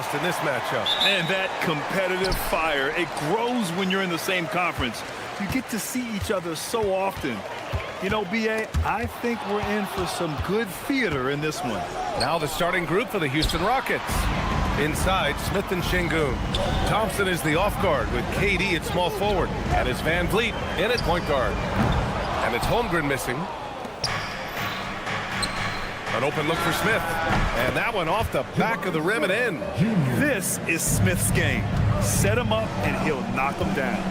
lost in this matchup. And that competitive fire, it grows when you're in the same conference. You get to see each other so often. You know, B.A., I think we're in for some good theater in this one. Now the starting group for the Houston Rockets. Inside, Smith and Şengün. Thompson is the off guard with KD at small forward. And it's Van Vliet in at point guard. And it's Holmgren missing. An open look for Smith. And that one off the back of the rim and in. This is Smith's game. Set him up and he'll knock him down.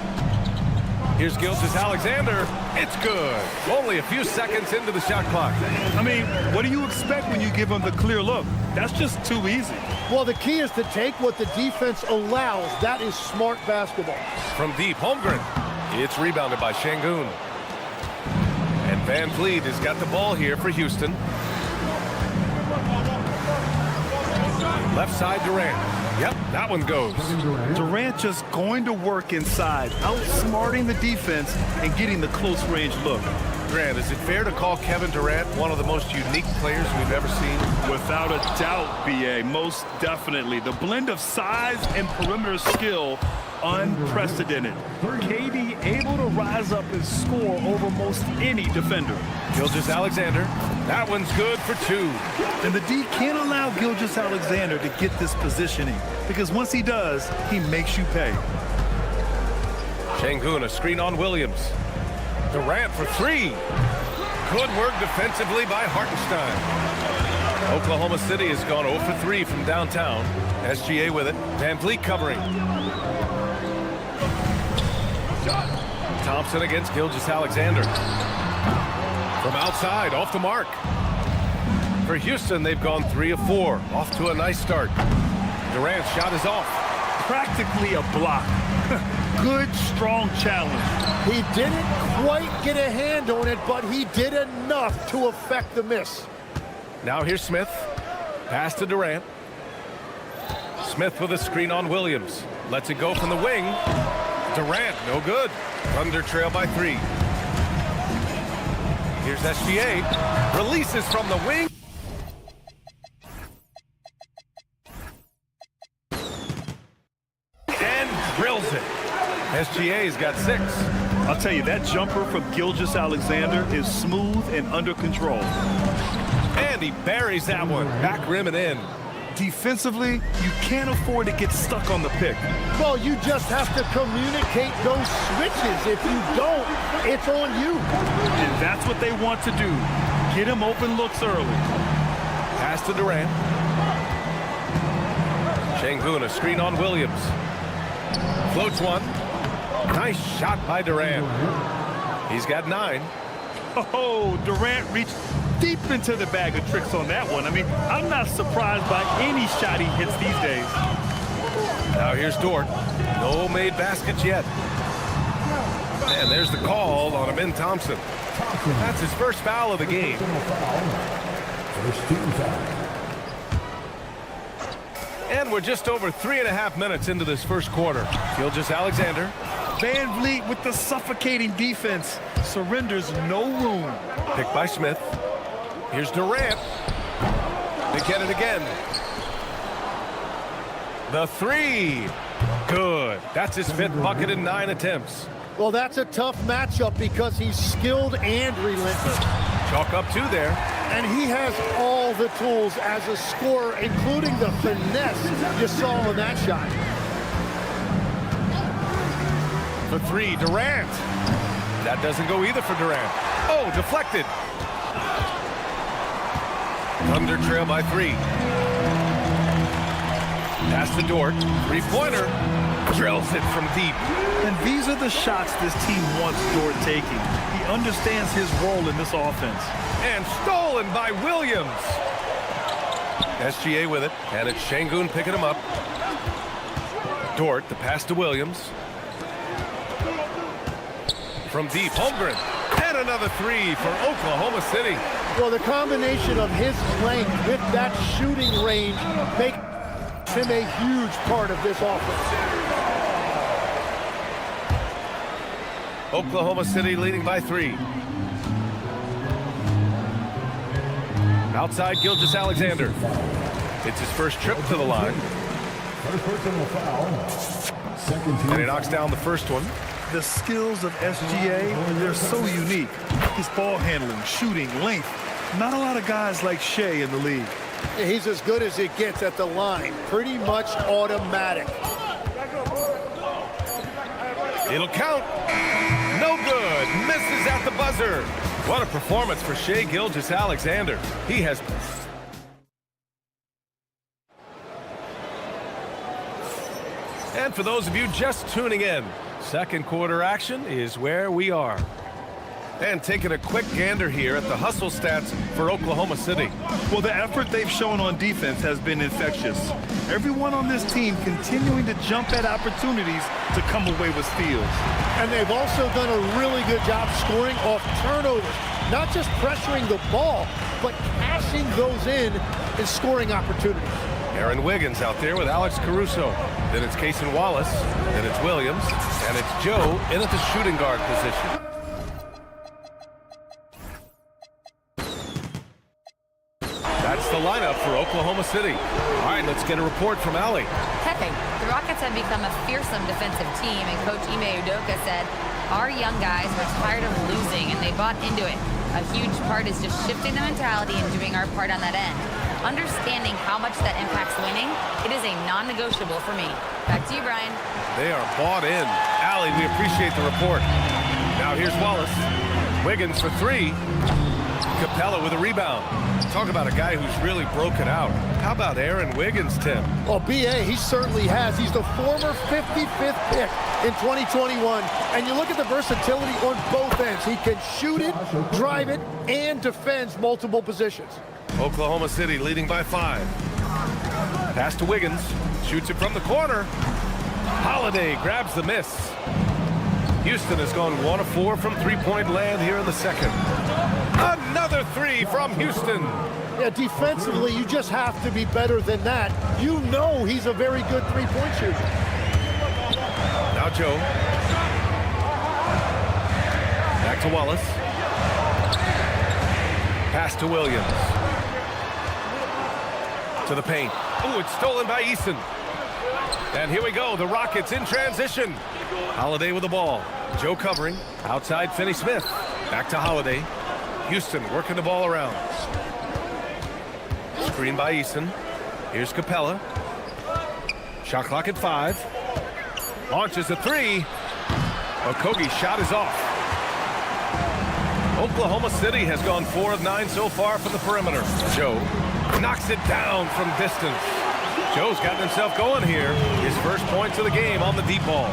Here's Gilgeous-Alexander. It's good. Only a few seconds into the shot clock. I mean, what do you expect when you give him the clear look? That's just too easy. Well, the key is to take what the defense allows. That is smart basketball. From deep, Holmgren. It's rebounded by Şengün. And Van Vliet has got the ball here for Houston. Left side, Durant. Yep, that one goes. Durant just going to work inside, outsmarting the defense and getting the close range look. Grant, is it fair to call Kevin Durant one of the most unique players we've ever seen? Without a doubt, B.A., most definitely. The blend of size and perimeter skill, unprecedented. KD able to rise up and score over most any defender. Gilgeous-Alexander, that one's good for two. And the D can't allow Gilgeous-Alexander to get this positioning, because once he does, he makes you pay. Şengün, a screen on Williams. Durant for three. Good work defensively by Hartenstein. Oklahoma City has gone 0 for 3 from downtown. SGA with it. Van Vliet covering. Thompson against Gilgeous-Alexander. From outside, off the mark. For Houston, they've gone 3 of 4. Off to a nice start. Durant's shot is off. Practically a block. Good, strong challenge. He didn't quite get a hand on it, but he did enough to affect the miss. Now here's Smith. Pass to Durant. Smith with a screen on Williams. Lets it go from the wing. Durant, no good. Thunder trail by 3. Here's SGA. Releases from the wing. And drills it. SGA's got 6. I'll tell you, that jumper from Gilgeous-Alexander is smooth and under control. And he buries that one. Back rim and in. Defensively, you can't afford to get stuck on the pick. Well, you just have to communicate those switches. If you don't, it's on you. And that's what they want to do. Get him open looks early. Pass to Durant. Şengün, a screen on Williams. Floats one. Nice shot by Durant. He's got 9. Oh, Durant reached deep into the bag of tricks on that one. I mean, I'm not surprised by any shot he hits these days. Now here's Dort. No made baskets yet. And there's the call on Amin Thompson. That's his first foul of the game. And we're just over 3.5 minutes into this first quarter. Gilgeous-Alexander. Van Vliet with the suffocating defense. Surrenders no room. Picked by Smith. Here's Durant. They get it again. The 3. Good. That's his 5th bucket in 9 attempts. Well, that's a tough matchup because he's skilled and relentless. Chalk up 2 there. And he has all the tools as a scorer, including the finesse you saw in that shot. For 3, Durant. That doesn't go either for Durant. Oh, deflected. Thunder trail by 3. Pass to Dort. 3-pointer. Drills it from deep. And these are the shots this team wants Dort taking. He understands his role in this offense. And stolen by Williams. SGA with it. And it's Şengün picking him up. Dort, the pass to Williams. From deep, Holmgren. And another 3 for Oklahoma City. Well, the combination of his length with that shooting range makes him a huge part of this offense. Oklahoma City leading by 3. Outside, Gilgeous-Alexander. It's his first trip to the line. And he knocks down the first one. The skills of SGA, they're so unique. His ball handling, shooting, length. Not a lot of guys like Shea in the league. He's as good as it gets at the line. Pretty much automatic. It'll count. No good. Misses at the buzzer. What a performance for Shea Gilgeous-Alexander. He has... And for those of you just tuning in, second quarter action is where we are. And taking a quick gander here at the hustle stats for Oklahoma City. Well, the effort they've shown on defense has been infectious. Everyone on this team continuing to jump at opportunities to come away with steals. And they've also done a really good job scoring off turnovers. Not just pressuring the ball, but cashing those in and scoring opportunities. Aaron Wiggins out there with Alex Caruso. Then it's Cason Wallace. Then it's Williams. And it's Joe in at the shooting guard position. That's the lineup for Oklahoma City. All right, let's get a report from Allie. Hey, the Rockets have become a fearsome defensive team, and Coach Ime Udoka said, our young guys were tired of losing, and they bought into it. A huge part is just shifting the mentality and doing our part on that end. Understanding how much that impacts winning, it is a non-negotiable for me. Back to you, Brian. They are bought in. Allie, we appreciate the report. Now here's Wallace. Wiggins for three. Capella with a rebound. Talk about a guy who's really broken out. How about Aaron Wiggins, Tim? Well, B.A., he certainly has. He's the former 55th pick in 2021. And you look at the versatility on both ends. He can shoot it, drive it, and defends multiple positions. Oklahoma City leading by 5. Pass to Wiggins. Shoots it from the corner. Holiday grabs the miss. Houston has gone 1 of 4 from three-point land here in the second. Another three from Houston. Yeah, defensively, you just have to be better than that. You know he's a very good three-point shooter. Now Joe. Back to Wallace. Pass to Williams. To the paint. Oh, it's stolen by Eason. And here we go, the Rockets in transition. Holiday with the ball. Joe covering. Outside Finney-Smith. Back to Holiday. Houston working the ball around. Screen by Eason. Here's Capella. Shot clock at 5. Launches a three. Okogie's shot is off. Oklahoma City has gone 4 of 9 so far from the perimeter. Joe knocks it down from distance. Joe's gotten himself going here. His first points of the game on the deep ball.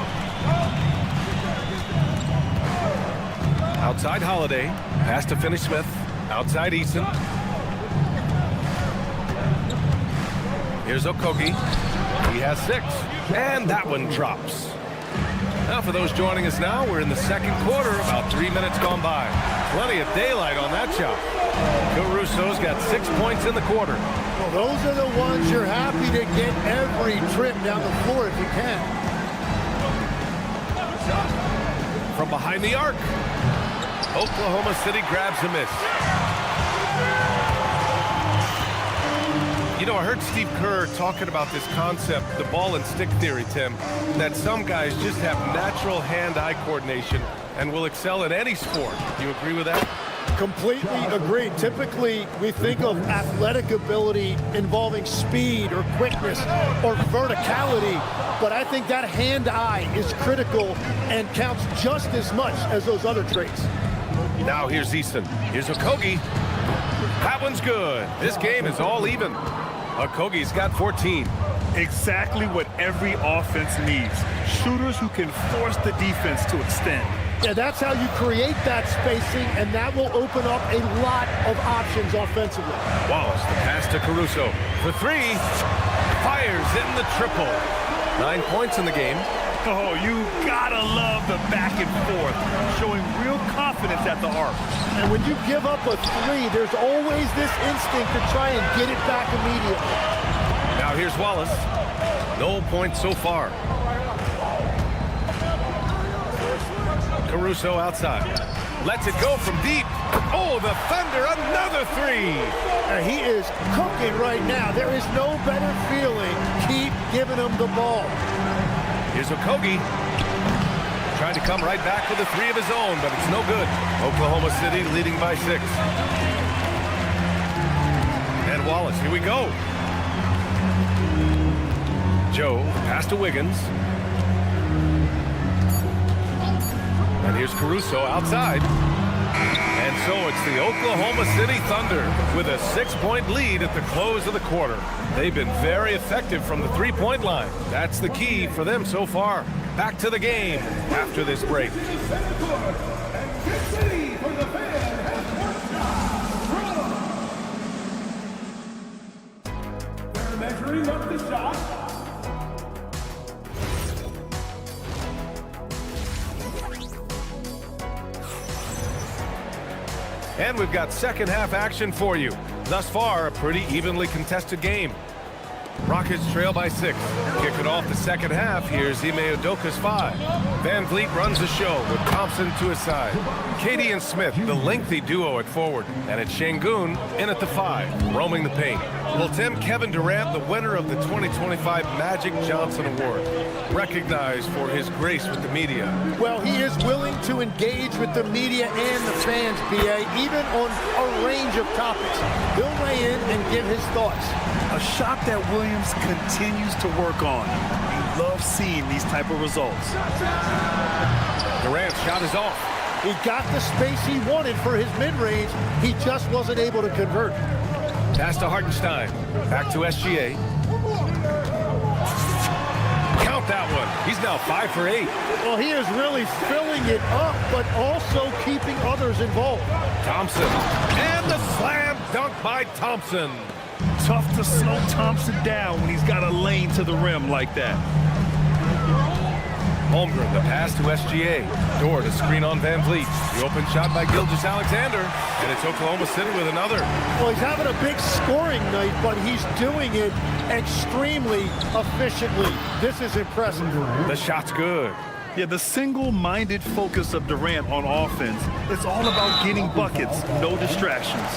Outside Holiday. Pass to Finney-Smith. Outside Eason. Here's Okogie. He has 6. And that one drops. Now for those joining us now, we're in the second quarter, about 3 minutes gone by. Plenty of daylight on that shot. Caruso's got 6 points in the quarter. Well, those are the ones you're happy to get every trip down the floor if you can. From behind the arc. Oklahoma City grabs a miss. You know, I heard Steve Kerr talking about this concept, the ball and stick theory, Tim, that some guys just have natural hand-eye coordination and will excel in any sport. Do you agree with that? Completely agree. Typically, we think of athletic ability involving speed or quickness or verticality, but I think that hand-eye is critical and counts just as much as those other traits. Now here's Eason. Here's Okogie. That one's good. This game is all even. Okogie's got 14. Exactly what every offense needs. Shooters who can force the defense to extend. Yeah, that's how you create that spacing, and that will open up a lot of options offensively. Wallace, the pass to Caruso. For 3. Fires in the triple. 9 points in the game. Oh, you gotta love the back and forth, showing real confidence at the arc. And when you give up a 3, there's always this instinct to try and get it back immediately. Now here's Wallace. No points so far. Caruso outside. Lets it go from deep. Oh, the Thunder, another three. And he is cooking right now. There is no better feeling. Keep giving him the ball. Here's Okogie. Trying to come right back with a three of his own, but it's no good. Oklahoma City leading by 6. And Wallace, here we go. Joe, pass to Wiggins. And here's Caruso outside. And so it's the Oklahoma City Thunder with a 6-point lead at the close of the quarter. They've been very effective from the three-point line. That's the key for them so far. Back to the game after this break. They're measuring up the shot. And we've got second half action for you. Thus far, a pretty evenly contested game. Rockets trail by 6. Kick it off the second half. Here's Ime Udoka's 5. Van Vliet runs the show with Thompson to his side. Katie and Smith, the lengthy duo at forward. And it's Şengün in at the 5, roaming the paint. Well, Tim, Kevin Durant, the winner of the 2025 Magic Johnson Award, recognized for his grace with the media. Well, he is willing to engage with the media and the fans, BA, even on a range of topics. He'll weigh in and give his thoughts. A shot that Williams continues to work on. He loves seeing these type of results. Durant's shot is off. He got the space he wanted for his mid-range. He just wasn't able to convert. Pass to Hartenstein. Back to SGA. Count that one. He's now 5 for 8. Well, he is really filling it up, but also keeping others involved. Thompson. And the slam dunk by Thompson. Tough to slow Thompson down when he's got a lane to the rim like that. Holmgren, the pass to SGA. Dort to screen on Van Vliet. The open shot by Gilgeous-Alexander. And it's Oklahoma City with another. Well, he's having a big scoring night, but he's doing it extremely efficiently. This is impressive. The shot's good. Yeah, the single-minded focus of Durant on offense is all about getting buckets, no distractions.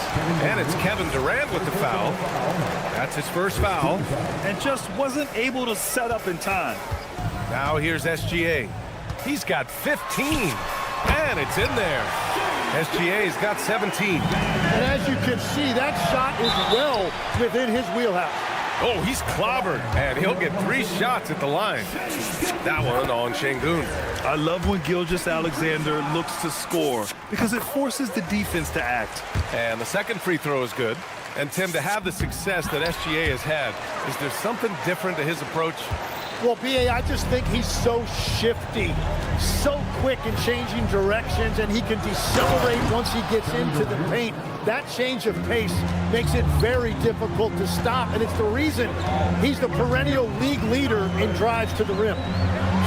And it's Kevin Durant with the foul. That's his first foul. And just wasn't able to set up in time. Now here's SGA. He's got 15. And it's in there. SGA's got 17. And as you can see, that shot is well within his wheelhouse. Oh, he's clobbered, and he'll get 3 shots at the line. That one on Şengün. I love when Gilgeous-Alexander looks to score because it forces the defense to act. And the second free throw is good. And Tim, to have the success that SGA has had, is there something different to his approach? Well, BA, I just think he's so shifty, so quick in changing directions, and he can decelerate once he gets into the paint. That change of pace makes it very difficult to stop, and it's the reason he's the perennial league leader in drives to the rim.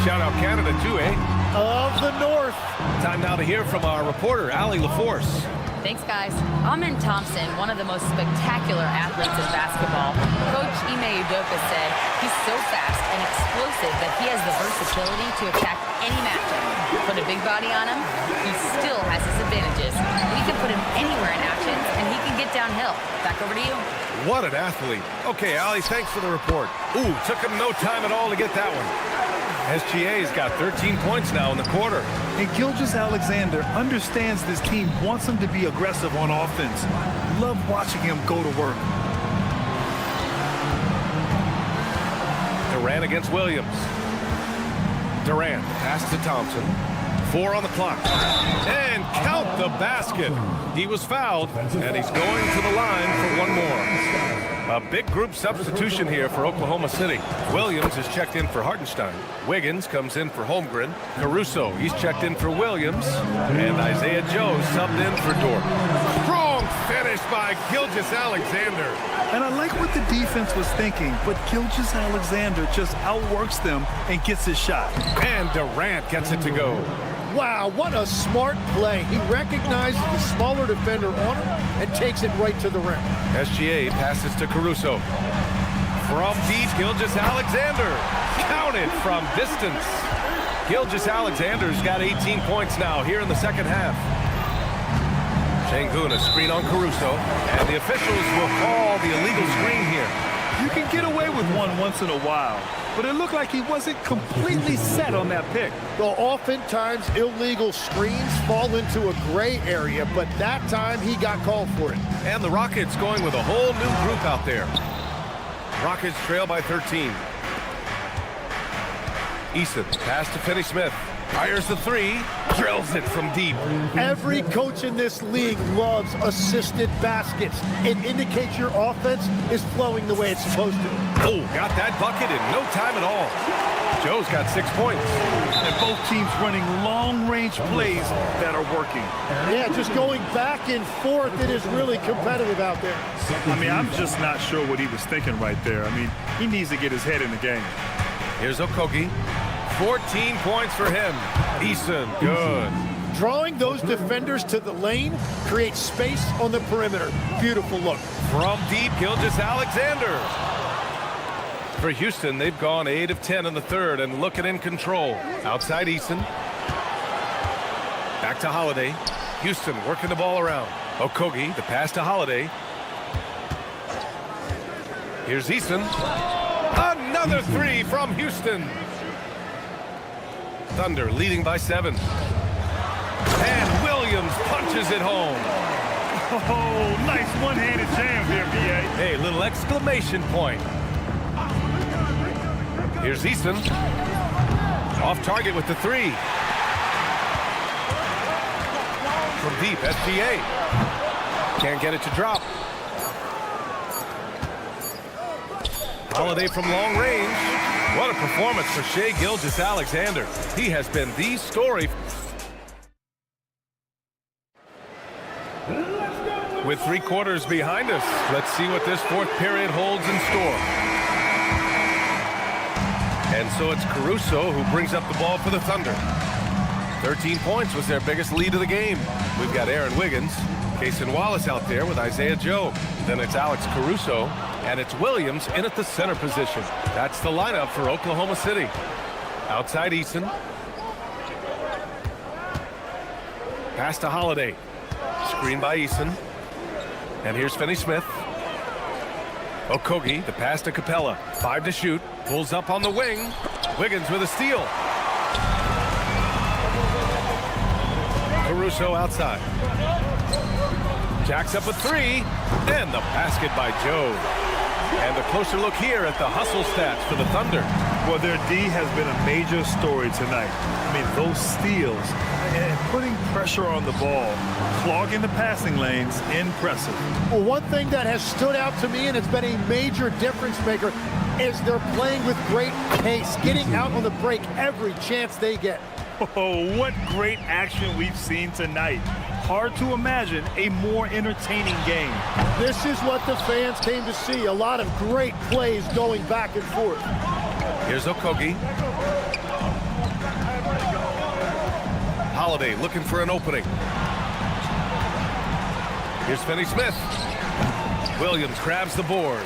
Shout out Canada too, eh? Of the North. Time now to hear from our reporter, Allie LaForce. Thanks, guys. Amen Thompson, one of the most spectacular athletes in basketball. Coach Ime Udoka said he's so fast and explosive that he has the versatility to attack any matchup. Put a big body on him, he still has his advantages. We can put him anywhere in actions, and he can get downhill. Back over to you. What an athlete. Okay, Allie, thanks for the report. Ooh, took him no time at all to get that one. SGA's got 13 points now in the quarter. And Gilgeous-Alexander understands this team wants him to be aggressive on offense. Love watching him go to work. Durant against Williams. Durant, pass to Thompson. 4 on the clock. And count the basket. He was fouled, and he's going to the line for one more. A big group substitution here for Oklahoma City. Williams is checked in for Hartenstein. Wiggins comes in for Holmgren. Caruso, he's checked in for Williams. And Isaiah Joe subbed in for Dort. Strong finish by Gilgeous-Alexander. And I like what the defense was thinking, but Gilgeous-Alexander just outworks them and gets his shot. And Durant gets it to go. Wow, what a smart play. He recognizes the smaller defender on him and takes it right to the rim. SGA passes to Caruso. From deep, Gilgeous-Alexander. Counted from distance. Gilgeous-Alexander's got 18 points now here in the second half. Sengun, a screen on Caruso, and the officials will call the illegal screen here. You can get away with one once in a while, but it looked like he wasn't completely set on that pick. Well, oftentimes illegal screens fall into a gray area, but that time he got called for it. And the Rockets going with a whole new group out there. Rockets trail by 13. Eason, pass to Finney-Smith. Fires the three, drills it from deep. Every coach in this league loves assisted baskets. It indicates your offense is flowing the way it's supposed to. Oh, got that bucket in no time at all. Joe's got 6 points. And both teams running long-range plays that are working. Yeah, just going back and forth, it is really competitive out there. I mean, I'm just not sure what he was thinking right there. I mean, he needs to get his head in the game. Here's Okogie. 14 points for him. Eason, good. Drawing those defenders to the lane creates space on the perimeter. Beautiful look. From deep, Gilgeous-Alexander. For Houston, they've gone 8 of 10 in the third and looking in control. Outside Eason. Back to Holiday. Houston working the ball around. Okogie, the pass to Holiday. Here's Eason. Another three from Houston. Thunder leading by 7. And Williams punches it home. Oh, nice one-handed jam there, B.A. Hey, little exclamation point. Here's Eason. Off target with the three. From deep, SGA. Can't get it to drop. Holiday from long range. What a performance for Shai Gilgeous-Alexander. He has been the story. With 3 quarters behind us, let's see what this fourth period holds in store. And so it's Caruso who brings up the ball for the Thunder. 13 points was their biggest lead of the game. We've got Aaron Wiggins, Cason Wallace out there with Isaiah Joe. Then it's Alex Caruso, and it's Williams in at the center position. That's the lineup for Oklahoma City. Outside Eason. Pass to Holiday. Screen by Eason. And here's Finney-Smith. Okogie, the pass to Capella. 5 to shoot. Pulls up on the wing. Wiggins with a steal. Caruso outside. Jacks up a 3. And the basket by Joe. And a closer look here at the hustle stats for the Thunder. Well, their D has been a major story tonight. I mean, those steals and putting pressure on the ball, clogging the passing lanes, impressive. Well, one thing that has stood out to me, and it's been a major difference maker, is they're playing with great pace, getting out on the break every chance they get. Oh, what great action we've seen tonight. Hard to imagine a more entertaining game. This is what the fans came to see. A lot of great plays going back and forth. Here's Okogie. Holiday looking for an opening. Here's Finney-Smith. Williams grabs the board.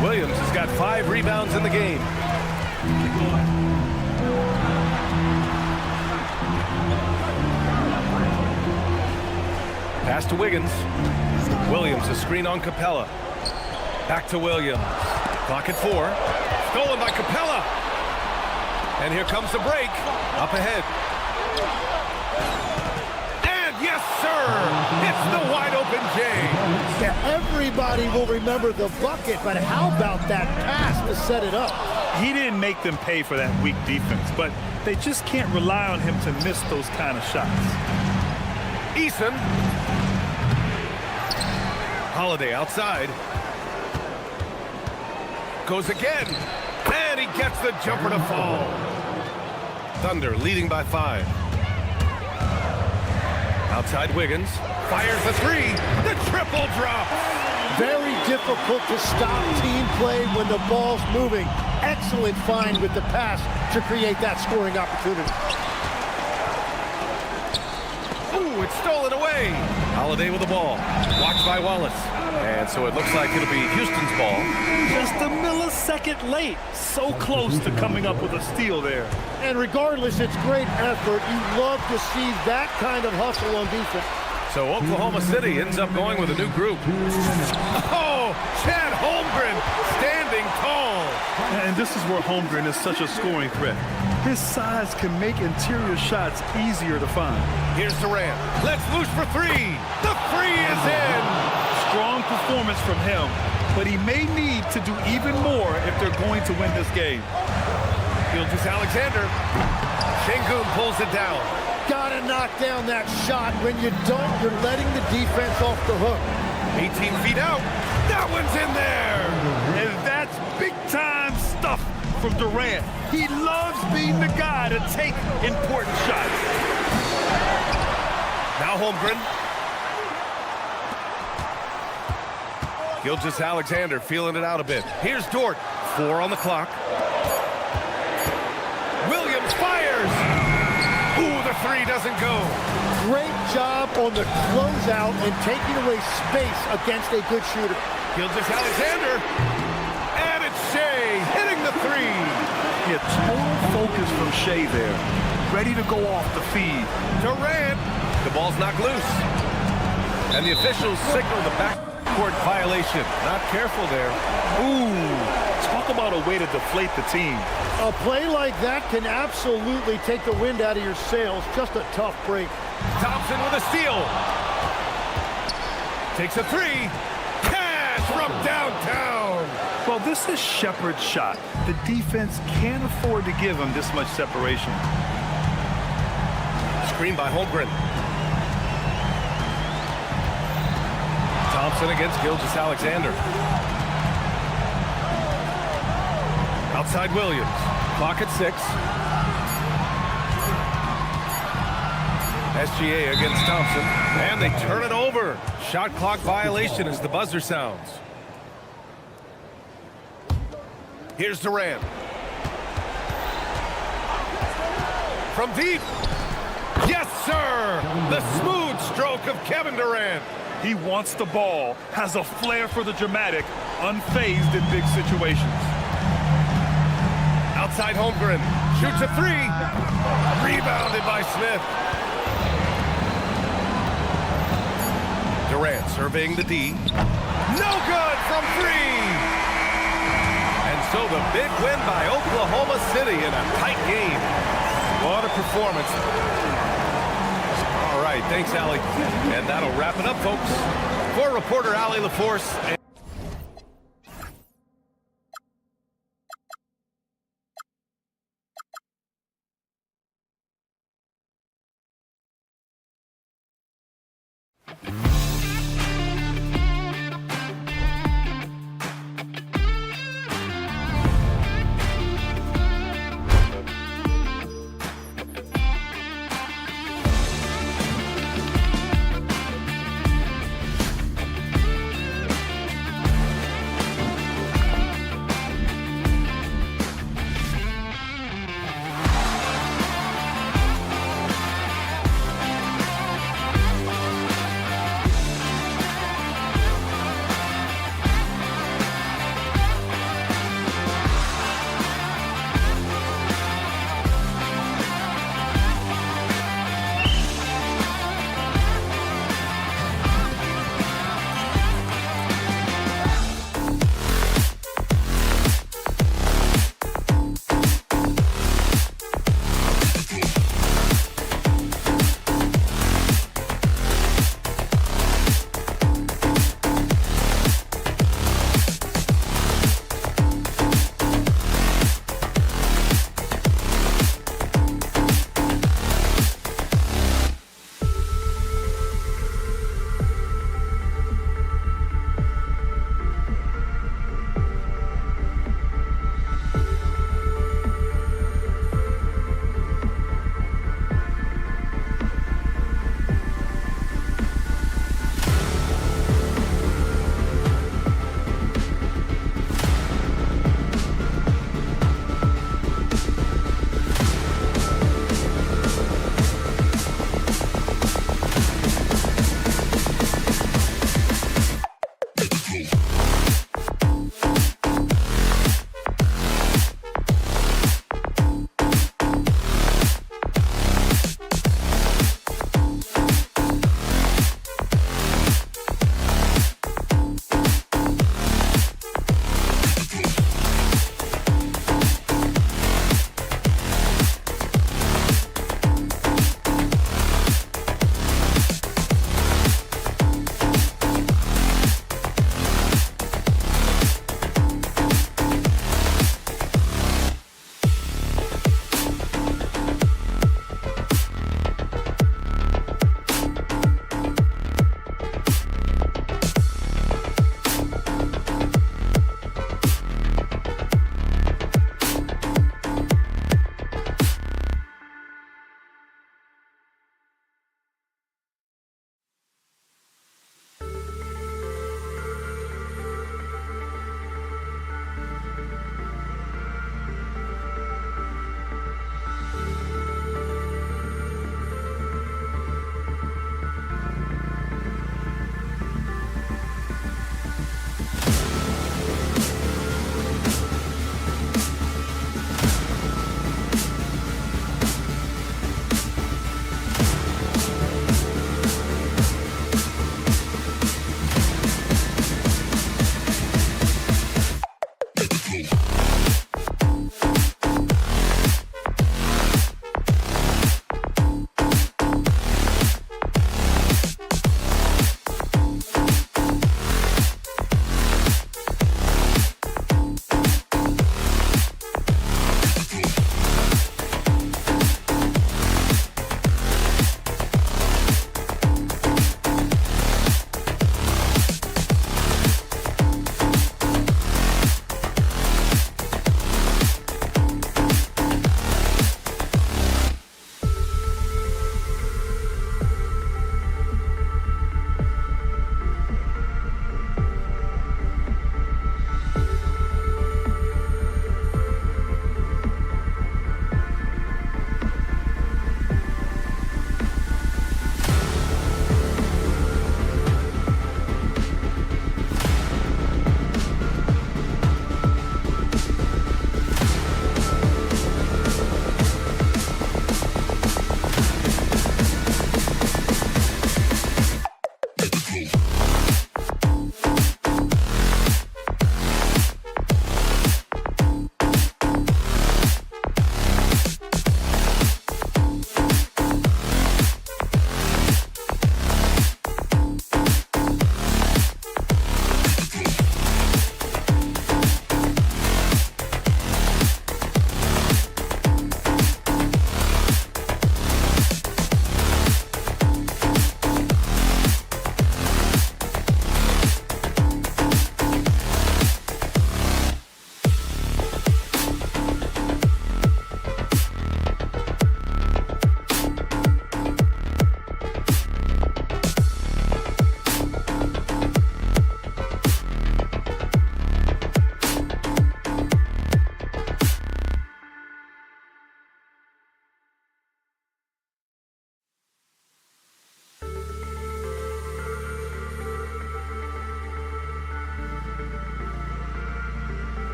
Williams has got 5 rebounds in the game. Pass to Wiggins. Williams, a screen on Capella. Back to Williams. Clock at 4. Stolen by Capella. And here comes the break. Up ahead. And yes, sir! It's the wide open James. Yeah, everybody will remember the bucket, but how about that pass to set it up? He didn't make them pay for that weak defense, but they just can't rely on him to miss those kind of shots. Eason. Holiday outside. Goes again. And he gets the jumper to fall. Thunder leading by 5. Outside Wiggins. Fires the 3. The triple drop. Very difficult to stop team play when the ball's moving. Excellent find with the pass to create that scoring opportunity. Ooh, it's stolen away. Holiday with the ball. Watched by Wallace. And so it looks like it'll be Houston's ball. Just a millisecond late. So close to coming up with a steal there. And regardless, it's great effort. You love to see that kind of hustle on defense. So Oklahoma City ends up going with a new group. Oh, Chad Holmgren standing tall. And this is where Holmgren is such a scoring threat. His size can make interior shots easier to find. Here's Durant. Let's loose for three. The three is in. Strong performance from him, but he may need to do even more if they're going to win this game. Gilgeous-Alexander. Şengün pulls it down. Gotta knock down that shot. When you don't, you're letting the defense off the hook. 18 feet out. That one's in there. And that's big-time stuff from Durant. He loves being the guy to take important shots. Now Holmgren. Gilgeous-Alexander feeling it out a bit. Here's Dort. 4 on the clock. Williams fires. Ooh, the three doesn't go. Great job on the closeout and taking away space against a good shooter. Gilgeous-Alexander. And it's Shea hitting the three. Yeah, total focus from Shea there. Ready to go off the feed. Durant. The ball's knocked loose. And the officials signal the backcourt violation. Not careful there. Ooh, talk about a way to deflate the team. A play like that can absolutely take the wind out of your sails. Just a tough break. Thompson with a steal. Takes a three. Cash from downtown. Well, this is Shepard's shot. The defense can't afford to give him this much separation. Screen by Holmgren. Thompson against Gilgeous-Alexander. Outside Williams. Clock at 6. SGA against Thompson. And they turn it over. Shot clock violation as the buzzer sounds. Here's Durant. From deep. Yes, sir! The smooth stroke of Kevin Durant. He wants the ball, has a flair for the dramatic, unfazed in big situations. Outside Holmgren. Shoots a three. Rebounded by Smith. Durant surveying the D. No good from three. And so the big win by Oklahoma City in a tight game. What a performance. All right, thanks, Allie. And that'll wrap it up, folks. For reporter Allie LaForce.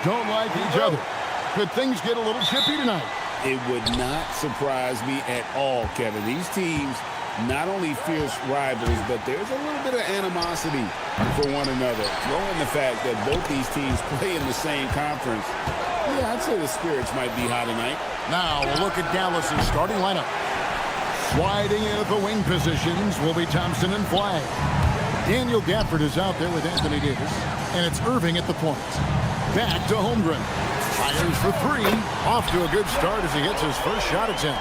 don't like each other. Could things get a little chippy tonight? It would not surprise me at all, Kevin. These teams, not only fierce rivals, but there's a little bit of animosity for one another. Throw in the fact that both these teams play in the same conference. Yeah, I'd say the spirits might be high tonight. Now we'll look at Dallas's starting lineup. Sliding in at the wing positions will be Thompson and Flagg. Daniel Gafford is out there with Anthony Davis, and it's Irving at the point. Back to Holmgren. Fires for three. Off to a good start as he hits his first shot attempt.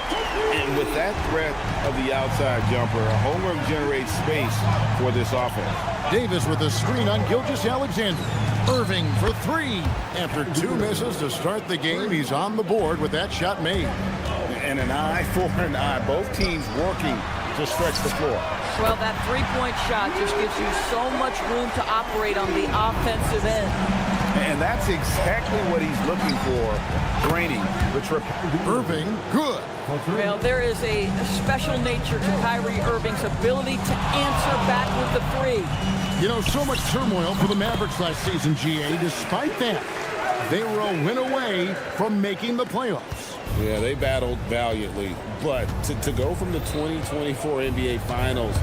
And with that threat of the outside jumper, Holmgren generates space for this offense. Davis with a screen on Gilgeous-Alexander. Irving for three. After two misses to start the game, he's on the board with that shot made. And an eye for an eye. Both teams working to stretch the floor. Well, that three-point shot just gives you so much room to operate on the offensive end. And that's exactly what he's looking for, draining the trip. Irving, good. Well, there is a special nature to Kyrie Irving's ability to answer back with the three. You know, so much turmoil for the Mavericks last season, GA. Despite that, they were a win away from making the playoffs. Yeah, they battled valiantly. But to go from the 2024 NBA Finals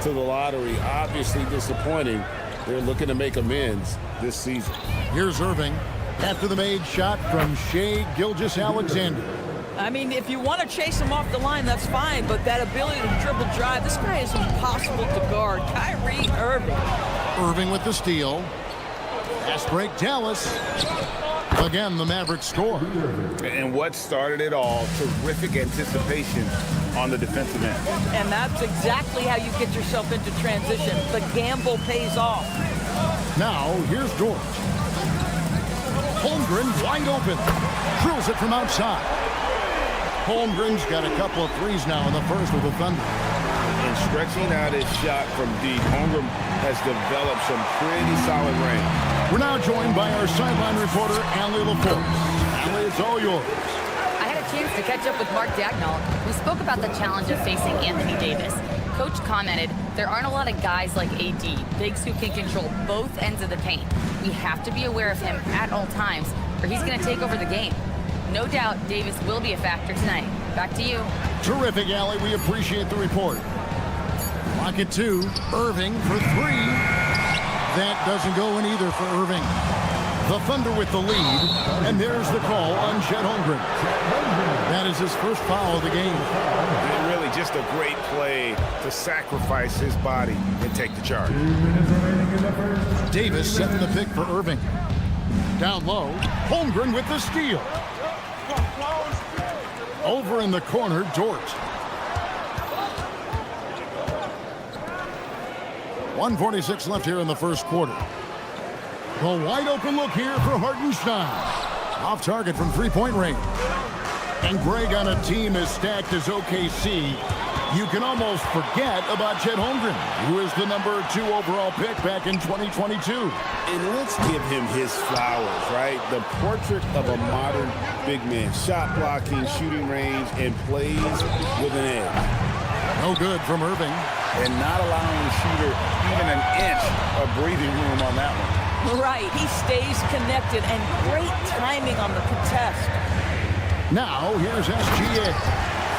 to the lottery, obviously disappointing. They're looking to make amends this season. Here's Irving after the made shot from Shai Gilgeous-Alexander. I mean, if you want to chase him off the line, that's fine, but that ability to dribble drive, this guy is impossible to guard. Kyrie Irving. Irving with the steal. Fast break, Dallas. Again, the Mavericks score. And what started it all, terrific anticipation on the defensive end. And that's exactly how you get yourself into transition. The gamble pays off. Now, here's George. Holmgren wide open. Drills it from outside. Holmgren's got a couple of threes now in the first with the Thunder. And stretching out his shot from deep, Holmgren has developed some pretty solid range. We're now joined by our sideline reporter, Allie LaForce. Allie, it's all yours. I had a chance to catch up with Mark Dagnall, who spoke about the challenge of facing Anthony Davis. Coach commented, there aren't a lot of guys like AD, bigs who can control both ends of the paint. We have to be aware of him at all times, or he's going to take over the game. No doubt Davis will be a factor tonight. Back to you. Terrific, Allie. We appreciate the report. Clock at 2. Irving for three. That doesn't go in either for Irving. The Thunder with the lead, and there's the call on Chet Holmgren. That is his first foul of the game. And really just a great play to sacrifice his body and take the charge. Davis setting the pick for Irving. Down low, Holmgren with the steal. Over in the corner, Dort. 1:46 left here in the first quarter. The wide open look here for Hartenstein. Off target from three-point range. And Greg, on a team as stacked as OKC, you can almost forget about Chet Holmgren, who is the number 2 overall pick back in 2022. And let's give him his flowers, right? The portrait of a modern big man. Shot blocking, shooting range, and plays with an edge. No good from Irving. And not allowing the shooter even an inch of breathing room on that one. Right, he stays connected, and great timing on the contest. Now, here's SGA.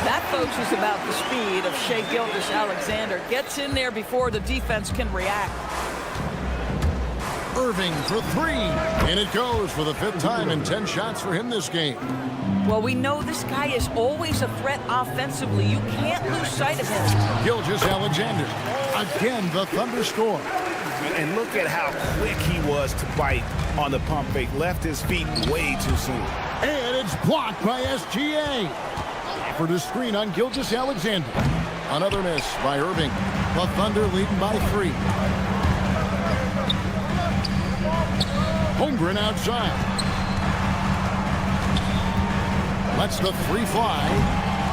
That, folks, is about the speed of Shai Gilgeous-Alexander. Gets in there before the defense can react. Irving for three. And it goes for the 5th time in 10 shots for him this game. Well, we know this guy is always a threat offensively. You can't lose sight of him. Gilgeous-Alexander. Again, the Thunder score. And look at how quick he was to bite on the pump fake. Left his feet way too soon. And it's blocked by SGA. Offered a screen on Gilgeous-Alexander. Another miss by Irving. The Thunder leading by 3. Holmgren outside. Lets the 3 fly.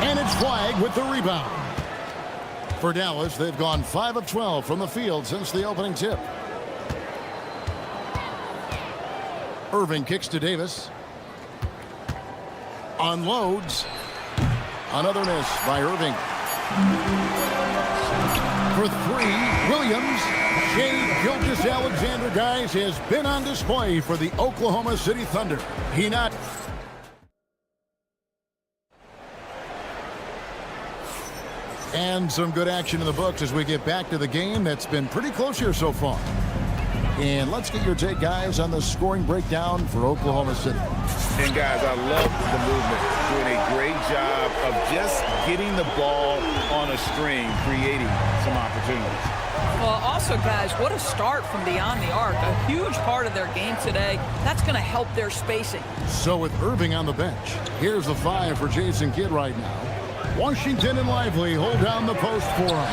And it's Flagg with the rebound. For Dallas, they've gone 5 of 12 from the field since the opening tip. Irving kicks to Davis. Unloads. Another miss by Irving. For 3, Williams. Shea Gilgeous-Alexander, guys, has been on display for the Oklahoma City Thunder. He not... And some good action in the books as we get back to the game that's been pretty close here so far. And let's get your take, guys, on the scoring breakdown for Oklahoma City. And, guys, I love the movement. Doing a great job of just getting the ball on a string, creating some opportunities. Well, also, guys, what a start from beyond the arc. A huge part of their game today. That's going to help their spacing. So with Irving on the bench, here's the 5 for Jason Kidd right now. Washington and Lively hold down the post for him.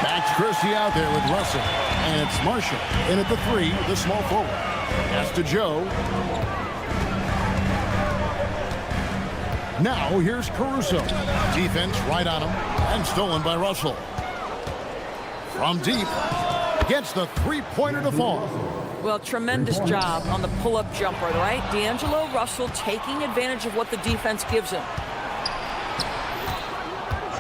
Max Christie out there with Russell. And it's Marshall in at the 3, the small forward. Pass to Joe. Now here's Caruso. Defense right on him. And stolen by Russell. From deep. Gets the three-pointer to fall. Well, tremendous job on the pull-up jumper, right? D'Angelo Russell taking advantage of what the defense gives him.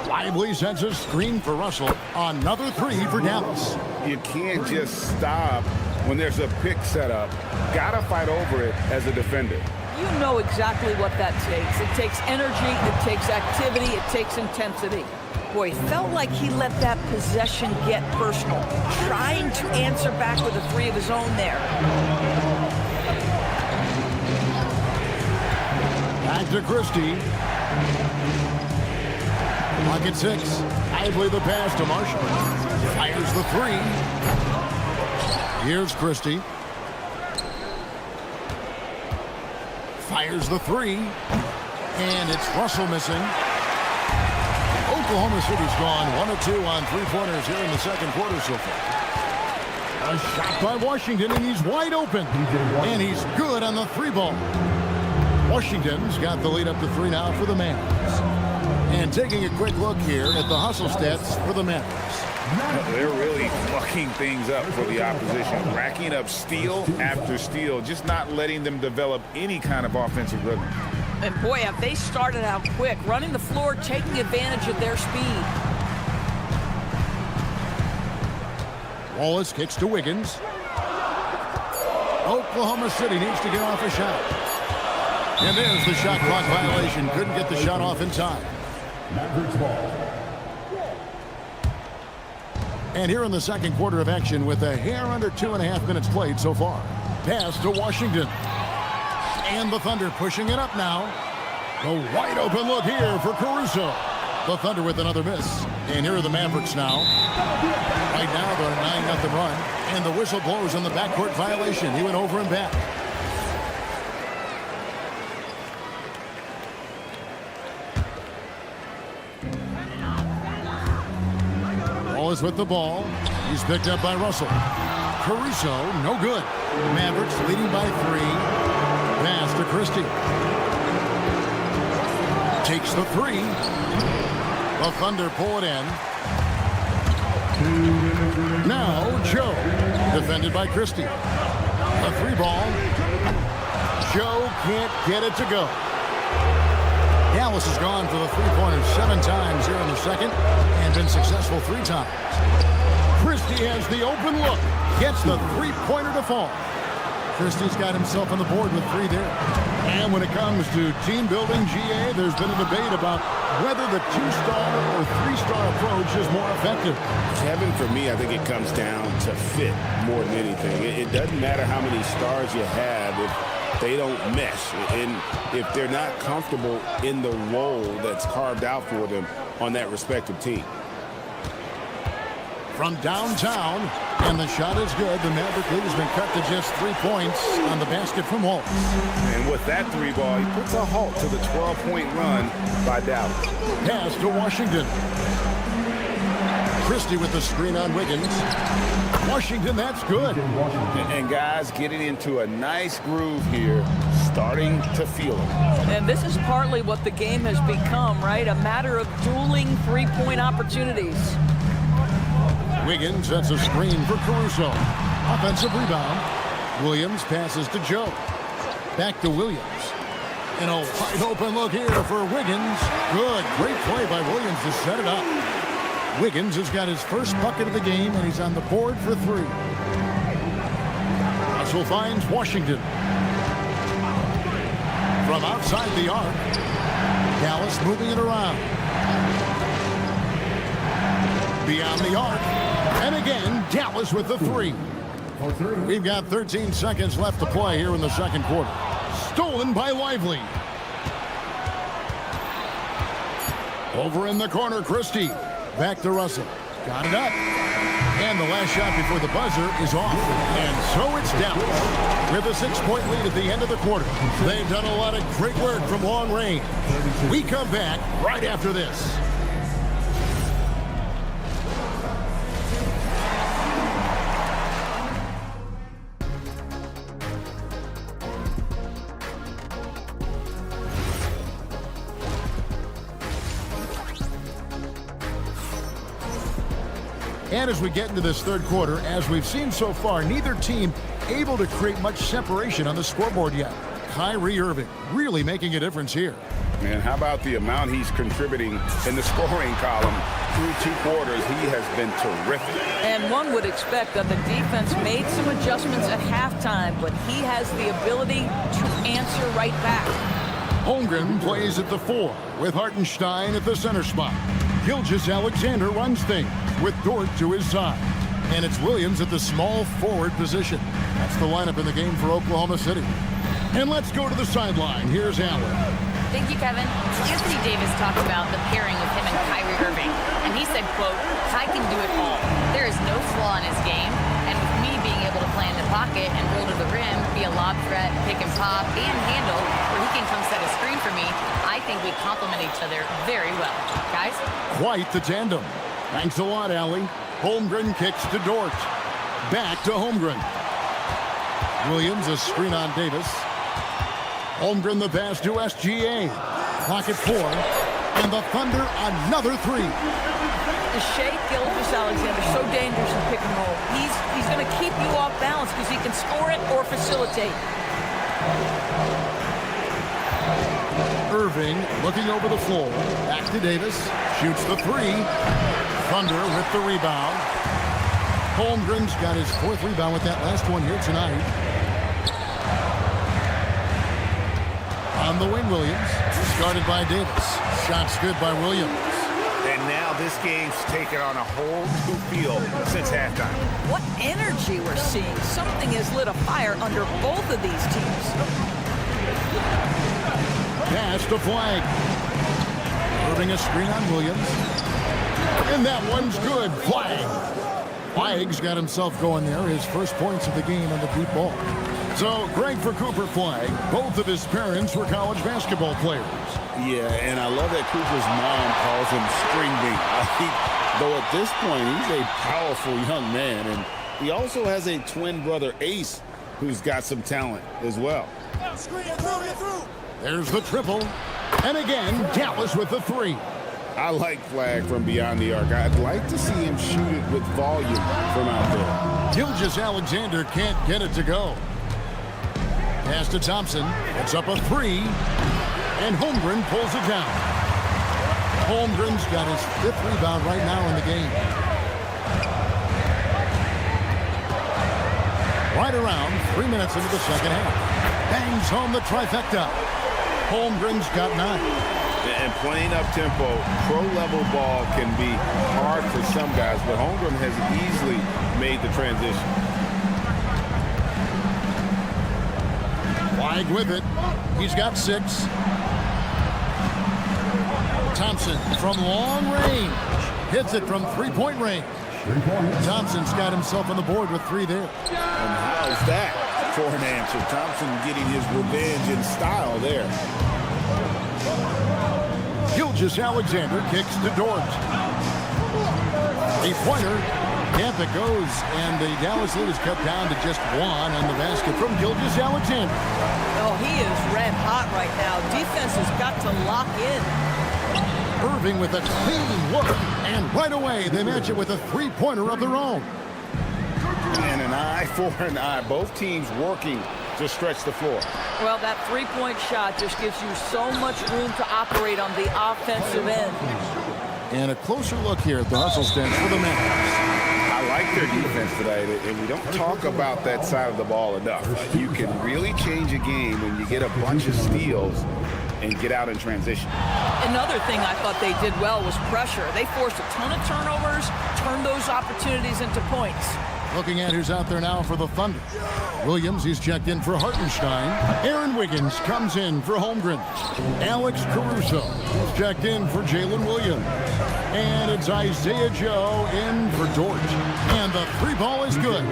Lively sends a screen for Russell. Another 3 for Dallas. You can't just stop when there's a pick set up. Gotta fight over it as a defender. You know exactly what that takes. It takes energy, it takes activity, it takes intensity. Boy, it felt like he let that possession get personal, trying to answer back with a 3 of his own there. Back to Christie. Pocket 6. Lively the pass to Marshall. Fires the 3. Here's Christie. Fires the 3. And it's Russell missing. Oklahoma City's gone 1 of 2 on 3-pointers here in the second quarter so far. A shot by Washington, and he's wide open. And he's good on the 3 ball. Washington's got the lead up to 3 now for the Mavericks. And taking a quick look here at the hustle stats for the Mavericks. They're really fucking things up for the opposition, racking up steal after steal, just not letting them develop any kind of offensive rhythm. And boy, have they started out quick, running the floor, taking advantage of their speed. Wallace kicks to Wiggins. Oklahoma City needs to get off a shot. And there's the shot clock violation. Couldn't get the shot off in time. Mavericks ball. And here in the second quarter of action with a hair under 2.5 minutes played so far. Pass to Washington. And the Thunder pushing it up now. The wide open look here for Caruso. The Thunder with another miss. And here are the Mavericks now. Right now they're 9-0 run. And the whistle blows on the backcourt violation. He went over and back. Wallace with the ball. He's picked up by Russell. Caruso, no good. Mavericks leading by 3. Pass to Christie. Takes the 3. The Thunder pull it in. Now Joe, defended by Christie. A 3 ball. Joe can't get it to go. Dallas has gone for the 3-pointers 7 times here in the second and been successful 3 times. Christie has the open look. Gets the 3-pointer to fall. Christie's got himself on the board with 3 there. And when it comes to team building, GA, there's been a debate about whether the 2-star or 3-star approach is more effective. Kevin, for me, I think it comes down to fit more than anything. It doesn't matter how many stars you have if they don't mesh, and if they're not comfortable in the role that's carved out for them on that respective team. From downtown, and the shot is good. The Maverick lead has been cut to just 3 points on the basket from Wallace. And with that 3 ball, he puts a halt to the 12-point run by Dallas. Pass to Washington. Christie with the screen on Wiggins. Washington, that's good. And guys, getting into a nice groove here, starting to feel it. And this is partly what the game has become, right? A matter of dueling 3-point opportunities. Wiggins sets a screen for Caruso. Offensive rebound. Williams passes to Joe. Back to Williams. And a wide open look here for Wiggins. Good. Great play by Williams to set it up. Wiggins has got his first bucket of the game, and he's on the board for 3. Russell finds Washington. From outside the arc, Dallas moving it around. Beyond the arc, and again, Dallas with the 3. We've got 13 seconds left to play here in the second quarter. Stolen by Lively. Over in the corner, Christie. Back to Russell. Got it up. And the last shot before the buzzer is off. And so it's Dallas with a 6-point lead at the end of the quarter. They've done a lot of great work from long range. We come back right after this. And as we get into this third quarter, as we've seen so far, neither team able to create much separation on the scoreboard yet. Kyrie Irving really making a difference here. Man, how about the amount he's contributing in the scoring column through 2 quarters? He has been terrific. And one would expect that the defense made some adjustments at halftime, but he has the ability to answer right back. Holmgren plays at the 4 with Hartenstein at the center spot. Gilgeous-Alexander runs things with Dort to his side. And it's Williams at the small forward position. That's the lineup in the game for Oklahoma City. And let's go to the sideline. Here's Allen. Thank you, Kevin. Anthony Davis talked about the pairing with him and Kyrie Irving. And he said, quote, "Kai can do it all. There is no flaw in his game. And with me being able to play in the pocket and roll to the rim, be a lob threat, pick and pop, and handle, where he can come set a screen for me, I think we complement each other very well." Guys? Quite the tandem. Thanks a lot, Allie. Holmgren kicks to Dort. Back to Holmgren. Williams, a screen on Davis. Holmgren the pass to SGA. Clock at 4. And the Thunder another 3. Shea Gilgeous-Alexander, so dangerous in pick and roll. He's going to keep you off balance because he can score it or facilitate. Irving looking over the floor. Back to Davis. Shoots the 3. Thunder with the rebound. Holmgren's got his 4th rebound with that last one here tonight. On the wing, Williams. Started by Davis. Shots good by Williams. And now this game's taken on a whole new feel since halftime. What energy we're seeing. Something has lit a fire under both of these teams. Pass to Flag. Irving a screen on Williams. And that one's good. Flag. Flag's got himself going there. His first points of the game on the deep ball. So, Greg, for Cooper Flag, both of his parents were college basketball players. Yeah, and I love that Cooper's mom calls him String Bean. Though at this point, he's a powerful young man. And he also has a twin brother, Ace, who's got some talent as well. There's the triple. And again, Dallas with the 3. I like Flag from beyond the arc. I'd like to see him shoot it with volume from out there. Gilgeous-Alexander can't get it to go. Pass to Thompson. It's up a 3. And Holmgren pulls it down. Holmgren's got his 5th rebound right now in the game. Right around 3 minutes into the second half. Bangs home the trifecta. Holmgren's got 9. And playing up tempo, pro-level ball can be hard for some guys, but Holmgren has easily made the transition. Flag with it. He's got 6. Thompson from long range. Hits it from 3-point range. Thompson's got himself on the board with 3 there. And how's that for an answer? Thompson getting his revenge in style there. Gilgeous-Alexander kicks to Dort. A pointer. Camp it goes, and the Dallas lead is cut down to just 1 on the basket from Gilgeous-Alexander. Oh, he is red hot right now. Defense has got to lock in. Irving with a clean look, and right away they match it with a 3-pointer of their own. And an eye for an eye. Both teams working to stretch the floor. Well, that 3-point shot just gives you so much room to operate on the offensive end. And a closer look here at the hustle stance for the Mavericks. I like their defense tonight, and we don't talk about that side of the ball enough. You can really change a game when you get a bunch of steals and get out in transition. Another thing I thought they did well was pressure. They forced a ton of turnovers, turned those opportunities into points. Looking at who's out there now for the Thunder. Williams, he's checked in for Hartenstein. Aaron Wiggins comes in for Holmgren. Alex Caruso is checked in for Jalen Williams. And it's Isaiah Joe in for Dort. And the three ball is good.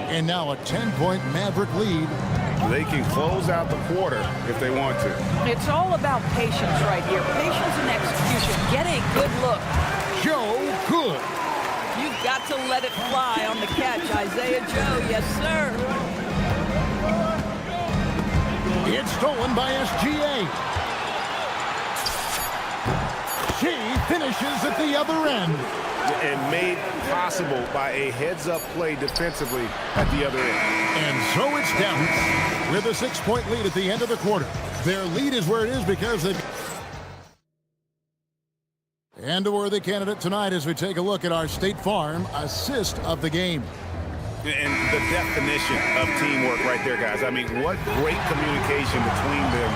And now a 10-point Maverick lead. They can close out the quarter if they want to. It's all about patience right here. Patience and execution. Get a good look. Joe good. You've got to let it fly on the catch, Isaiah Joe. Yes, sir. It's stolen by SGA. She finishes at the other end. And made possible by a heads-up play defensively at the other end. And so it's Dallas with a 6-point lead at the end of the quarter. Their lead is where it is because they... And a worthy candidate tonight as we take a look at our State Farm assist of the game. And the definition of teamwork right there, guys. I mean, what great communication between them,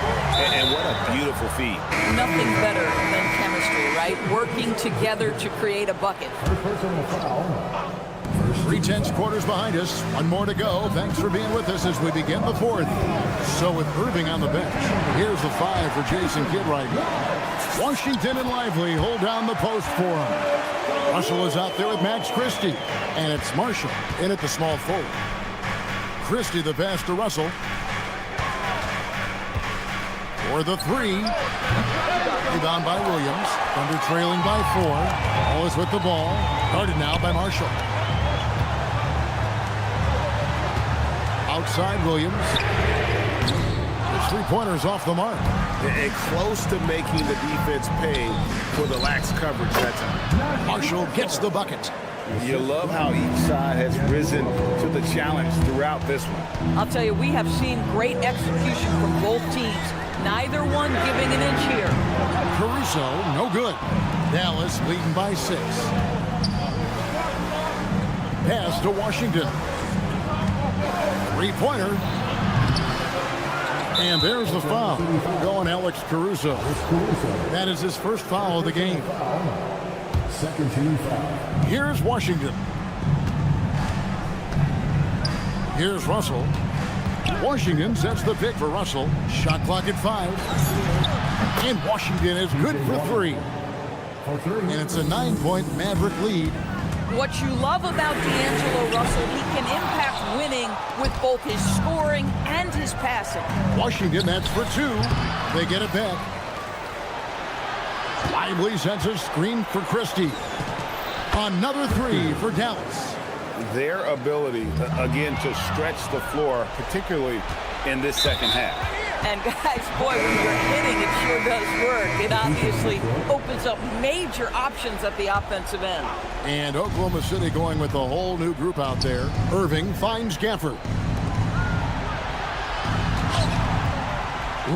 and what a beautiful feed. Nothing better than chemistry, right? Working together to create a bucket. 3/10 quarters behind us. One more to go. Thanks for being with us as we begin the fourth. So with Irving on the bench, here's the 5 for Jason Kidd right now. Washington and Lively hold down the post for him. Russell is out there with Max Christie. And it's Marshall in at the small forward. Christie the pass to Russell. For the 3. Rebound by Williams. Thunder trailing by 4. All is with the ball. Guarded now by Marshall. Outside Williams. His three-pointer's off the mark. And close to making the defense pay for the lax coverage that time. Marshall gets the bucket. You love how each side has risen to the challenge throughout this one. I'll tell you, we have seen great execution from both teams. Neither one giving an inch here. Caruso, no good. Dallas leading by 6. Pass to Washington. Three-pointer. And there's the foul. Going Alex Caruso. That is his first foul of the game. Second team foul. Here's Washington. Here's Russell. Washington sets the pick for Russell. Shot clock at 5. And Washington is good for 3. And it's a 9-point Maverick lead. What you love about D'Angelo Russell, he can impact winning with both his scoring and his passing. Washington, that's for 2. They get it back. Lively sends a screen for Christie. Another 3 for Dallas. Their ability, again, to stretch the floor, particularly in this second half. And guys, boy, when you're hitting, it sure does work. It obviously opens up major options at the offensive end. And Oklahoma City going with a whole new group out there. Irving finds Gafford.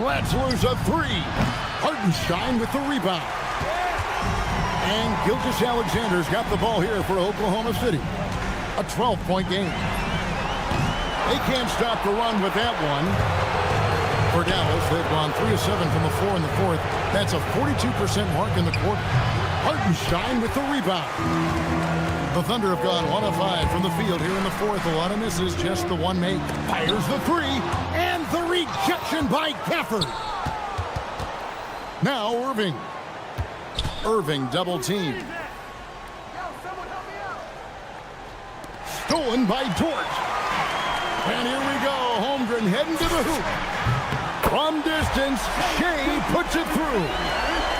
Let's lose a 3. Hartenstein with the rebound. And Gilgeous-Alexander's got the ball here for Oklahoma City. A 12-point game. They can't stop the run with that one. For Dallas, they've gone 3 of 7 from the floor in the fourth. That's a 42% mark in the quarter. Hartenstein with the rebound. The Thunder have gone 1 of 5 from the field here in the fourth. A lot of misses, just the one made. Fires the 3, and the rejection by Gafford. Now Irving. Irving double team. Stolen by Dort. And here we go. Holmgren heading to the hoop. From distance, Shea puts it through.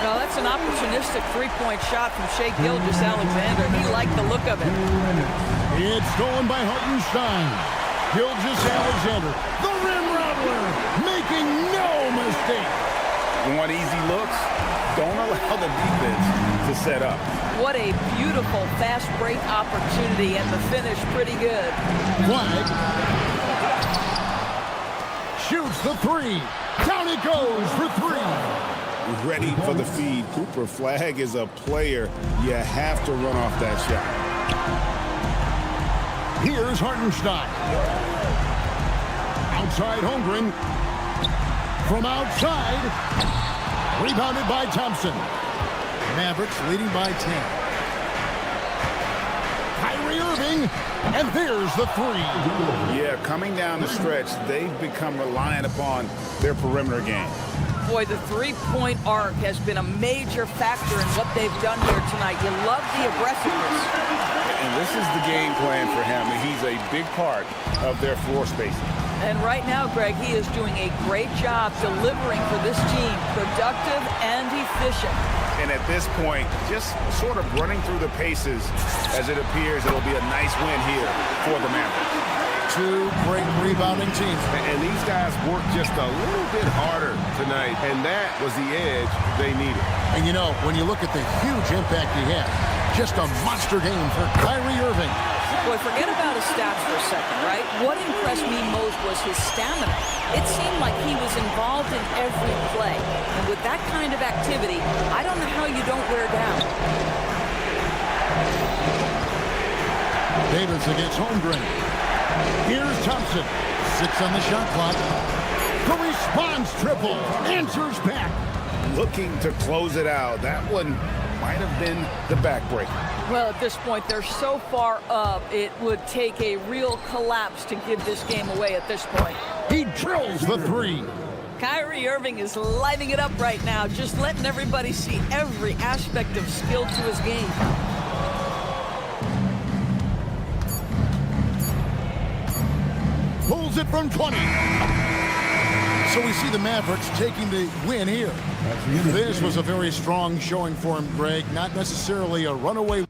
Well, that's an opportunistic three-point shot from Shea Gilgeous-Alexander. He liked the look of it. It's stolen by Hartenstein. Gilgeous-Alexander, the rim rattler, making no mistake. You want easy looks? Don't allow the defense to set up. What a beautiful fast break opportunity, and the finish pretty good. Flag. Shoots the 3. Down it goes for 3. ready for the feed. Cooper Flag is a player. You have to run off that shot. Here's Hartenstein. Outside Holmgren. From outside. Rebounded by Thompson. Mavericks leading by 10. Kyrie Irving. And there's the three. Yeah, coming down the stretch, they've become reliant upon their perimeter game. Boy, the three-point arc has been a major factor in what they've done here tonight. You love the aggressiveness. And this is the game plan for him. He's a big part of their floor spacing. And right now, Greg, he is doing a great job delivering for this team, productive and efficient. And at this point, just sort of running through the paces as it appears it'll be a nice win here for the Mavericks. Two great rebounding teams. And these guys worked just a little bit harder tonight, and that was the edge they needed. And you know, when you look at the huge impact he had, just a monster game for Kyrie Irving. Boy, forget about his stats for a second, right? What impressed me most was his stamina. It seemed like he was involved in every play. And with that kind of activity, I don't know how you don't wear down. Davis against Holmgren. Here's Thompson. 6 on the shot clock. The response triple. Answers back. Looking to close it out. That one might have been the backbreaker. Well, at this point, they're so far up, it would take a real collapse to give this game away at this point. He drills the three. Kyrie Irving is lighting it up right now, just letting everybody see every aspect of skill to his game. Pulls it from 20. So we see the Mavericks taking the win here. This was a very strong showing for him, Greg. Not necessarily a runaway.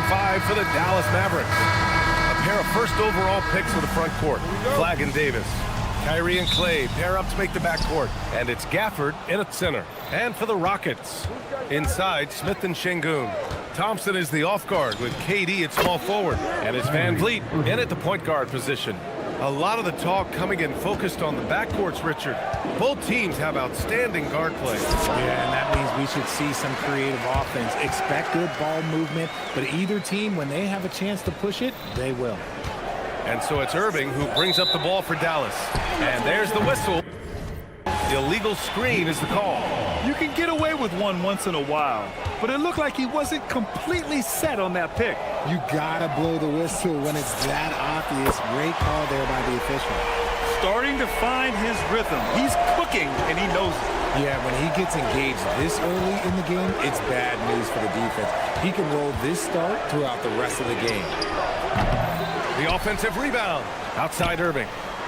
5 for the Dallas Mavericks. A pair of first overall picks for the front court. Flagg and Davis. Kyrie and Clay pair up to make the backcourt. And it's Gafford in at center. And for the Rockets, inside, Smith and Şengün. Thompson is the off guard with KD at small forward. And it's Van Vliet in at the point guard position. A lot of the talk coming in focused on the backcourts, Richard. Both teams have outstanding guard play. Yeah, and that means we should see some creative offense. Expect good ball movement, but either team, when they have a chance to push it, they will. And so it's Irving who brings up the ball for Dallas. And there's the whistle. The illegal screen is the call. You can get away with one once in a while, but it looked like he wasn't completely set on that pick. You gotta blow the whistle when it's that obvious. Great call there by the official. Starting to find his rhythm. He's cooking, and he knows it. Yeah, when he gets engaged this early in the game, it's bad news for the defense. He can roll this start throughout the rest of the game. The offensive rebound. Outside Irving.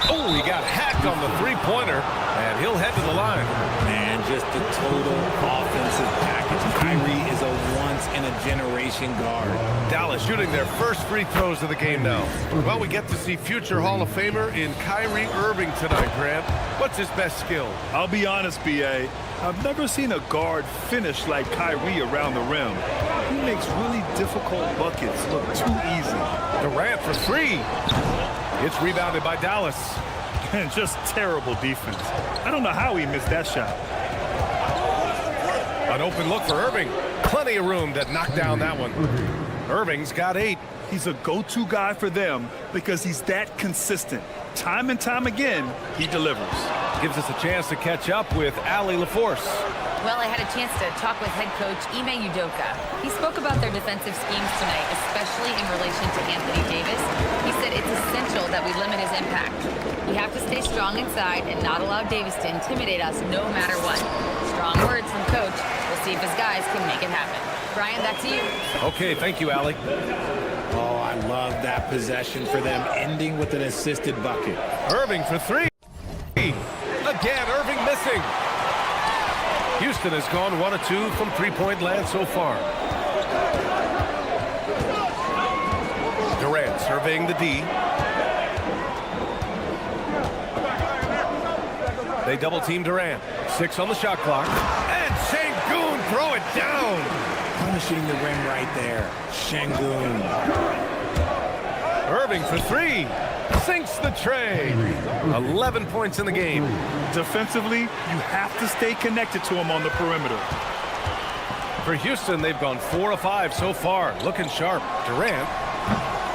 Oh, he got hacked on the three-pointer, and he'll head to the line. Man, just the total offensive package. Kyrie is a once-in-a-generation guard. Dallas shooting their first free throws of the game now. Well, we get to see future Hall of Famer in Kyrie Irving tonight, Grant. What's his best skill? I'll be honest, B.A. I've never seen a guard finish like Kyrie around the rim. He makes really difficult buckets look too easy. Durant for three. It's rebounded by Dallas. And just terrible defense. I don't know how he missed that shot. An open look for Irving. Plenty of room to knock down that one. Irving's got 8. He's a go-to guy for them because he's that consistent. Time and time again, he delivers. Gives us a chance to catch up with Allie LaForce. Well, I had a chance to talk with head coach Ime Udoka. He spoke about their defensive schemes tonight, especially in relation to Anthony Davis. He said it's essential that we limit his impact. We have to stay strong inside and not allow Davis to intimidate us no matter what. Strong words from coach. We'll see if his guys can make it happen. Brian, back to you. Okay, thank you, Allie. Oh, I love that possession for them, ending with an assisted bucket. Irving for 3. Again, Irving missing. Houston has gone 1 of 2 from three-point land so far. Durant surveying the D. They double-team Durant. 6 on the shot clock. And Şengün throw it down. Punishing the rim right there. Şengün. Irving for 3. Sinks the tray. 11 points in the game. Defensively, you have to stay connected to him on the perimeter. For Houston, they've gone 4 of 5 so far. Looking sharp. Durant.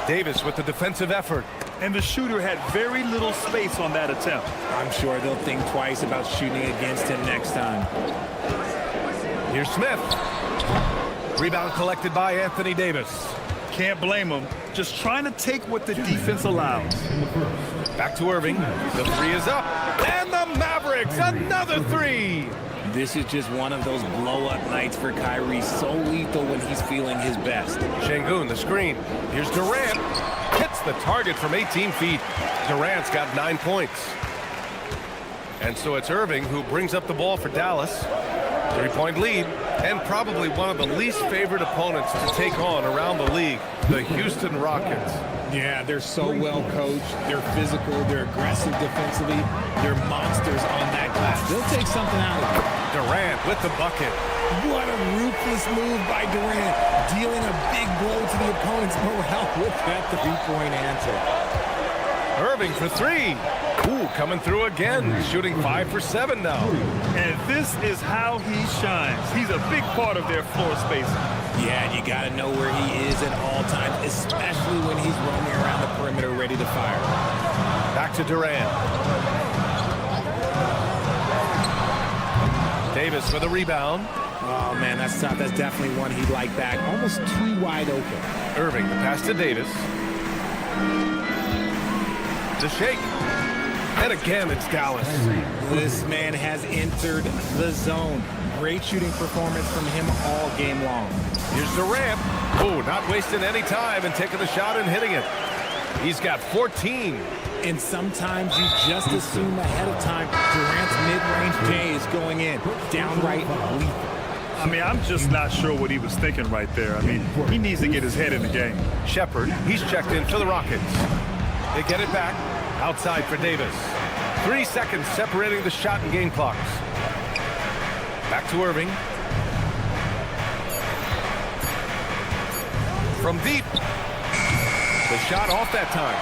Davis with the defensive effort. And the shooter had very little space on that attempt. I'm sure they'll think twice about shooting against him next time. Here's Smith. Rebound collected by Anthony Davis. Can't blame him. Just trying to take what the defense allows. Back to Irving. The 3 is up. And the Mavericks, another 3. This is just one of those blow-up nights for Kyrie. So lethal when he's feeling his best. Şengün, the screen. Here's Durant. Hits the target from 18 feet. Durant's got 9 points. And so it's Irving who brings up the ball for Dallas. 3-point lead. And probably one of the least favored opponents to take on around the league, the Houston Rockets. Yeah, they're so well coached. They're physical. They're aggressive defensively. They're monsters on that glass. They'll take something out of it. Durant with the bucket. What a ruthless move by Durant, dealing a big blow to the opponent's morale with that three-point answer. Irving for 3. Ooh, coming through again, shooting 5 for 7 now. And this is how he shines. He's a big part of their floor spacing. Yeah, and you got to know where he is at all times, especially when he's roaming around the perimeter ready to fire. Back to Durant. Davis for the rebound. Oh, man, that's tough. That's definitely one he'd like back. Almost too wide open. Irving, the pass to Davis. The shake. And again, it's Dallas. This man has entered the zone. Great shooting performance from him all game long. Here's Durant. Oh, not wasting any time and taking the shot and hitting it. He's got 14. And sometimes you just assume ahead of time Durant's mid-range J is going in. Downright lethal. I mean, I'm just not sure what he was thinking right there. I mean, he needs to get his head in the game. Shepard, he's checked in for the Rockets. They get it back. Outside for Davis. 3 seconds separating the shot and game clocks. Back to Irving. From deep. The shot off that time.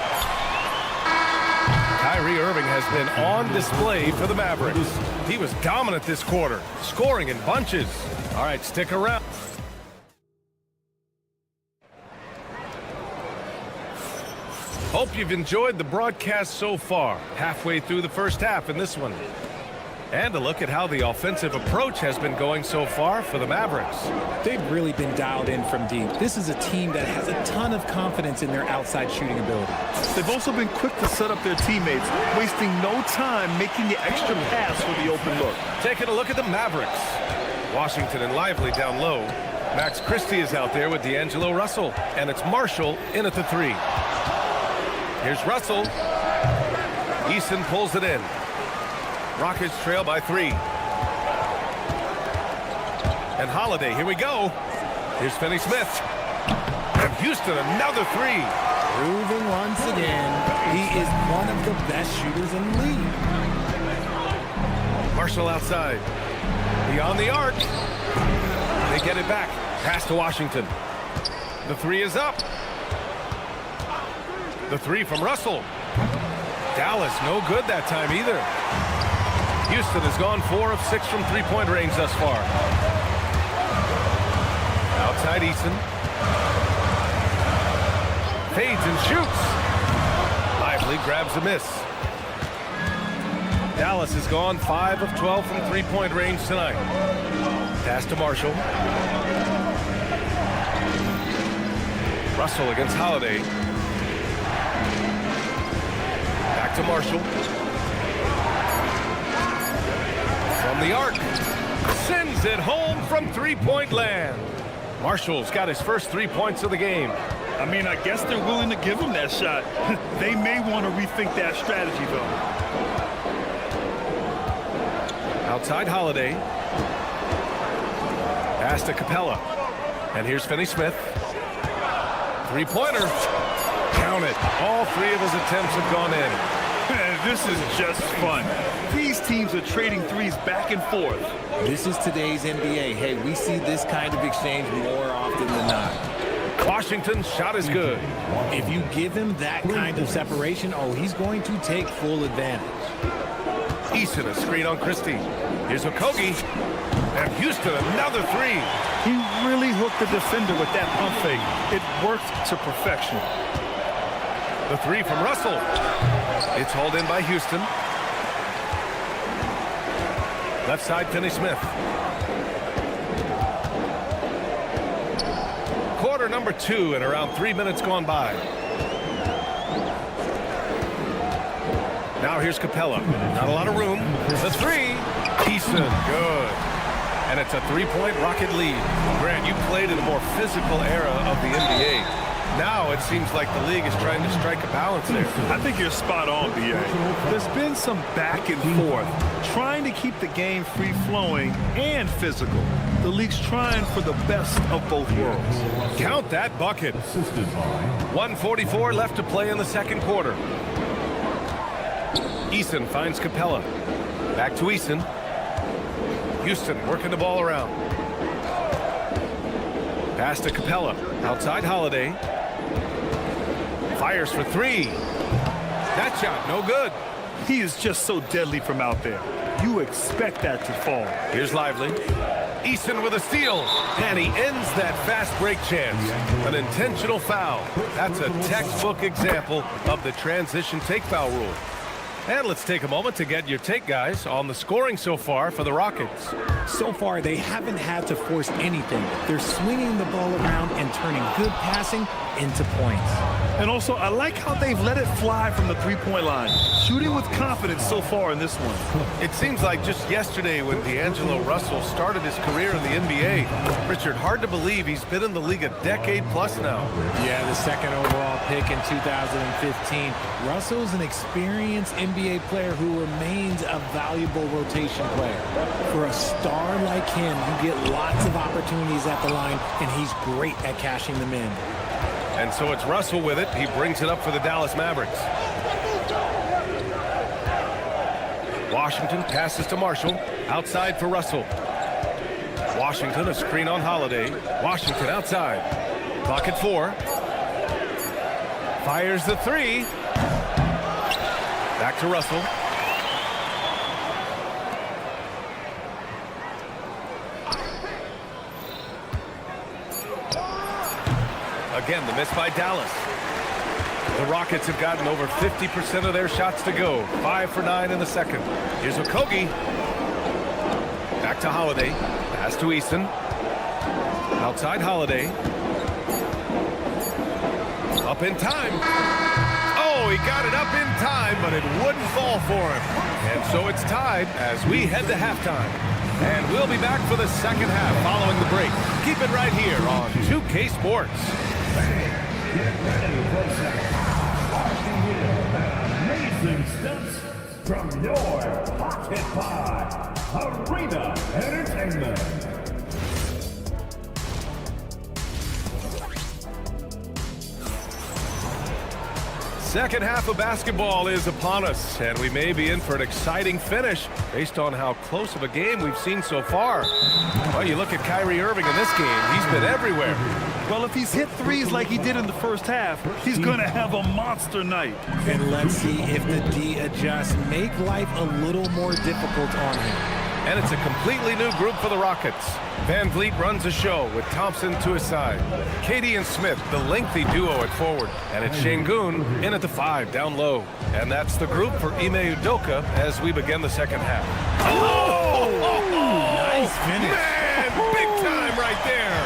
Kyrie Irving has been on display for the Mavericks. He was dominant this quarter, scoring in bunches. All right, stick around. Hope you've enjoyed the broadcast so far. Halfway through the first half in this one. And a look at how the offensive approach has been going so far for the Mavericks. They've really been dialed in from deep. This is a team that has a ton of confidence in their outside shooting ability. They've also been quick to set up their teammates, wasting no time making the extra pass for the open look. Taking a look at the Mavericks. Washington and Lively down low. Max Christie is out there with D'Angelo Russell. And it's Marshall in at the 3. Here's Russell. Eason pulls it in. Rockets trail by 3. And Holiday, here we go. Here's Finney-Smith. And Houston, another 3. Proving once again, he is one of the best shooters in the league. Marshall outside. Beyond the arc. They get it back. Pass to Washington. The 3 is up. The 3 from Russell. Dallas, no good that time either. Houston has gone 4 of 6 from three-point range thus far. Outside Eason. Fades and shoots. Lively grabs a miss. Dallas has gone 5 of 12 from three-point range tonight. Pass to Marshall. Russell against Holiday. Back to Marshall. From the arc. Sends it home from three-point land. Marshall's got his first 3 points of the game. I mean, I guess they're willing to give him that shot. They may want to rethink that strategy, though. Outside Holiday. Pass to Capella. And here's Finney-Smith. Three-pointer. Count it. All 3 of his attempts have gone in. This is just fun. These teams are trading threes back and forth. This is today's NBA. Hey, we see this kind of exchange more often than not. Washington's shot is good. If you give him that kind of separation, oh, he's going to take full advantage. Eason, a screen on Christie. Here's Okogie. And Houston, another 3. He really hooked the defender with that pump fake. It worked to perfection. The 3 from Russell. It's hauled in by Houston. Left side, Finney-Smith. Quarter number 2 and around 3 minutes gone by. Now here's Capella. Not a lot of room. The 3. Eason, good. And it's a 3-point Rocket lead. Grant, you played in a more physical era of the NBA. Now it seems like the league is trying to strike a balance there. I think you're spot on, B.A. There's been some back and forth, trying to keep the game free-flowing and physical. The league's trying for the best of both worlds. Count that bucket. 1:44 left to play in the second quarter. Eason finds Capella. Back to Eason. Houston working the ball around. Pass to Capella. Outside Holiday. Fires for 3. That shot, no good. He is just so deadly from out there. You expect that to fall. Here's Lively. Eason with a steal. And he ends that fast break chance. An intentional foul. That's a textbook example of the transition take foul rule. And let's take a moment to get your take, guys, on the scoring so far for the Rockets. So far, they haven't had to force anything. They're swinging the ball around and turning good passing into points. And also, I like how they've let it fly from the three-point line, shooting with confidence so far in this one. It seems like just yesterday when D'Angelo Russell started his career in the NBA, Richard, hard to believe he's been in the league a decade plus now. Yeah, the second overall pick in 2015. Russell's an experienced NBA NBA player who remains a valuable rotation player. For a star like him, you get lots of opportunities at the line, and he's great at cashing them in. And so it's Russell with it. He brings it up for the Dallas Mavericks. Washington passes to Marshall. Outside for Russell. Washington, a screen on Holiday. Washington outside. Clock at 4. Fires the 3. Back to Russell. Again, the miss by Dallas. The Rockets have gotten over 50% of their shots to go. 5 for 9 in the second. Here's Okogie. Back to Holiday. Pass to Easton. Outside Holiday. Up in time. Oh, he got it up in time, but it wouldn't fall for him. And so it's tied as we head to halftime. And we'll be back for the second half following the break. Keep it right here on 2K Sports. Get ready for some amazing stunts from your Pocket Pod Arena Entertainment. Second half of basketball is upon us, and we may be in for an exciting finish based on how close of a game we've seen so far. Well, you look at Kyrie Irving in this game, he's been everywhere. Well, if he's hit threes like he did in the first half, he's going to have a monster night. And let's see if the D adjusts. Make life a little more difficult on him. And it's a completely new group for the Rockets. Van Vliet runs a show with Thompson to his side. Katie and Smith, the lengthy duo at forward. And it's Şengün in at the 5, down low. And that's the group for Ime Udoka as we begin the second half. Oh! Nice finish. Man, big time right there.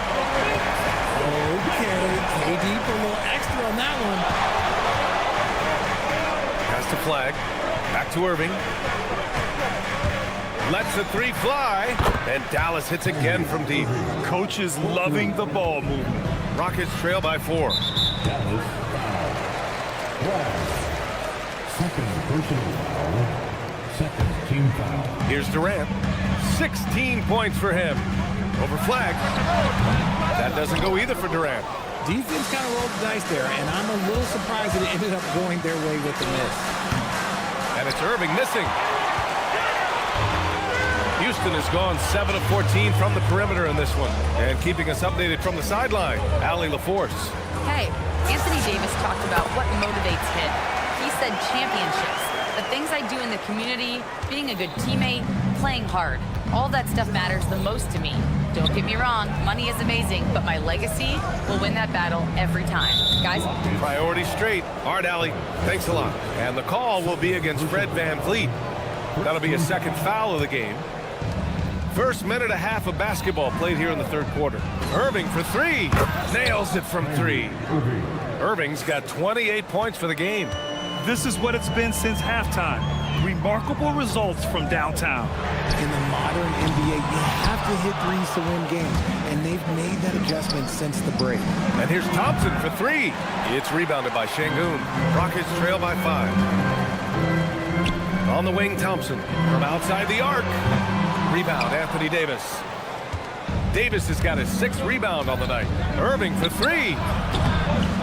Okay, KD for a little extra on that one. Pass to Flag. Back to Irving. Lets the 3 fly, and Dallas hits again from deep. Coach is loving the ball movement. Rockets trail by 4. Dallas second personal foul. Second team foul. Here's Durant. 16 points for him. Over Flag. That doesn't go either for Durant. Defense kind of rolled the dice there, and I'm a little surprised that it ended up going their way with the miss. And it's Irving missing. Houston has gone 7 of 14 from the perimeter in this one. And keeping us updated from the sideline, Allie LaForce. Hey, Anthony Davis talked about what motivates him. He said championships, the things I do in the community, being a good teammate, playing hard. All that stuff matters the most to me. Don't get me wrong, money is amazing, but my legacy will win that battle every time. Guys? Priority straight. All right, Allie, thanks a lot. And the call will be against Fred Van Vliet. That'll be a second foul of the game. First minute and a half of basketball played here in the third quarter. Irving for 3. Nails it from 3. Irving's got 28 points for the game. This is what it's been since halftime. Remarkable results from downtown. In the modern NBA, you have to hit threes to win games, and they've made that adjustment since the break. And here's Thompson for 3. It's rebounded by Şengün. Rockets trail by 5. On the wing, Thompson from outside the arc. Rebound, Anthony Davis. Davis has got his 6th rebound on the night. Irving for 3.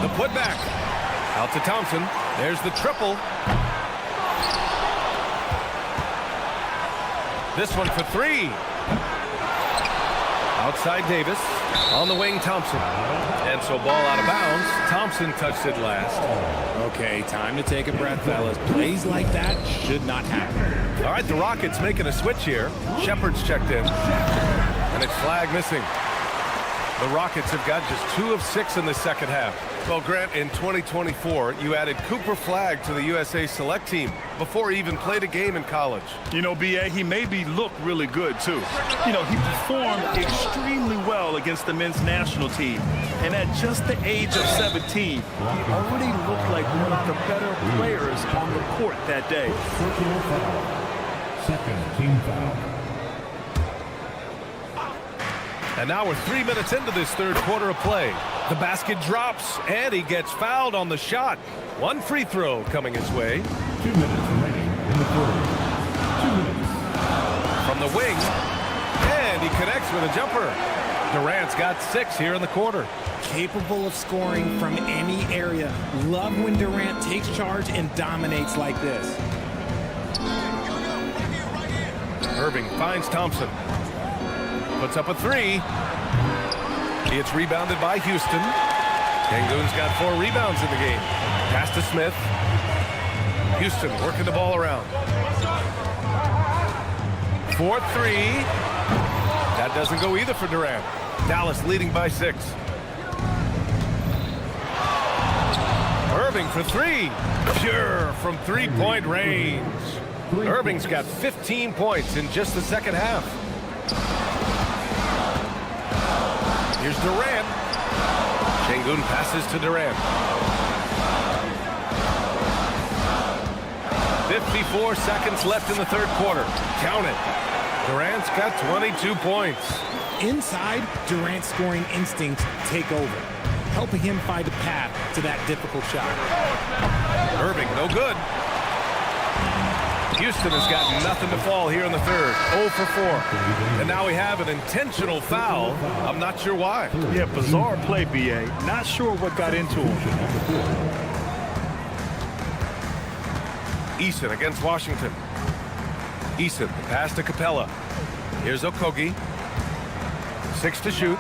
The putback. Out to Thompson. There's the triple. This one for 3. Outside Davis. On the wing, Thompson. And so ball out of bounds. Thompson touched it last. Okay, time to take a breath, fellas. Plays like that should not happen. All right, the Rockets making a switch here. Shepard's checked in. And it's Flag missing. The Rockets have got just 2 of 6 in the second half. Well, Grant, in 2024, you added Cooper Flag to the USA Select team before he even played a game in college. You know, B.A., he made me look really good, too. You know, he performed extremely well against the men's national team. And at just the age of 17, he already looked like one of the better players on the court that day. Personal foul. Second team foul. And now we're 3 minutes into this third quarter of play. The basket drops, and he gets fouled on the shot. 1 free throw coming his way. 2 minutes remaining From the wing, and he connects with a jumper. Durant's got 6 here in the quarter. Capable of scoring from any area. Love when Durant takes charge and dominates like this. Irving finds Thompson. Puts up a 3. It's rebounded by Houston. Şengün's got 4 rebounds in the game. Pass to Smith. Houston working the ball around. 4-3. That doesn't go either for Durant. Dallas leading by 6. Irving for 3. Pure from 3-point range. Irving's got 15 points in just the second half. Here's Durant. Şengün passes to Durant. 54 seconds left in the third quarter. Count it. Durant's got 22 points. Inside, Durant's scoring instincts take over, helping him find a path to that difficult shot. Irving, no good. Houston has got nothing to fall here in the third. 0 for 4. And now we have an intentional foul. I'm not sure why. Yeah, bizarre play, B.A. Not sure what got into him. Eason against Washington. Eason, pass to Capella. Here's Okogie. 6 to shoot.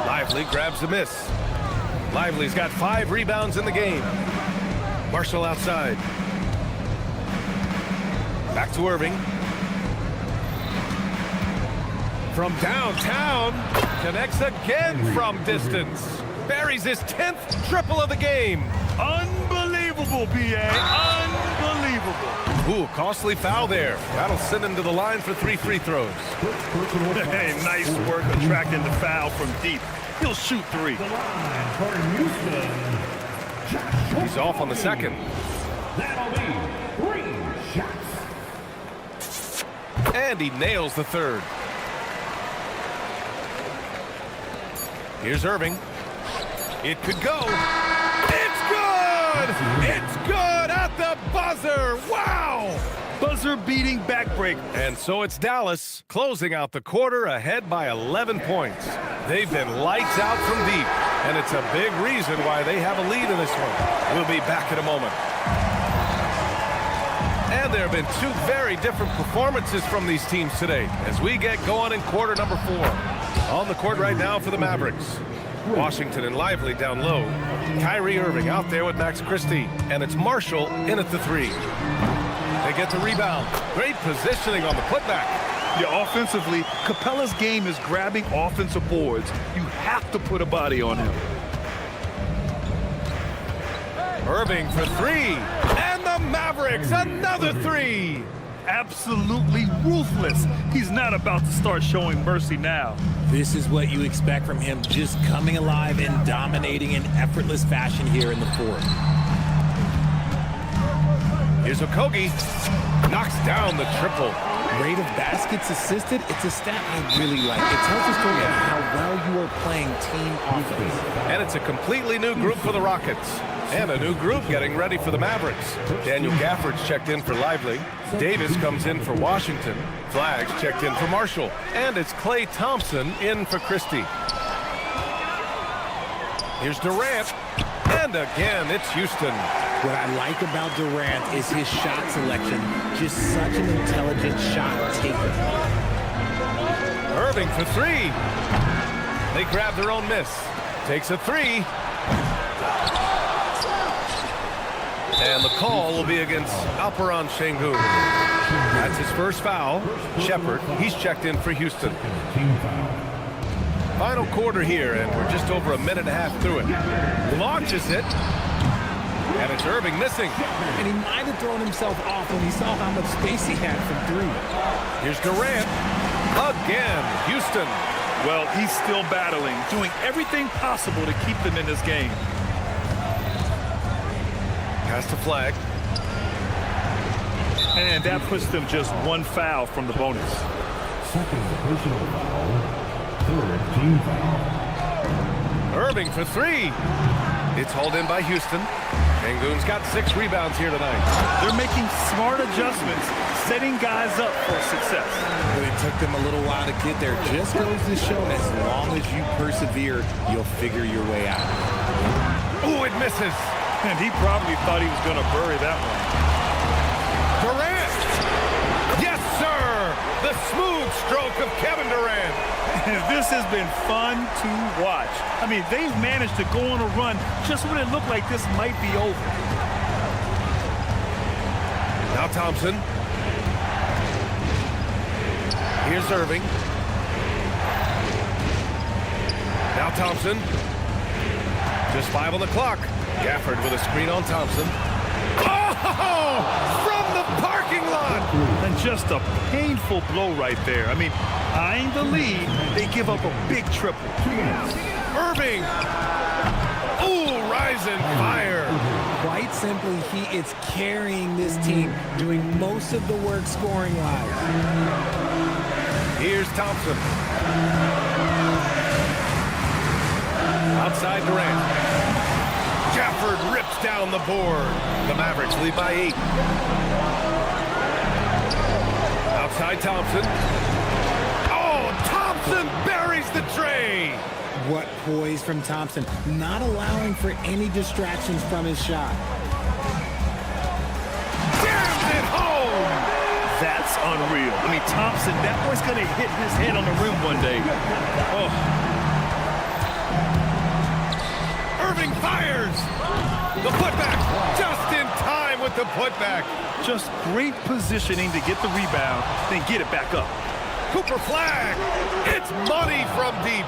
Lively grabs the miss. Lively's got 5 rebounds in the game. Marshall outside. Back to Irving. From downtown. Connects again from distance. Buries his 10th triple of the game. Unbelievable, B.A. Unbelievable. Ooh, costly foul there. That'll send him to the line for 3 free throws. Hey, nice work attracting the foul from deep. He'll shoot 3. He's off on the second. That'll be 3 shots. And he nails the third. Here's Irving. It could go. It's good! It's good at the buzzer! Wow! Buzzer-beating backbreak. And so it's Dallas closing out the quarter ahead by 11 points. They've been lights out from deep, and it's a big reason why they have a lead in this one. We'll be back in a moment. And there have been 2 very different performances from these teams today as we get going in quarter number 4. On the court right now for the Mavericks. Washington and Lively down low. Kyrie Irving out there with Max Christie. And it's Marshall in at the 3. They get the rebound. Great positioning on the putback. Yeah, offensively, Capella's game is grabbing offensive boards. You have to put a body on him. Irving for 3. And the Mavericks, another 3. Absolutely ruthless. He's not about to start showing mercy now. This is what you expect from him, just coming alive and dominating in effortless fashion here in the fourth. Here's Okogie. Knocks down the triple. Rate of baskets assisted, it's a stat I really like. It tells a story of how well you are playing team offense. And it's a completely new group for the Rockets. And a new group getting ready for the Mavericks. Daniel Gafford's checked in for Lively. Davis comes in for Washington. Flags checked in for Marshall. And it's Klay Thompson in for Christie. Here's Durant. And again, it's Houston. What I like about Durant is his shot selection. Just such an intelligent shot taker. Irving for 3. They grab their own miss. Takes a 3. And the call will be against Alperen Şengün. That's his first foul. Shepard, he's checked in for Houston. Final quarter here, and we're just over a minute and a half through it. Launches it. And it's Irving missing. And he might have thrown himself off when he saw how much space he had from 3. Here's Durant. Again, Houston. Well, he's still battling, doing everything possible to keep them in this game. Pass to Flag. And that puts them just 1 foul from the bonus. Second personal foul. Third team foul. Irving for 3. It's hauled in by Houston. Sengun's got 6 rebounds here tonight. They're making smart adjustments, setting guys up for success. It took them a little while to get there. Just goes to show as long as you persevere, you'll figure your way out. Ooh, it misses. And he probably thought he was going to bury that one. Durant! Yes, sir! The smooth stroke of Kevin Durant. And this has been fun to watch. I mean, they've managed to go on a run just when it looked like this might be over. Now Thompson. Here's Irving. Now Thompson. Just 5 on the clock. Gafford with a screen on Thompson. Oh! From the parking lot! And just a painful blow right there. I mean, eyeing the lead, they give up a big triple. Irving! Ooh, rising fire! Quite simply, he is carrying this team, doing most of the work scoring-wise. Here's Thompson. Outside Durant. Gafford rips down the board. The Mavericks lead by 8. Outside Thompson. Oh, Thompson buries the tray. What poise from Thompson, not allowing for any distractions from his shot. Jams it home. That's unreal. I mean, Thompson, that boy's going to hit his head on the rim one day. Oh. Irving fires. The putback. Just in time with the putback. Just great positioning to get the rebound, then get it back up. Cooper flag. It's money from deep.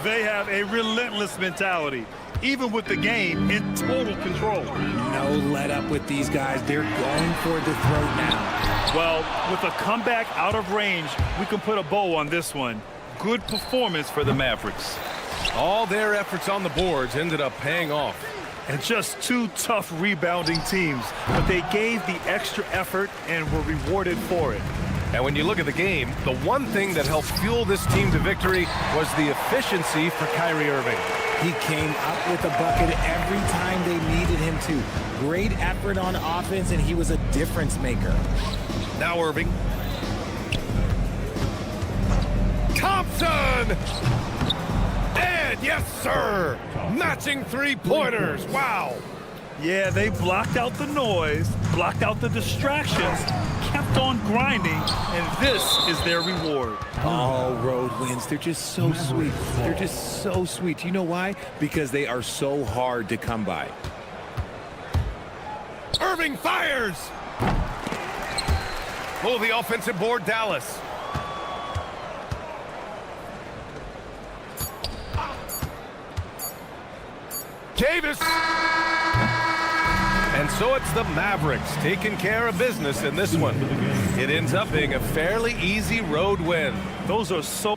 They have a relentless mentality, even with the game in total control. No let up with these guys. They're going for the throat now. Well, with a comeback out of range, we can put a bow on this one. Good performance for the Mavericks. All their efforts on the boards ended up paying off. And just 2 tough rebounding teams, but they gave the extra effort and were rewarded for it. And when you look at the game, the one thing that helped fuel this team to victory was the efficiency for Kyrie Irving. He came up with a bucket every time they needed him to. Great effort on offense, and he was a difference maker. Now Irving. Thompson! And yes, sir! Matching 3-pointers. Wow! Yeah, they blocked out the noise, blocked out the distractions, kept on grinding, and this is their reward. All road wins. They're just so sweet. They're just so sweet. You know why? Because they are so hard to come by. Irving fires! Oh, the offensive board, Dallas. Davis! And so it's the Mavericks taking care of business in this one. It ends up being a fairly easy road win. Those are so...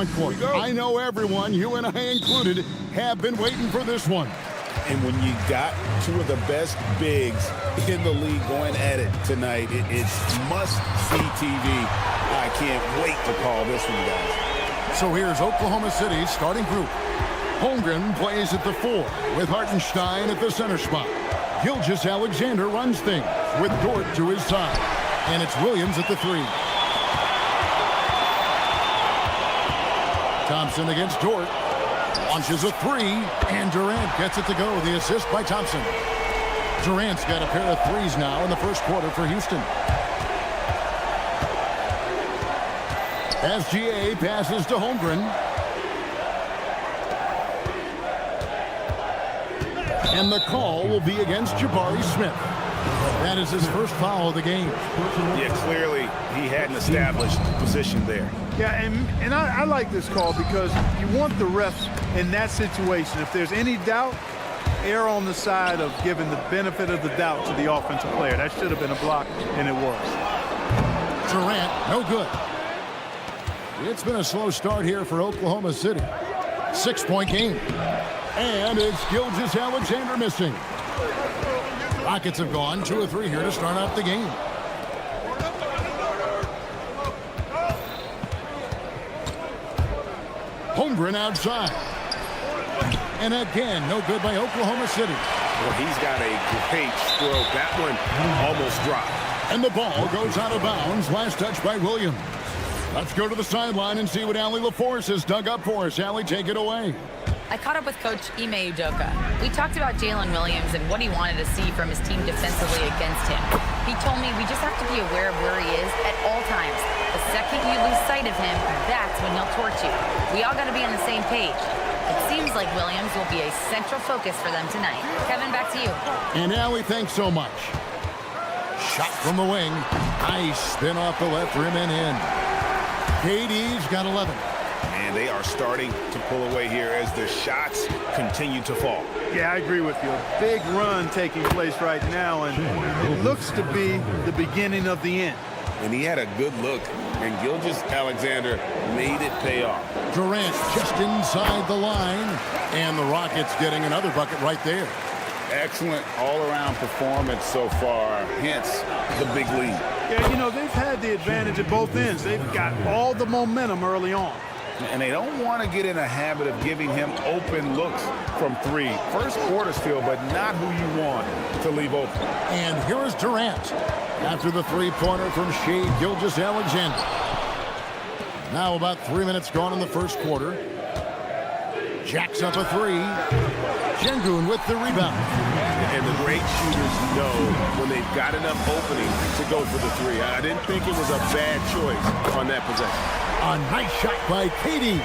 court. I know everyone, you and I included, have been waiting for this one. And when you got two of the best bigs in the league going at it tonight, it's must-see TV. I can't wait to call this one, guys. So here's Oklahoma City's starting group. Holmgren plays at the 4 with Hartenstein at the center spot. Gilgeous-Alexander runs things with Dort to his side. And it's Williams at the 3. Thompson against Dort. Launches a 3, and Durant gets it to go. The assist by Thompson. Durant's got a pair of 3s now in the first quarter for Houston. SGA passes to Holmgren. And the call will be against Jabari Smith. That is his first foul of the game. Yeah, clearly he hadn't established position there. Yeah, and I like this call because you want the refs in that situation. If there's any doubt, err on the side of giving the benefit of the doubt to the offensive player. That should have been a block, and it was. Durant, no good. It's been a slow start here for Oklahoma City. 6-point game. And it's Gilgeous-Alexander missing. Rockets have gone 2 of 3 here to start off the game. Holmgren outside. And again, no good by Oklahoma City. Well, he's got a great stroke. That one almost dropped. And the ball goes out of bounds. Last touch by Williams. Let's go to the sideline and see what Allie LaForce has dug up for us. Allie, take it away. I caught up with Coach Ime Udoka. We talked about Jalen Williams and what he wanted to see from his team defensively against him. He told me we just have to be aware of where he is at all times. The second you lose sight of him, that's when he'll torch you. We all got to be on the same page. It seems like Williams will be a central focus for them tonight. Kevin, back to you. And Allie, thanks so much. Shot from the wing. Nice spin off the left rim and in. KD's got 11. And they are starting to pull away here as the shots continue to fall. Yeah, I agree with you. A big run taking place right now, and it looks to be the beginning of the end. And he had a good look, and Gilgeous-Alexander made it pay off. Durant just inside the line, and the Rockets getting another bucket right there. Excellent all-around performance so far, hence the big lead. Yeah, you know, they've had the advantage at both ends. They've got all the momentum early on. And they don't want to get in a habit of giving him open looks from 3. First quarter still, but not who you want to leave open. And here is Durant after the 3-pointer from Shea Gilgeous-Alexander. Now about 3 minutes gone in the first quarter. Jacks up a 3. Şengün with the rebound. And the great shooters know when they've got enough opening to go for the 3. I didn't think it was a bad choice on that possession. A nice shot by KD.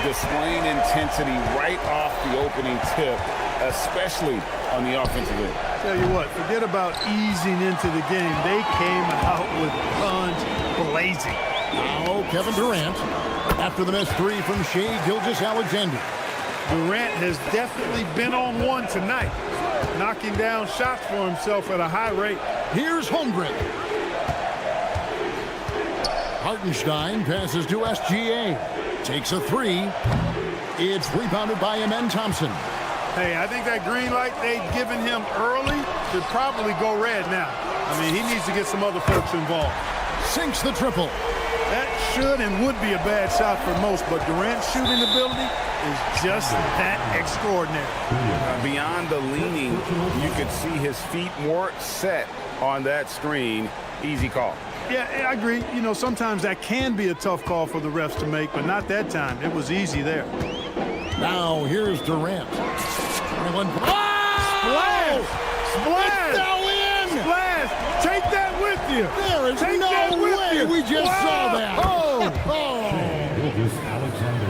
Displaying intensity right off the opening tip, especially on the offensive end. Tell you what, forget about easing into the game. They came out with guns blazing. Now Kevin Durant after the missed 3 from Shea Gilgeous-Alexander. Durant has definitely been on one tonight, knocking down shots for himself at a high rate. Here's Holmgren. Hartenstein passes to SGA. Takes a 3. It's rebounded by Amen Thompson. Hey, I think that green light they'd given him early should probably go red now. I mean, he needs to get some other folks involved. Sinks the triple. That should and would be a bad shot for most, but Durant's shooting ability is just that extraordinary. Beyond the leaning, you could see his feet more set on that screen. Easy call. Yeah, I agree. You know, sometimes that can be a tough call for the refs to make, but not that time. It was easy there. Now here's Durant. Splash! Splash! It's now in! Splash! Take that with you! There is no way we just saw that! Oh!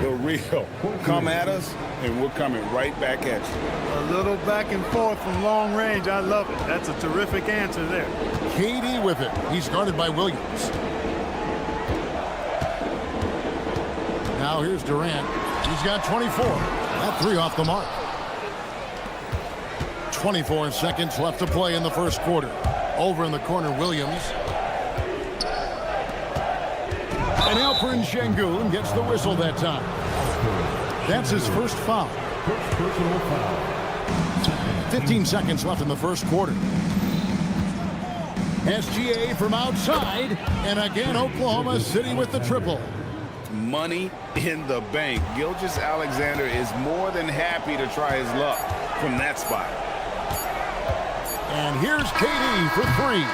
The real. Come at us, and we're coming right back at you. A little back and forth from long range. I love it. That's a terrific answer there. KD with it. He's guarded by Williams. Now here's Durant. He's got 24. That 3 off the mark. 24 seconds left to play in the first quarter. Over in the corner, Williams. And Alperen Şengün gets the whistle that time. That's his first foul. First personal foul. 15 seconds left in the first quarter. SGA from outside, and again Oklahoma City with the triple. Money in the bank. Gilgeous-Alexander is more than happy to try his luck from that spot. And here's KD for three.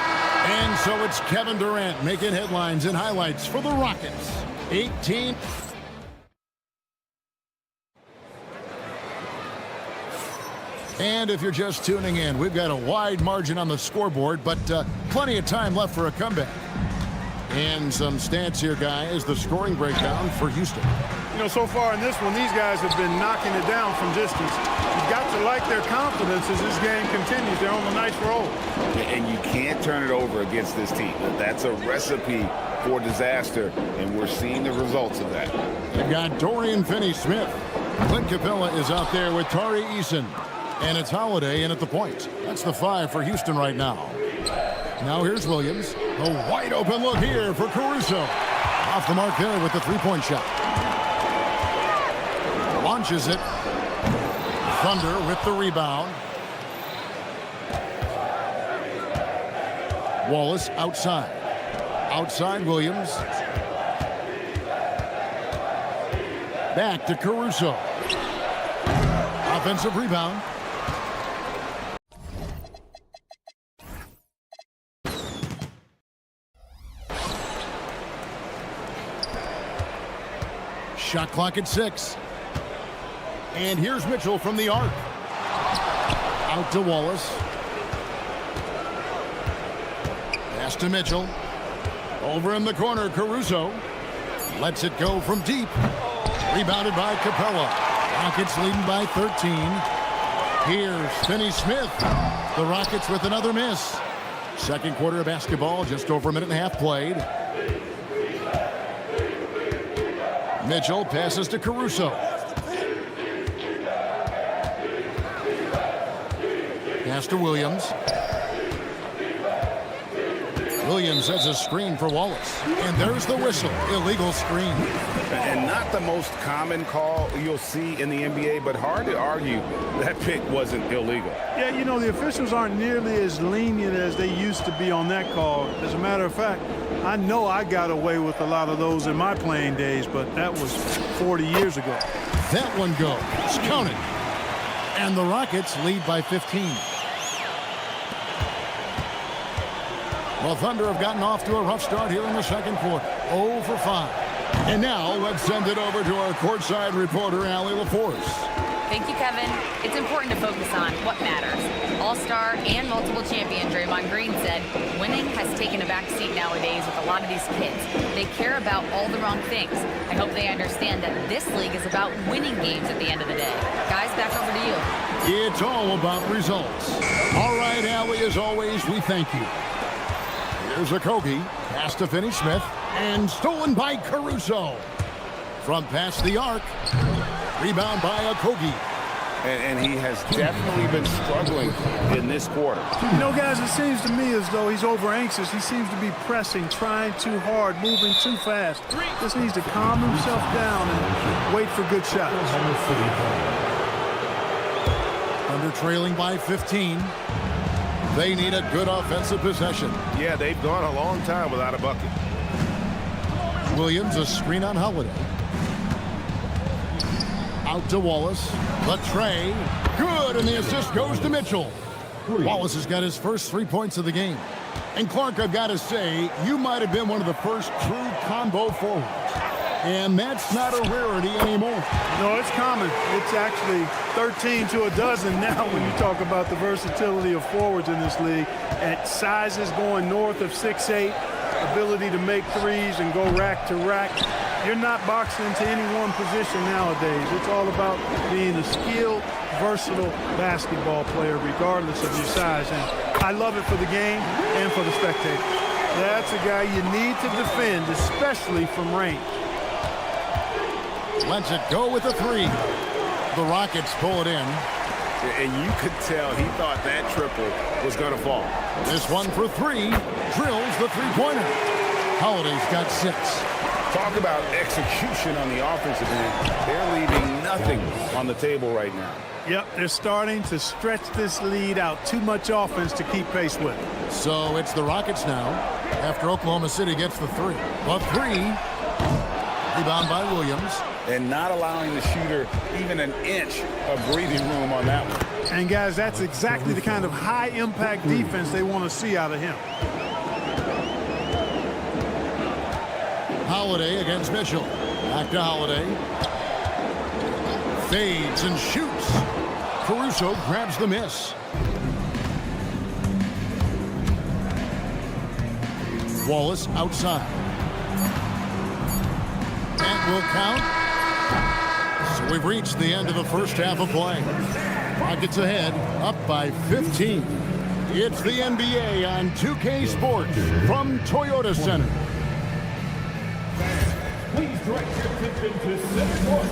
And so it's Kevin Durant making headlines and highlights for the Rockets. 18. And if you're just tuning in, we've got a wide margin on the scoreboard, but plenty of time left for a comeback. And some stats here, guys, the scoring breakdown for Houston. You know, so far in this one, these guys have been knocking it down from distance. You've got to like their confidence as this game continues. They're on a nice roll. And you can't turn it over against this team. That's a recipe for disaster, and we're seeing the results of that. You've got Dorian Finney-Smith. Clint Capella is out there with Tari Eason. And it's Holiday in at the point. That's the 5 for Houston right now. Now here's Williams. A wide open look here for Caruso. Off the mark there with the three-point shot. Launches it. Thunder with the rebound. Wallace outside. Outside Williams. Back to Caruso. Offensive rebound. Shot clock at 6. And here's Mitchell from the arc. Out to Wallace. Pass to Mitchell. Over in the corner, Caruso. Lets it go from deep. Rebounded by Capella. Rockets leading by 13. Here's Finney-Smith. The Rockets with another miss. Second quarter of basketball, just over a minute and a half played. Mitchell passes to Caruso. Pass to Williams. Williams has a screen for Wallace. And there's the whistle. Illegal screen. And not the most common call you'll see in the NBA, but hard to argue that pick wasn't illegal. Yeah, you know, the officials aren't nearly as lenient as they used to be on that call. As a matter of fact, I know I got away with a lot of those in my playing days, but that was 40 years ago. That one goes. It's counted. And the Rockets lead by 15. Well, Thunder have gotten off to a rough start here in the second quarter. 0 for 5. And now let's send it over to our courtside reporter, Allie LaForce. Thank you, Kevin. It's important to focus on what matters. All-star and multiple champion Draymond Green said winning has taken a back seat nowadays with a lot of these kids. They care about all the wrong things. I hope they understand that this league is about winning games at the end of the day. Guys, back over to you. It's all about results. All right, Allie, as always, we thank you. Here's Okogie. Pass to Finney-Smith. And stolen by Caruso. From past the arc. Rebound by Okogie. And he has definitely been struggling in this quarter. You know, guys, it seems to me as though he's over anxious. He seems to be pressing, trying too hard, moving too fast. Just needs to calm himself down and wait for good shots. Under trailing by 15. They need a good offensive possession. Yeah, they've gone a long time without a bucket. Williams, a screen on Holiday. Out to Wallace. The tray. Good, and the assist goes to Mitchell. Wallace has got his first 3 points of the game. And Clark, I've got to say, you might have been one of the first true combo forwards. And that's not a rarity anymore. No, it's common. It's actually 13 to a dozen now when you talk about the versatility of forwards in this league. At sizes going north of 6'8", ability to make threes and go rack to rack. You're not boxed into any one position nowadays. It's all about being a skilled, versatile basketball player regardless of your size. And I love it for the game and for the spectator. That's a guy you need to defend, especially from range. Lets it go with a three. The Rockets pull it in. And you could tell he thought that triple was going to fall. This one for three. Drills the three-pointer. Holiday's got 6. Talk about execution on the offensive end. They're leaving nothing on the table right now. Yep, they're starting to stretch this lead out. Too much offense to keep pace with. So it's the Rockets now after Oklahoma City gets the three. The three, rebound by Williams. And not allowing the shooter even an inch of breathing room on that one. And guys, that's exactly the kind of high-impact defense they want to see out of him. Holiday against Mitchell. Back to Holiday. Fades and shoots. Caruso grabs the miss. Wallace outside. That will count. So we've reached the end of the first half of play. Rockets ahead, up by 15. It's the NBA on 2K Sports from Toyota Center. Please direct your attention to center court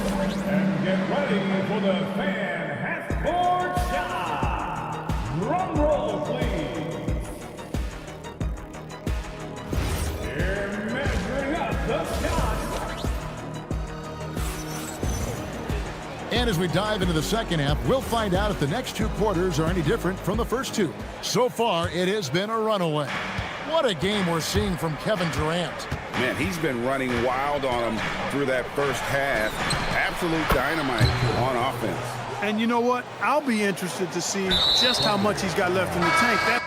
and get ready for the fan half-court shot. Drum roll, please. Here measuring up the shot. And as we dive into the second half, we'll find out if the next two quarters are any different from the first two. So far, it has been a runaway. What a game we're seeing from Kevin Durant. Man, he's been running wild on him through that first half. Absolute dynamite on offense. And you know what? I'll be interested to see just how much he's got left in the tank.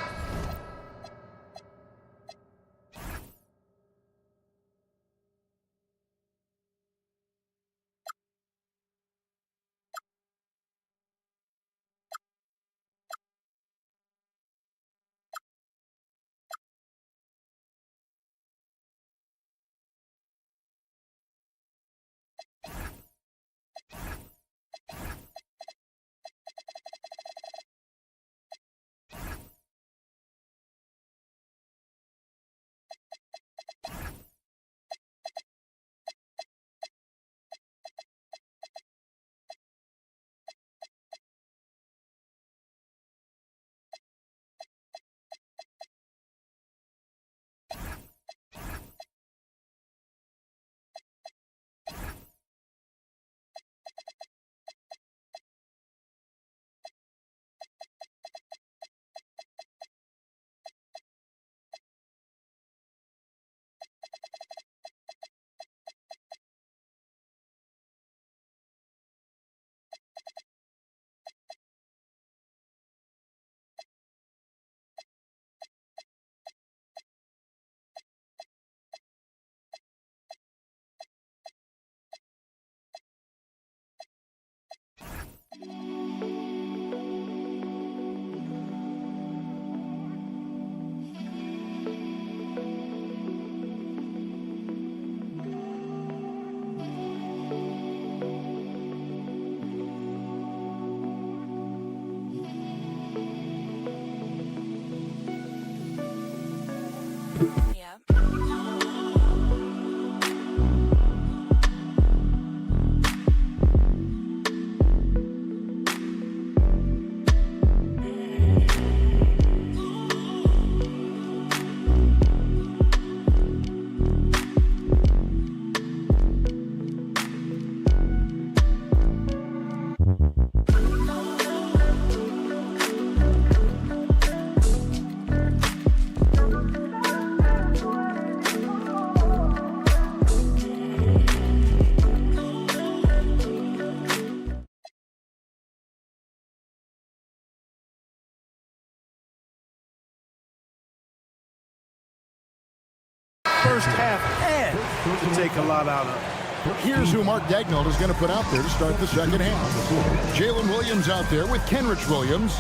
First half and to take a lot out of. Here's who Mark Daigneault is going to put out there to start the second half. Jalen Williams out there with Kenrich Williams.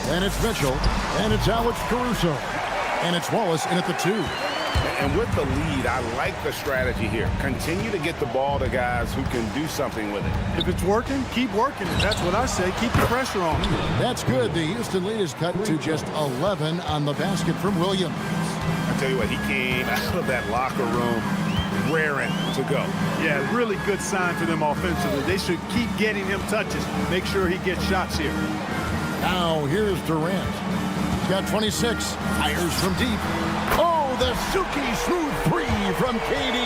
And it's Mitchell. And it's Alex Caruso. And it's Wallace in at the 2. And with the lead, I like the strategy here. Continue to get the ball to guys who can do something with it. If it's working, keep working it. That's what I say. Keep the pressure on. That's good. The Houston lead is cut to just 11 on the basket from Williams. I tell you what, he came out of that locker room raring to go. Yeah, really good sign for them offensively. They should keep getting him touches. Make sure he gets shots here. Now here's Durant. He's got 26. Fires from deep. Oh, the silky smooth 3 from KD.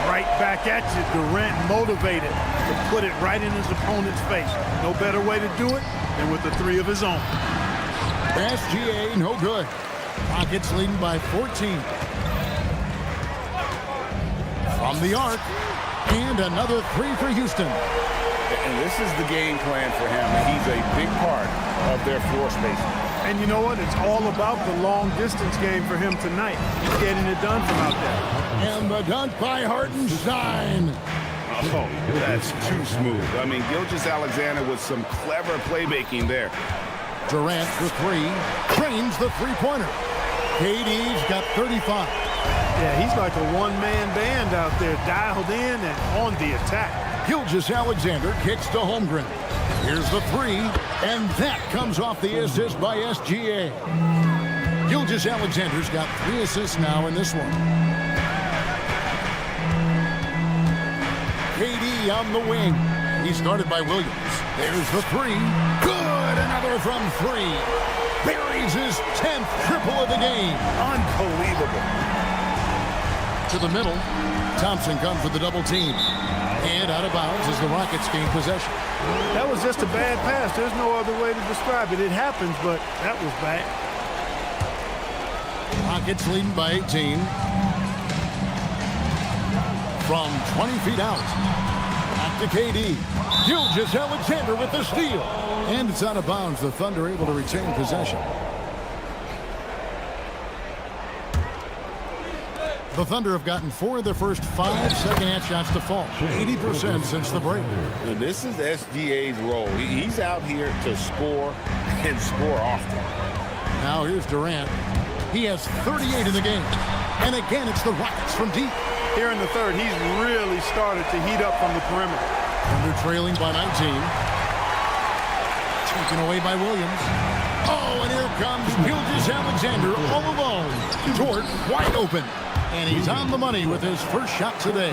Right back at you. Durant motivated to put it right in his opponent's face. No better way to do it than with the three of his own. SGA, no good. Rockets leading by 14. From the arc, and another three for Houston. And this is the game plan for him. He's a big part of their floor spacing. And you know what? It's all about the long-distance game for him tonight. He's getting it done from out there. And the dunk by Hartenstein. Oh, that's too smooth. I mean, Gilgeous-Alexander with some clever playmaking there. Durant for three. Trains the three-pointer. KD's got 35. Yeah, he's like a one-man band out there, dialed in and on the attack. Gilgeous-Alexander kicks to Holmgren. Here's the three, and that comes off the assist by SGA. Gilgeous-Alexander's got 3 assists now in this one. KD on the wing. He's guarded by Williams. There's the three. Good, another from 3. Buries his 10th triple of the game. Unbelievable. To the middle. Thompson comes with the double team. And out of bounds as the Rockets gain possession. That was just a bad pass. There's no other way to describe it. It happens, but that was bad. Rockets leading by 18. From 20 feet out. Back to KD. Gilgeous-Alexander with the steal. And it's out of bounds. The Thunder able to retain possession. The Thunder have gotten 4 of their first 5 second-hand shots to fall. 80% since the break. And this is SGA's role. He's out here to score and score often. Now here's Durant. He has 38 in the game. And again, it's the Rockets from deep. Here in the third, he's really started to heat up from the perimeter. And they're trailing by 19. Taken away by Williams. Oh, and here comes Gilgeous-Alexander all alone. Dort wide open. And he's on the money with his first shot today.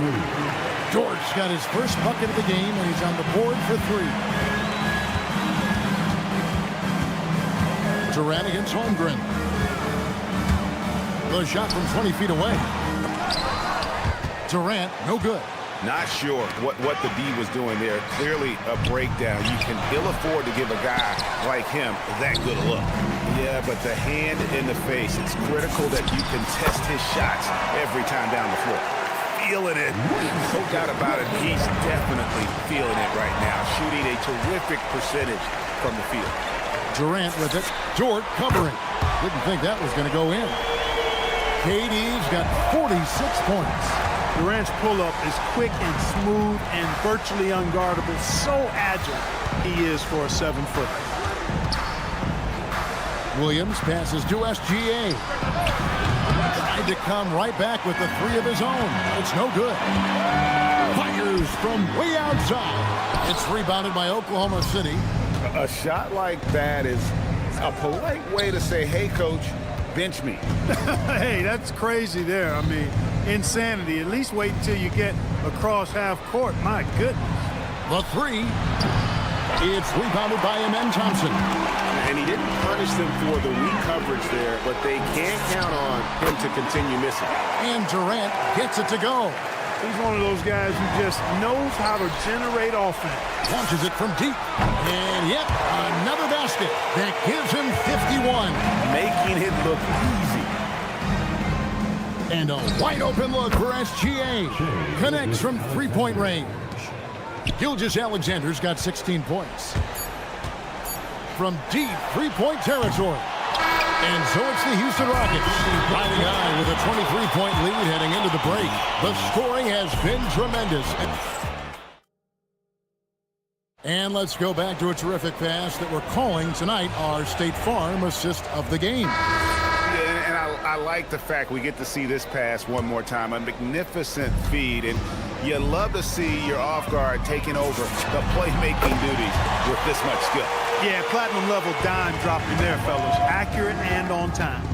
Dort's got his first bucket of the game, and he's on the board for 3. Durant against Holmgren. The shot from 20 feet away. Durant, no good. Not sure what the D was doing there. Clearly a breakdown. You can ill afford to give a guy like him that good a look. Yeah, but the hand in the face, it's critical that you can test his shots every time down the floor. Feeling it. No doubt about it. He's definitely feeling it right now. Shooting a terrific percentage from the field. Durant with it. Dort covering. Didn't think that was going to go in. KD's got 46 points. Durant's pull-up is quick and smooth and virtually unguardable. So agile he is for a 7-footer. Williams passes to SGA. Tried to come right back with the 3 of his own. It's no good. Fires from way outside. It's rebounded by Oklahoma City. A shot like that is a polite way to say, hey, coach, bench me. Hey, that's crazy there. I mean, insanity. At least wait until you get across half court. My goodness. The 3. It's rebounded by Amen Thompson. And he didn't punish them for the weak coverage there, but they can't count on him to continue missing. And Durant gets it to go. He's one of those guys who just knows how to generate offense. Launches it from deep. And yep, another basket that gives him 51. Making it look easy. And a wide open look for SGA. Connects from 3-point range. Gilgeous-Alexander's got 16 points. From deep 3-point territory. And so it's the Houston Rockets riding high with a 23-point lead heading into the break. The scoring has been tremendous. And let's go back to a terrific pass that we're calling tonight our State Farm assist of the game. Yeah, and I like the fact we get to see this pass one more time. A magnificent feed, and you love to see your off guard taking over the playmaking duties with this much skill. Yeah, platinum level dime dropping there, fellas. Accurate and on time.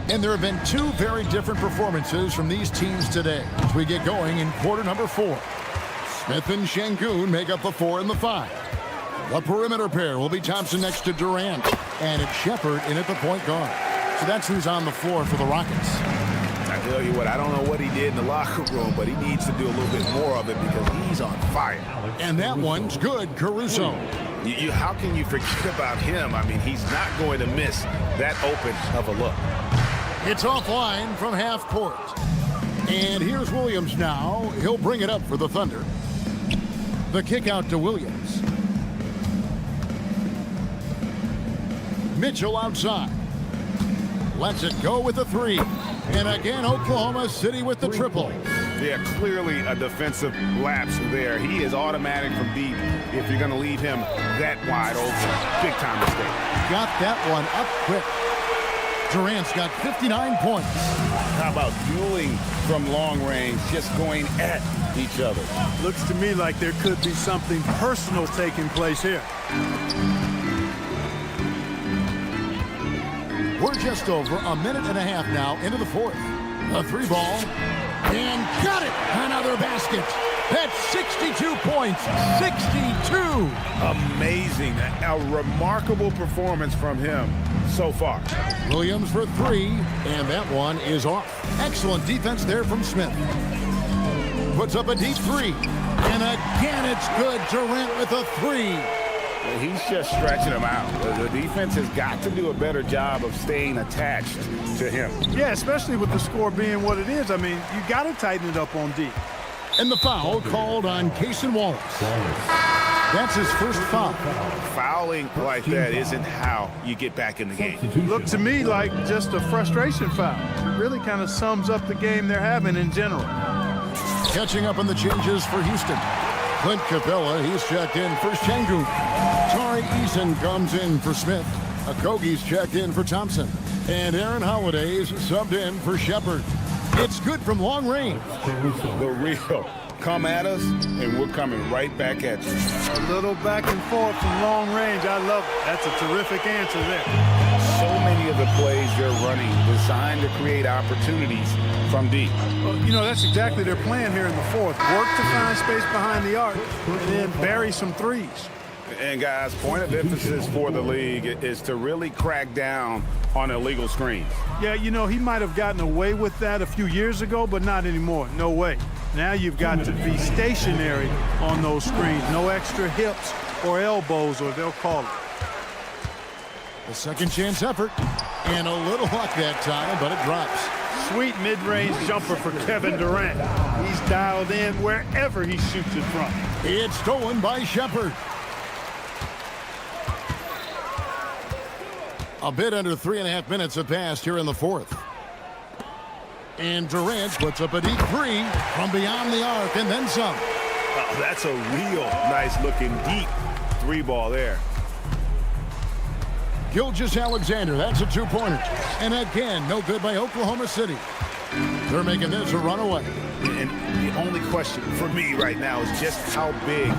And there have been 2 very different performances from these teams today as we get going in quarter number 4. Smith and Şengün make up the 4 and the 5. The perimeter pair will be Thompson next to Durant, and it's Shepherd in at the point guard. So that's who's on the floor for the Rockets. tell you what, I don't know what he did in the locker room, but he needs to do a little bit more of it because he's on fire. And that one's good, Caruso. How can you forget about him? I mean, he's not going to miss that open of a look. It's offline from half court. And here's Williams now. He'll bring it up for the Thunder. The kick out to Williams. Mitchell outside. Lets it go with the three. And again, Oklahoma City with the triple. Yeah, clearly a defensive lapse there. He is automatic from deep if you're going to leave him that wide open. Big time mistake. Got that one up quick. Durant's got 59 points. How about dueling from long range, just going at each other? Looks to me like there could be something personal taking place here. We're just over a minute and a half now into the fourth. A three ball. And got it! Another basket. That's 62 points. 62! Amazing. A remarkable performance from him so far. Williams for three, and that one is off. Excellent defense there from Smith. Puts up a deep three. And again, it's good. Durant with a three. He's just stretching him out. The defense has got to do a better job of staying attached to him. Yeah, especially with the score being what it is. I mean, you got to tighten it up on D. And the foul called on Cason Wallace. That's his first foul. Fouling like that isn't how you get back in the game. Looked to me like just a frustration foul. It really kind of sums up the game they're having in general. Catching up on the changes for Houston. Clint Capella, he's checked in for Şengün. Tari Eason comes in for Smith. Okogie's checked in for Thompson. And Aaron Holiday's subbed in for Shepard. It's good from long range. The real. Come at us, and we're coming right back at you. A little back and forth from long range. I love it. That's a terrific answer there. So many of the plays they're running designed to create opportunities from deep. Well, you know, that's exactly their plan here in the fourth. Work to find space behind the arc and then bury some threes. And guys, point of emphasis for the league is to really crack down on illegal screens. Yeah, you know, he might have gotten away with that a few years ago, but not anymore. No way. Now you've got to be stationary on those screens. No extra hips or elbows, or they'll call it. The second chance effort. And a little luck that time, but it drops. Sweet mid-range jumper for Kevin Durant. He's dialed in wherever he shoots it from. It's stolen by Shepard. A bit under 3.5 minutes have passed here in the fourth. And Durant puts up a deep three from beyond the arc and then some. Oh, that's a real nice-looking deep three ball there. Gilgeous-Alexander, that's a two-pointer. And again, no good by Oklahoma City. They're making this a runaway. And the only question for me right now is just how big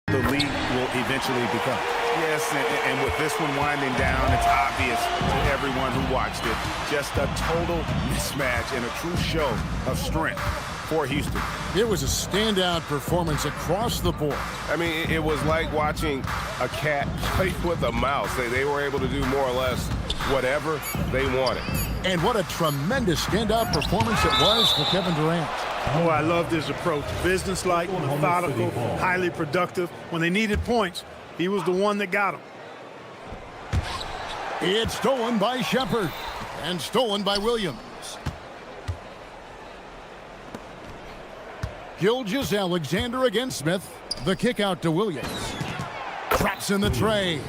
the league will eventually become. Yes, and with this one winding down, it's obvious to everyone who watched it. Just a total mismatch and a true show of strength for Houston. It was a standout performance across the board. I mean, it was like watching a cat play with a mouse. They were able to do more or less whatever they wanted. And what a tremendous standout performance it was for Kevin Durant. Oh, I loved his approach. Business-like, methodical, highly productive. When they needed points, he was the one that got them. It's stolen by Shepard and stolen by Williams. Gilgeous-Alexander against Smith. The kick out to Williams. Traps in the tray.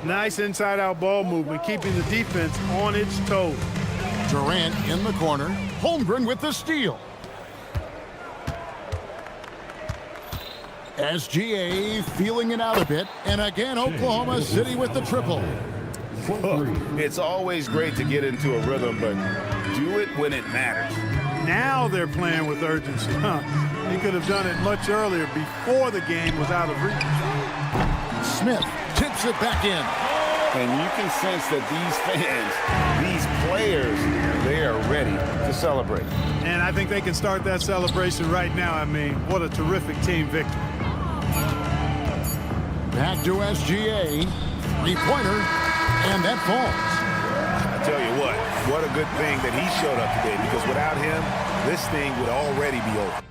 Nice inside-out ball movement, keeping the defense on its toes. Durant in the corner. Holmgren with the steal. SGA feeling it out a bit. And again, Oklahoma City with the triple. It's always great to get into a rhythm, but do it when it matters. Now they're playing with urgency. He could have done it much earlier before the game was out of reach. Smith tips it back in. And you can sense that these fans, these players, they are ready to celebrate. And I think they can start that celebration right now. I mean, what a terrific team victory. Back to SGA. Three-pointer. And that falls. tell you what a good thing that he showed up today, because without him, this thing would already be over.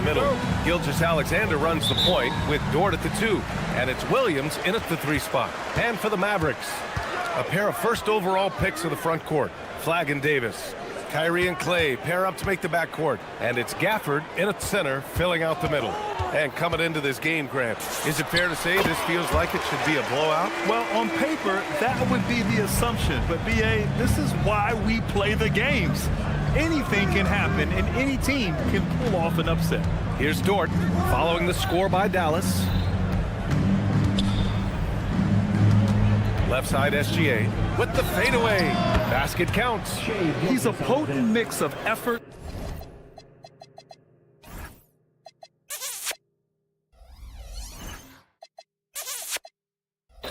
the middle. Gilgeous-Alexander runs the point with Dort at the 2. And it's Williams in at the 3 spot. And for the Mavericks, a pair of first overall picks of the front court. Flagg and Davis. Kyrie and Clay pair up to make the backcourt. And it's Gafford in at center, filling out the middle. And coming into this game, Grant, is it fair to say this feels like it should be a blowout? Well, on paper, that would be the assumption. But, B.A., this is why we play the games. Anything can happen, and any team can pull off an upset. Here's Dort following the score by Dallas. Left side SGA with the fadeaway. Basket counts. He's a potent mix of effort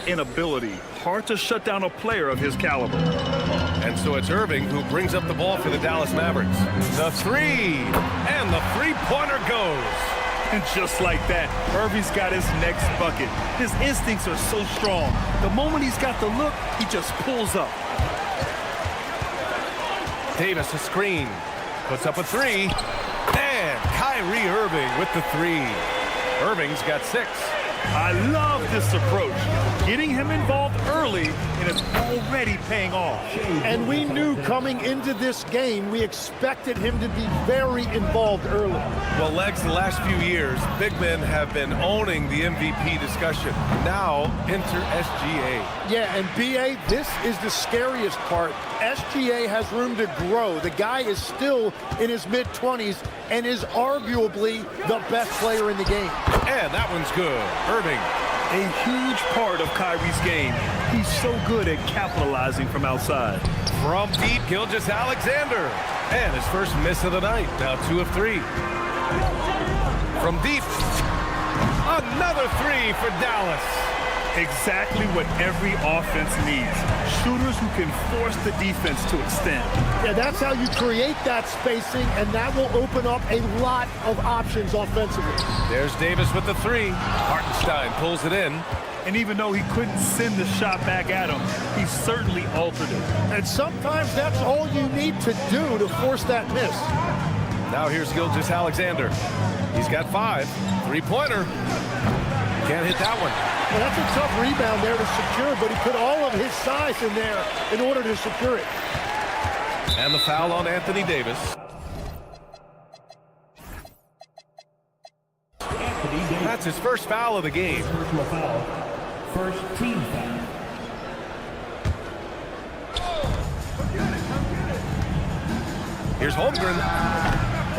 and ability. Hard to shut down a player of his caliber. And so it's Irving who brings up the ball for the Dallas Mavericks. The 3, and the three-pointer goes. And just like that, Irving's got his next bucket. His instincts are so strong. The moment he's got the look, he just pulls up. Davis a screen. Puts up a 3. And Kyrie Irving with the 3. Irving's got 6. I love this approach. Getting him involved early, and it's already paying off. And we knew coming into this game, we expected him to be very involved early. Well, Legs, the last few years, big men have been owning the MVP discussion. Now, enter SGA. Yeah, and B.A., this is the scariest part. SGA has room to grow. The guy is still in his mid-20s and is arguably the best player in the game. And that one's good. Irving. A huge part of Kyrie's game. He's so good at capitalizing from outside. From deep, Gilgeous-Alexander. And his first miss of the night. Now 2 of 3. From deep, another 3 for Dallas. Exactly what every offense needs. Shooters who can force the defense to extend. Yeah, that's how you create that spacing, and that will open up a lot of options offensively. There's Davis with the 3. Hartenstein pulls it in. And even though he couldn't send the shot back at him, he certainly altered it. And sometimes that's all you need to do to force that miss. Now here's Gilgeous-Alexander. He's got 5. Three-pointer. Can't hit that one. Well, that's a tough rebound there to secure, but he put all of his size in there in order to secure it. And the foul on Anthony Davis. That's his first foul of the game. Personal foul. First team foul. Here's Holmgren.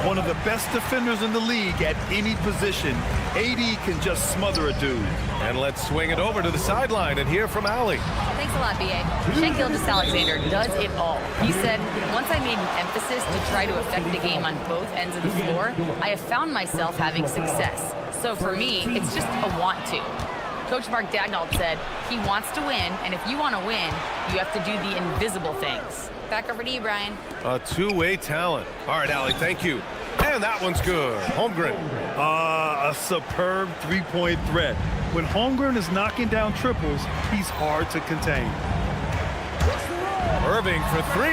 One of the best defenders in the league at any position. AD can just smother a dude. And let's swing it over to the sideline and hear from Allie. Thanks a lot, B.A. Shai Gilgeous-Alexander does it all. He said, once I made an emphasis to try to affect the game on both ends of the floor, I have found myself having success. So for me, it's just a want to. Coach Mark Daigneault said he wants to win, and if you want to win, you have to do the invisible things. Back over to you, Brian. A two-way talent. All right, Allie, thank you. And that one's good. Holmgren. A superb three-point threat. When Holmgren is knocking down triples, he's hard to contain. Irving for 3.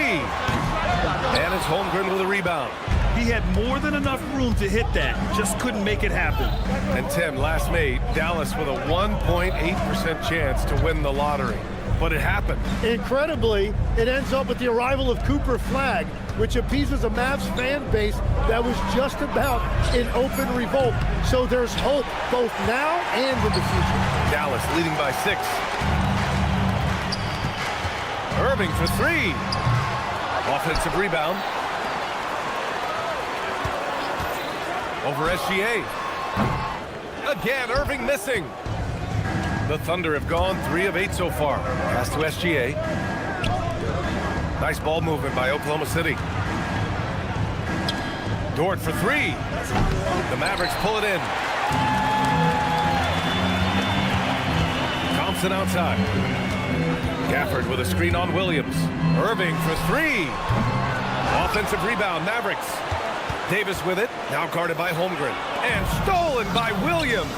And it's Holmgren with a rebound. He had more than enough room to hit that, just couldn't make it happen. And Tim, last made, Dallas with a 1.8% chance to win the lottery. But it happened. Incredibly, it ends up with the arrival of Cooper Flagg, which appeases a Mavs fan base that was just about in open revolt. So there's hope both now and in the future. Dallas leading by 6. Irving for 3. Offensive rebound. Over SGA. Again, Irving missing. The Thunder have gone 3 of 8 so far. Pass to SGA. Nice ball movement by Oklahoma City. Dort for 3. The Mavericks pull it in. Thompson outside. Gafford with a screen on Williams. Irving for 3. Offensive rebound, Mavericks. Davis with it, now guarded by Holmgren. And stolen by Williams.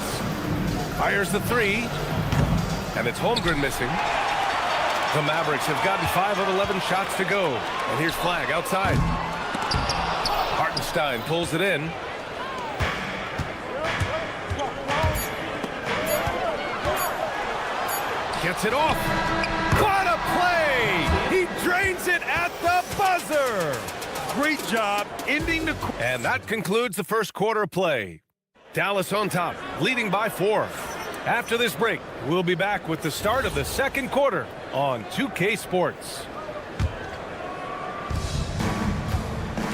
Fires the 3. And it's Holmgren missing. The Mavericks have gotten 5 of 11 shots to go. And here's Flagg outside. Hartenstein pulls it in. Gets it off. What a play! He drains it at the buzzer. Great job ending the... And that concludes the first quarter of play. Dallas on top, leading by 4. After this break, we'll be back with the start of the second quarter on 2K Sports.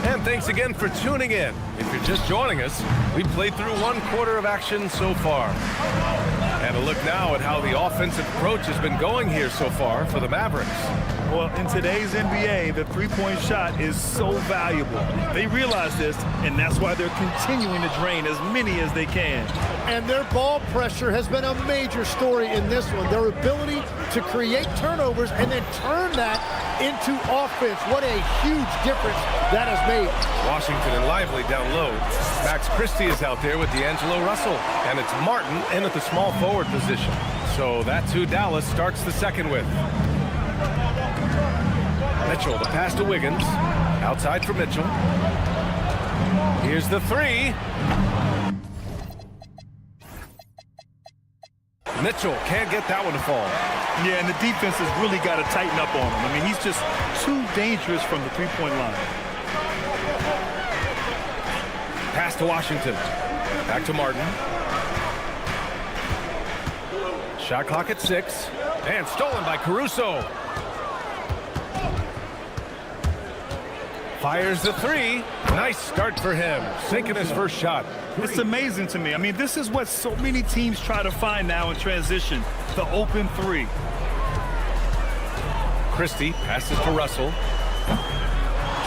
And thanks again for tuning in. If you're just joining us, we've played through 1 quarter of action so far. And a look now at how the offensive approach has been going here so far for the Mavericks. Well, in today's NBA, the three-point shot is so valuable. They realize this, and that's why they're continuing to drain as many as they can. And their ball pressure has been a major story in this one. Their ability to create turnovers and then turn that into offense. What a huge difference that has made. Washington and Lively down low. Max Christie is out there with D'Angelo Russell. And it's Martin in at the small forward position. So that's who Dallas starts the second with. Mitchell, the pass to Wiggins. Outside for Mitchell. Here's the 3. Mitchell can't get that one to fall. Yeah, and the defense has really got to tighten up on him. I mean, he's just too dangerous from the three-point line. Pass to Washington. Back to Martin. Shot clock at 6. And stolen by Caruso. Fires the 3. Nice start for him. Sinking his first shot. It's amazing to me. I mean, this is what so many teams try to find now in transition, the open 3. Christie passes to Russell.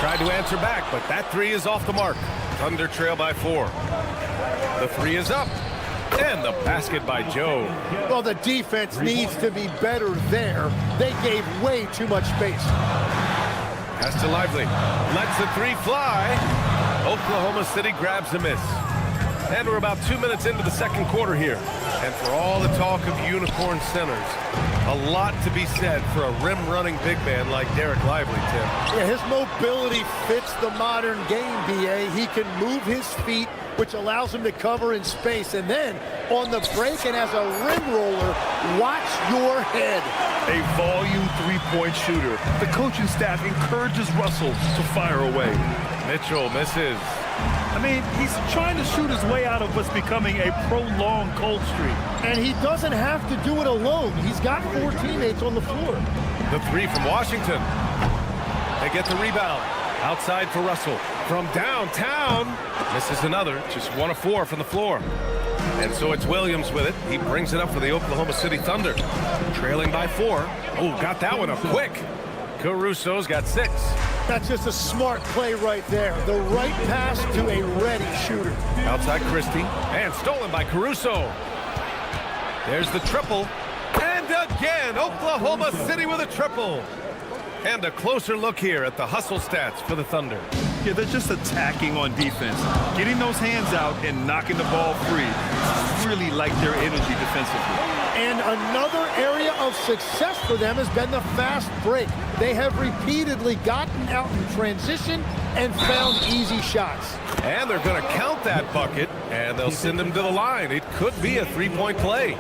Tried to answer back, but that 3 is off the mark. Thunder trail by 4. The 3 is up. And the basket by Joe. Well, the defense needs to be better there. They gave way too much space. Pass to Lively. Lets the 3 fly. Oklahoma City grabs a miss. And we're about 2 minutes into the second quarter here. And for all the talk of unicorn centers, a lot to be said for a rim-running big man like Derek Lively, Tim. Yeah, his mobility fits the modern game, B.A. He can move his feet, which allows him to cover in space. And then on the break and as a rim roller, watch your head. A volume three-point shooter. The coaching staff encourages Russell to fire away. Mitchell misses. I mean, he's trying to shoot his way out of what's becoming a prolonged cold streak. And he doesn't have to do it alone. He's got 4 teammates on the floor. The 3 from Washington. They get the rebound. Outside for Russell. From downtown. Misses another. Just 1 of 4 from the floor. And so it's Williams with it. He brings it up for the Oklahoma City Thunder. Trailing by 4. Oh, got that one up quick. Caruso's got 6. That's just a smart play right there. The right pass to a ready shooter. Outside Christie. And stolen by Caruso. There's the triple. And again, Oklahoma City with a triple. And a closer look here at the hustle stats for the Thunder. Yeah, they're just attacking on defense. Getting those hands out and knocking the ball free. Really like their energy defensively. And another area of success for them has been the fast break. They have repeatedly gotten out in transition and found easy shots. And they're going to count that bucket, and they'll send him to the line. It could be a 3-point play.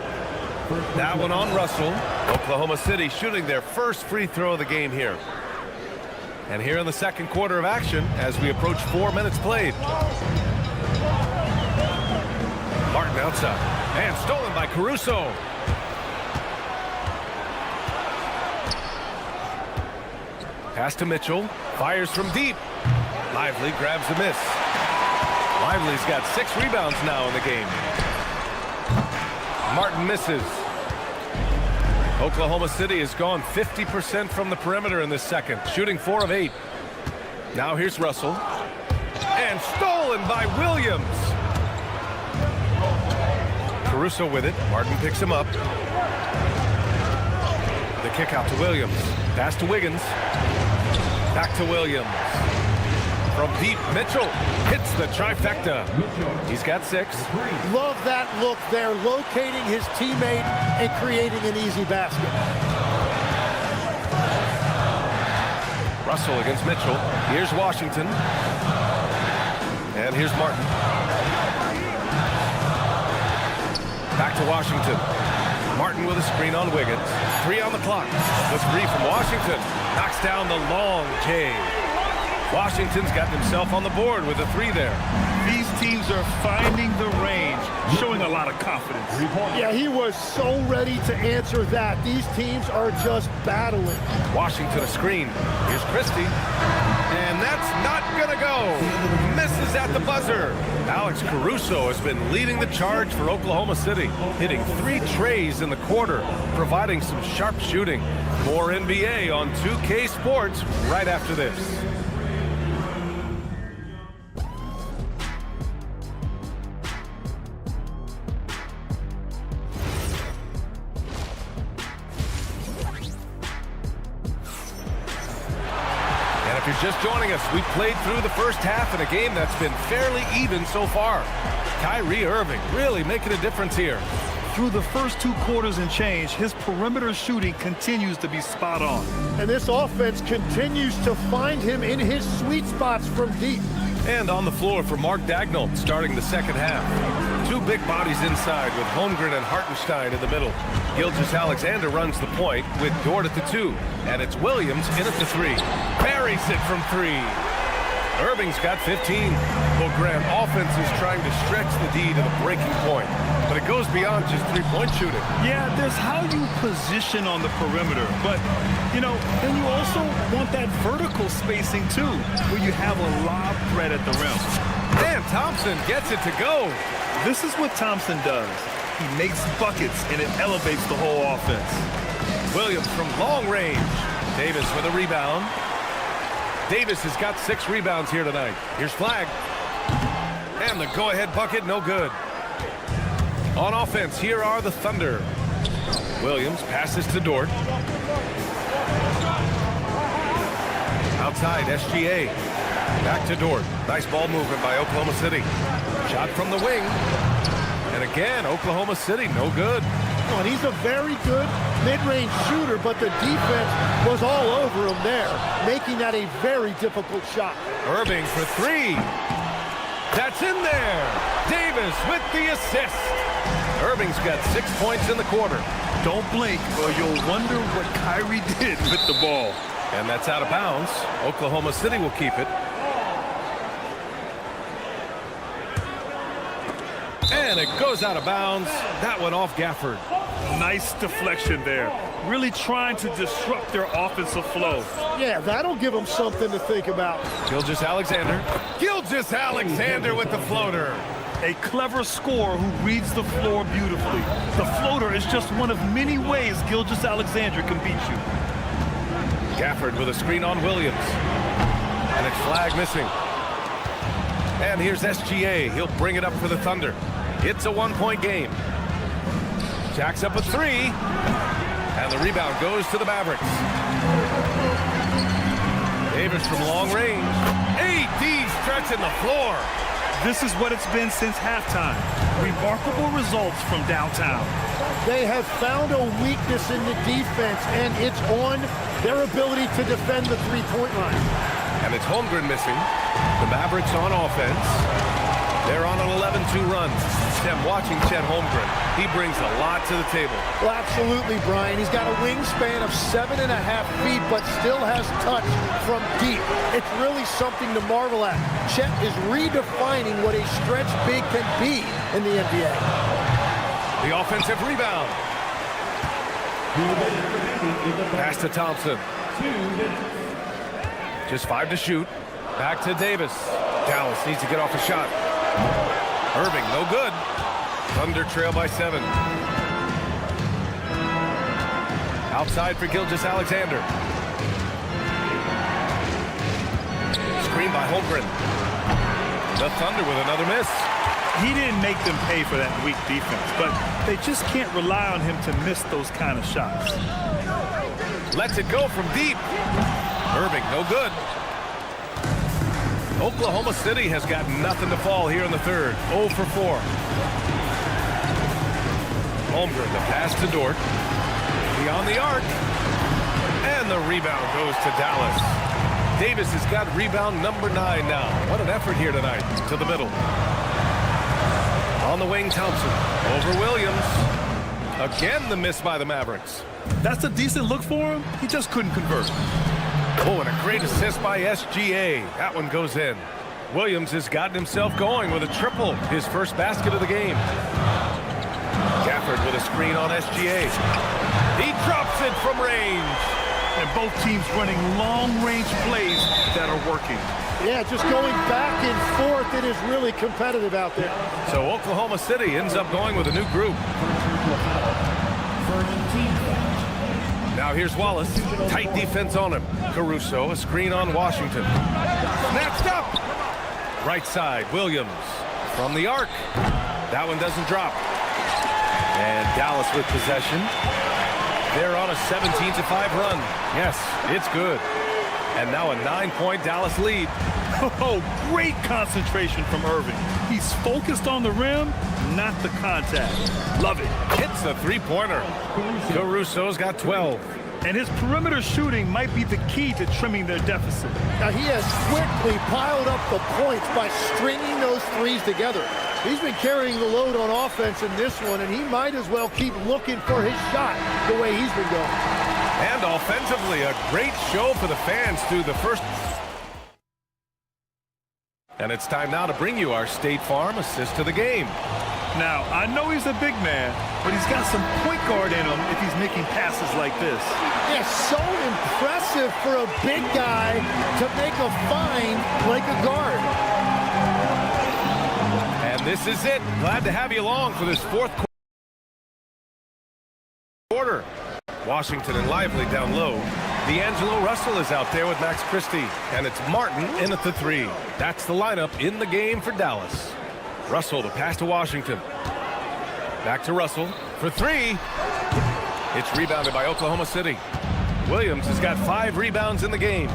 That one on Russell. Oklahoma City shooting their first free throw of the game here. And here in the second quarter of action as we approach 4 minutes played. Martin outside. And stolen by Caruso. Pass to Mitchell. Fires from deep. Lively grabs a miss. Lively's got 6 rebounds now in the game. Martin misses. Oklahoma City has gone 50% from the perimeter in this second, shooting 4 of 8. Now here's Russell. And stolen by Williams. Caruso with it. Martin picks him up. The kick out to Williams. Pass to Wiggins. Back to Williams. From deep, Mitchell hits the trifecta. He's got 6. Love that look there, locating his teammate and creating an easy basket. Russell against Mitchell. Here's Washington. And here's Martin. Back to Washington. Martin with a screen on Wiggins. 3 on the clock. The 3 from Washington. Knocks down the long J. Washington's got himself on the board with a 3 there. These teams are finding the range, showing a lot of confidence. Yeah, he was so ready to answer that. These teams are just battling. Washington a screen. Here's Christie. And that's not going to go. Misses at the buzzer. Alex Caruso has been leading the charge for Oklahoma City, hitting 3 trays in the quarter, providing some sharp shooting. More NBA on 2K Sports right after this. If you're just joining us, we played through the first half in a game that's been fairly even so far. Kyrie Irving really making a difference here. Through the first 2 quarters and change, his perimeter shooting continues to be spot on. And this offense continues to find him in his sweet spots from deep. And on the floor for Mark Daigneault starting the second half. 2 big bodies inside with Holmgren and Hartenstein in the middle. Gilgeous-Alexander runs the point with Dort at the 2. And it's Williams in at the 3. Buries it from 3. Irving's got 15. Well, Grant, offense is trying to stretch the D to the breaking point. But it goes beyond just 3-point shooting. Yeah, there's how you position on the perimeter. But, you know, then you also want that vertical spacing, too, where you have a lob threat at the rim. And Thompson gets it to go. This is what Thompson does. He makes buckets, and it elevates the whole offense. Williams from long range. Davis with a rebound. Davis has got 6 rebounds here tonight. Here's Flagg. And the go-ahead bucket, no good. On offense, here are the Thunder. Williams passes to Dort. Outside, SGA. Back to Dort. Nice ball movement by Oklahoma City. Shot from the wing. And again, Oklahoma City, no good. Oh, and he's a very good mid-range shooter, but the defense was all over him there, making that a very difficult shot. Irving for 3. That's in there. Davis with the assist. Irving's got 6 points in the quarter. Don't blink or you'll wonder what Kyrie did with the ball. And that's out of bounds. Oklahoma City will keep it. And it goes out of bounds. That one off Gafford. Nice deflection there. Really trying to disrupt their offensive flow. Yeah, that'll give them something to think about. Gilgeous-Alexander. Gilgeous-Alexander with the floater. A clever scorer who reads the floor beautifully. The floater is just one of many ways Gilgeous-Alexander can beat you. Gafford with a screen on Williams. And it's Flagg missing. And here's SGA. He'll bring it up for the Thunder. It's a 1-point game. Jacks up a 3. And the rebound goes to the Mavericks. Davis from long range. AD stretching the floor. This is what it's been since halftime. Remarkable results from downtown. They have found a weakness in the defense, and it's on their ability to defend the 3-point line. And it's Holmgren missing. The Mavericks on offense. They're on an 11-2 run. Sam watching Chet Holmgren. He brings a lot to the table. Well, absolutely, Brian. He's got a wingspan of 7.5 feet, but still has touch from deep. It's really something to marvel at. Chet is redefining what a stretch big can be in the NBA. The offensive rebound. Pass to Thompson. Just 5 to shoot. Back to Davis. Dallas needs to get off a shot. Irving, no good. Thunder trail by 7. Outside for Gilgeous-Alexander. Screen by Holmgren. The Thunder with another miss. He didn't make them pay for that weak defense, but they just can't rely on him to miss those kind of shots. Lets it go from deep. Irving, no good. Oklahoma City has got nothing to fall here in the third. 0 for 4. Holmgren, the pass to Dort. Beyond the arc. And the rebound goes to Dallas. Davis has got rebound number 9 now. What an effort here tonight. To the middle. On the wing, Thompson. Over Williams. Again, the miss by the Mavericks. That's a decent look for him. He just couldn't convert. Oh, and a great assist by SGA. That one goes in. Williams has gotten himself going with a triple, his first basket of the game. Gafford with a screen on SGA. He drops it from range. And both teams running long-range plays that are working. Yeah, just going back and forth. It is really competitive out there. So Oklahoma City ends up going with a new group. Now here's Wallace. Tight defense on him. Caruso, a screen on Washington. Snatched up. Right side, Williams. From the arc. That one doesn't drop. And Dallas with possession. They're on a 17-5 run. Yes, it's good. And now a 9-point Dallas lead. Oh, great concentration from Irving. He's focused on the rim, not the contact. Love it. Hits a three-pointer. Caruso's got 12. And his perimeter shooting might be the key to trimming their deficit. Now, he has quickly piled up the points by stringing those threes together. He's been carrying the load on offense in this one, and he might as well keep looking for his shot the way he's been going. And offensively, a great show for the fans through the first. And it's time now to bring you our State Farm assist to the game. Now, I know he's a big man, but he's got some point guard in him if he's making passes like this. Yeah, so impressive for a big guy to make a find like a guard. And this is it. Glad to have you along for this fourth quarter. Washington and Lively down low. D'Angelo Russell is out there with Max Christie. And it's Martin in at the three. That's the lineup in the game for Dallas. Russell, the pass to Washington. Back to Russell for three. It's rebounded by Oklahoma City. Williams has got 5 rebounds in the game.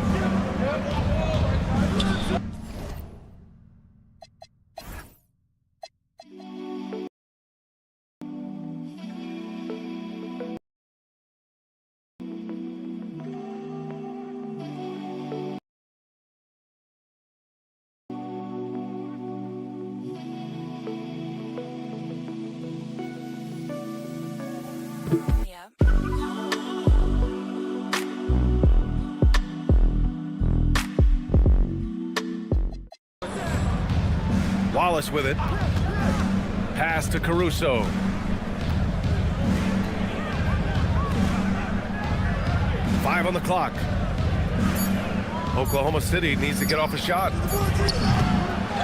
Wallace with it. Pass to Caruso. Five on the clock. Oklahoma City needs to get off a shot.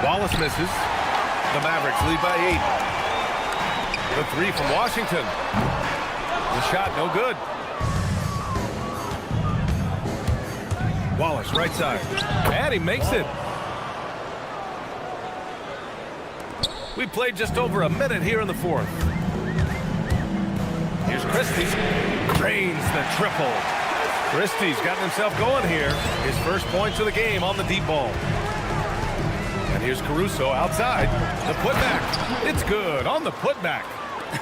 Wallace misses. The Mavericks lead by 8. The three from Washington. The shot no good. Wallace right side. And he makes it. We played just over a minute here in the fourth. Here's Christie. Drains the triple. Christie's gotten himself going here. His first points of the game on the deep ball. And here's Caruso outside. The putback. It's good on the putback.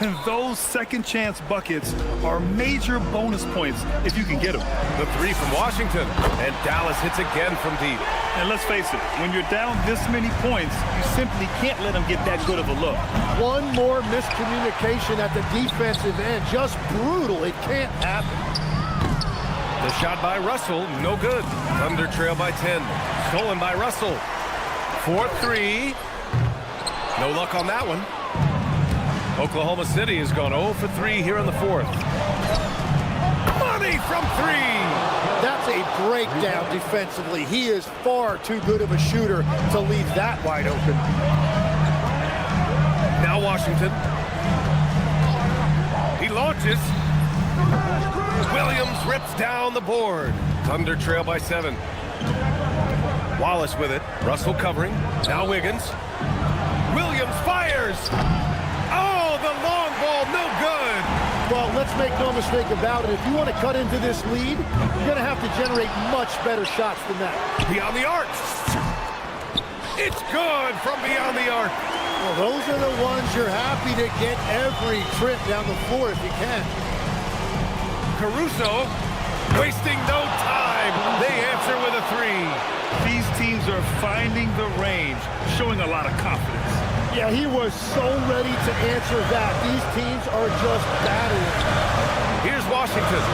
And those second chance buckets are major bonus points if you can get them. The three from Washington. And Dallas hits again from deep. And let's face it, when you're down this many points, you simply can't let them get that good of a look. One more miscommunication at the defensive end. Just brutal. It can't happen. The shot by Russell, no good. Thunder trail by 10. Stolen by Russell. 4-3. No luck on that one. Oklahoma City has gone 0 for 3 here in the fourth. Money from 3. That's a breakdown defensively. He is far too good of a shooter to leave that wide open. Now Washington. He launches. Williams rips down the board. Thunder trail by 7. Wallace with it. Russell covering. Now Wiggins. Williams fires. Oh, the long ball, no good. Well, let's make no mistake about it. If you want to cut into this lead, you're going to have to generate much better shots than that. Beyond the arc. It's good from beyond the arc. Well, those are the ones you're happy to get every trip down the floor if you can. Caruso wasting no time. They answer with a 3. These teams are finding the range, showing a lot of confidence. Yeah, he was so ready to answer that. These teams are just battling. Here's Washington.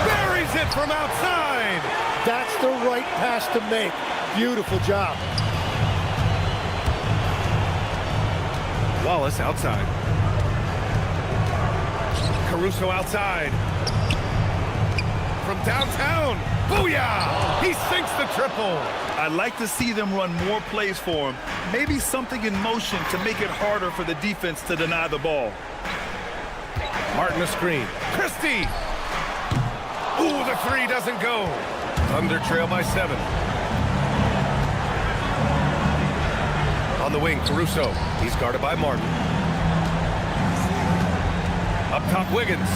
Buries it from outside. That's the right pass to make. Beautiful job. Wallace outside. Caruso outside. From downtown. Booyah! He sinks the triple. I'd like to see them run more plays for him. Maybe something in motion to make it harder for the defense to deny the ball. Martin a screen. Christie! Ooh, the three doesn't go. Thunder trail by 7. On the wing, Caruso. He's guarded by Martin. Up top, Wiggins.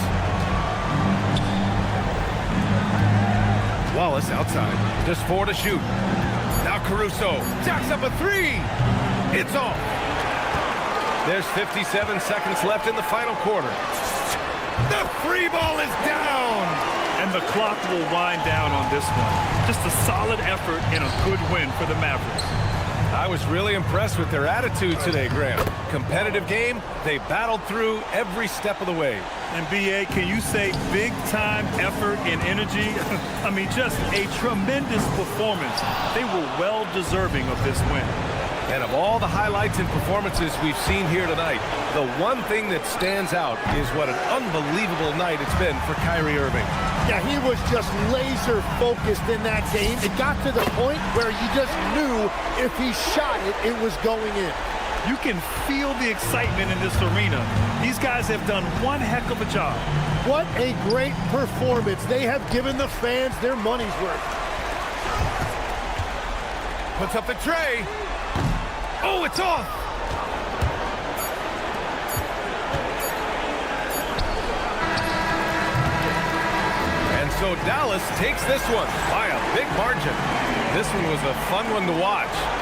Wallace outside. Just 4 to shoot. Now Caruso jacks up a 3. It's off. There's 57 seconds left in the final quarter. The free ball is down. And the clock will wind down on this one. Just a solid effort and a good win for the Mavericks. I was really impressed with their attitude today, Graham. Competitive game, they battled through every step of the way. And BA, can you say big-time effort and energy? I mean, just a tremendous performance. They were well deserving of this win. And of all the highlights and performances we've seen here tonight, the one thing that stands out is what an unbelievable night it's been for Kyrie Irving. Yeah, he was just laser focused in that game. It got to the point where you just knew if he shot it, it was going in. You can feel the excitement in this arena. These guys have done one heck of a job. What a great performance. They have given the fans their money's worth. Puts up the tray. Oh, it's off. And so Dallas takes this one by a big margin. This one was a fun one to watch.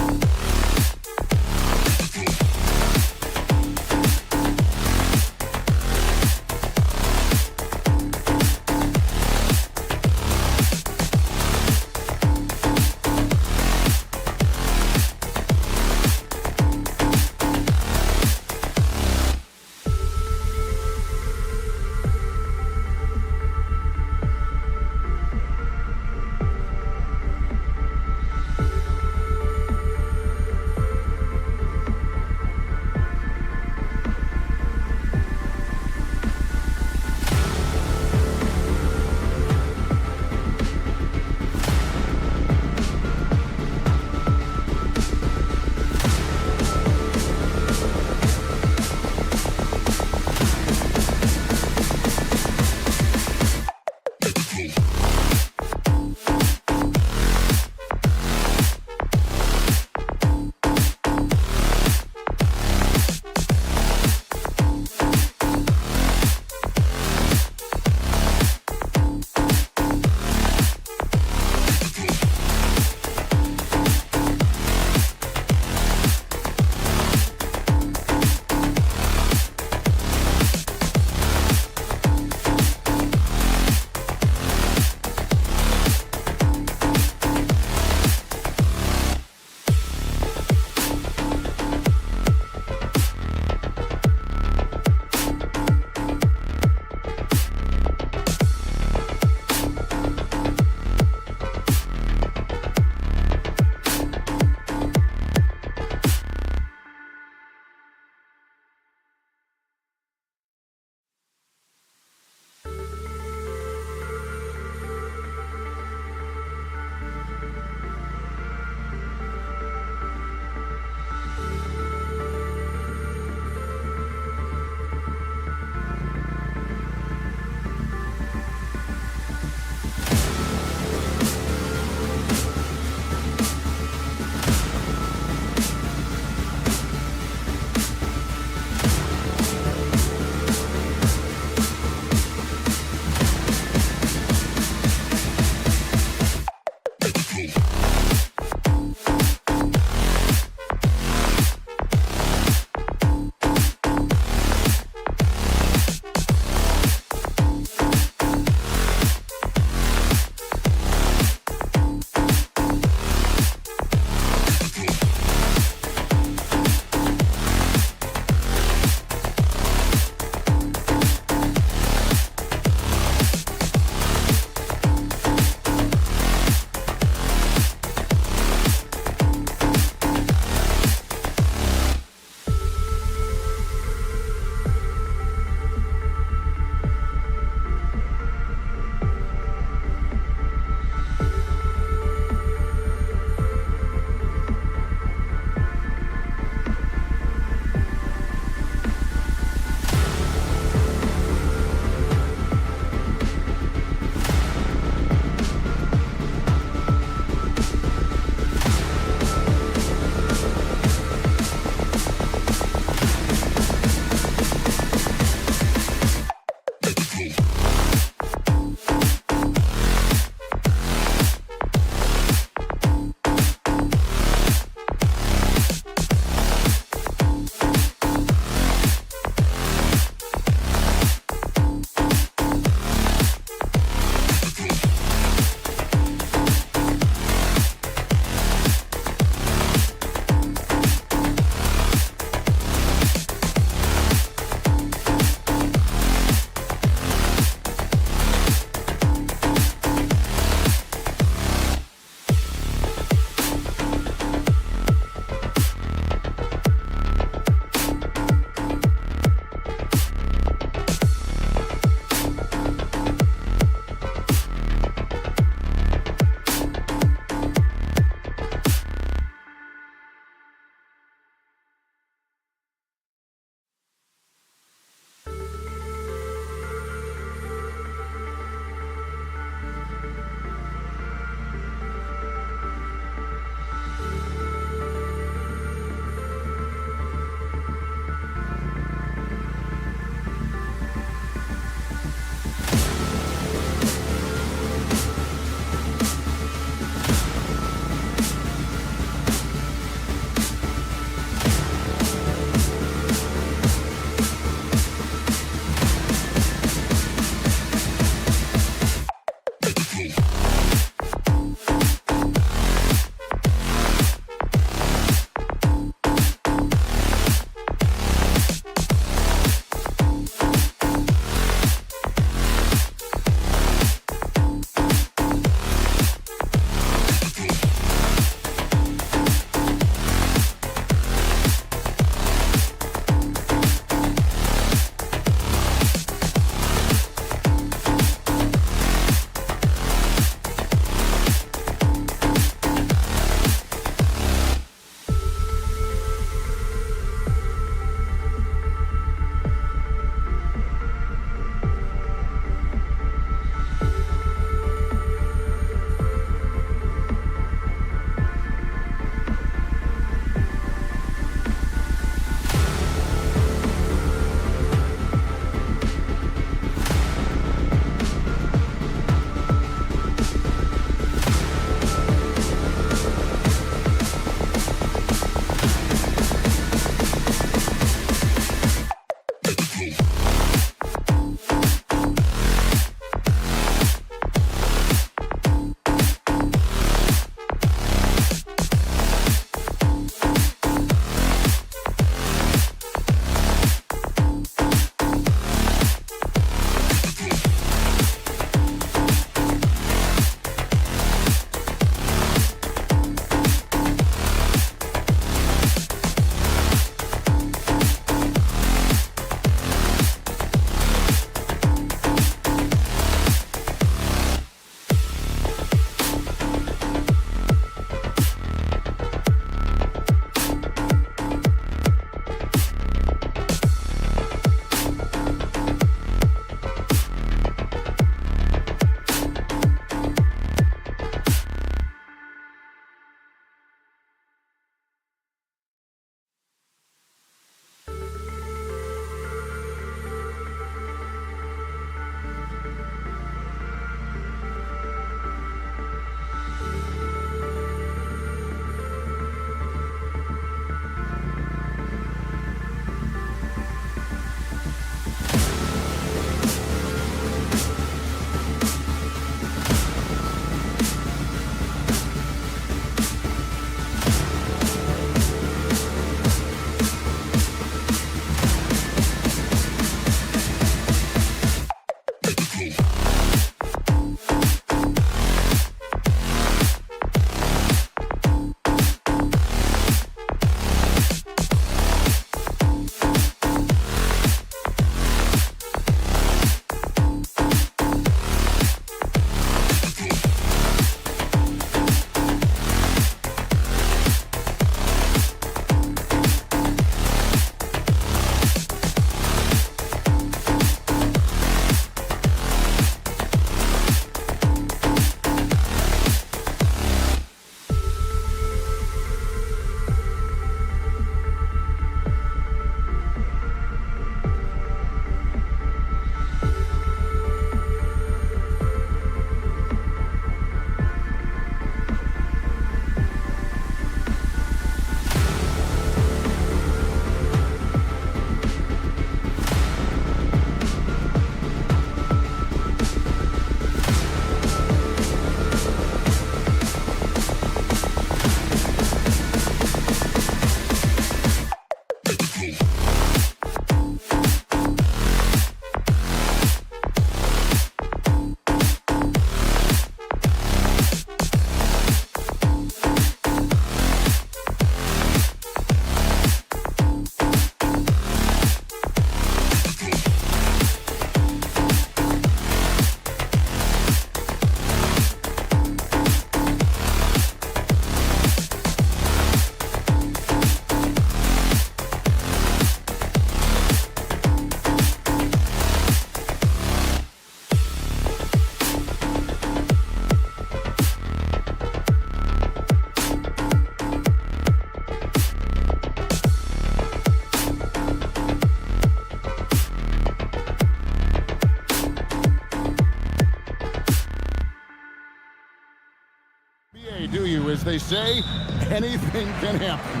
they say, anything can happen.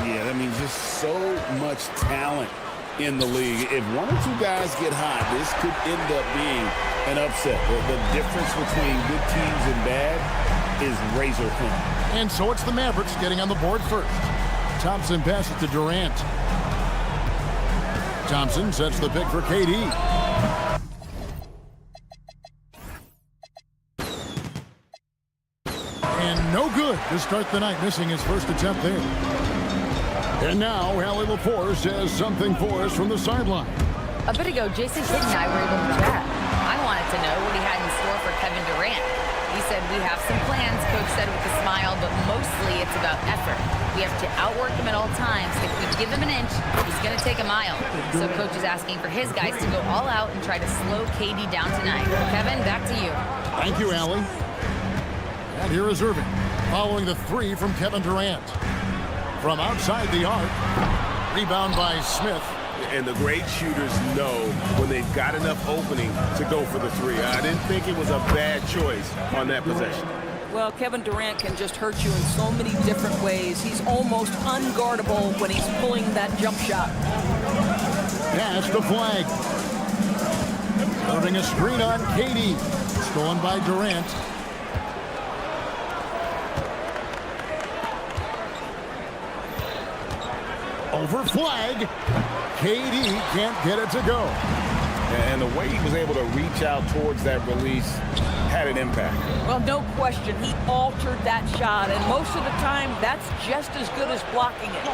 Yeah, I mean, just so much talent in the league. If one or two guys get hot, this could end up being an upset. The difference between good teams and bad is razor thin. And so it's the Mavericks getting on the board first. Thompson passes to Durant. Thompson sets the pick for KD. And no good to start the night, missing his first attempt there. And now, Allie LaForce has something for us from the sideline. A bit ago, Jason Kidd and I were able to chat. I wanted to know what he had in store for Kevin Durant. He said, we have some plans, Coach said with a smile, but mostly it's about effort. We have to outwork him at all times. If we give him an inch, he's going to take a mile. So Coach is asking for his guys to go all out and try to slow KD down tonight. Kevin, back to you. Thank you, Allie. And here is Irving, following the three from Kevin Durant. From outside the arc, rebound by Smith. And the great shooters know when they've got enough opening to go for the three. I didn't think it was a bad choice on that possession. Well, Kevin Durant can just hurt you in so many different ways. He's almost unguardable when he's pulling that jump shot. Pass the flag. Serving a screen on KD. Stolen by Durant. Over flag. KD can't get it to go. And the way he was able to reach out towards that release had an impact. Well, no question. He altered that shot, and most of the time, that's just as good as blocking it.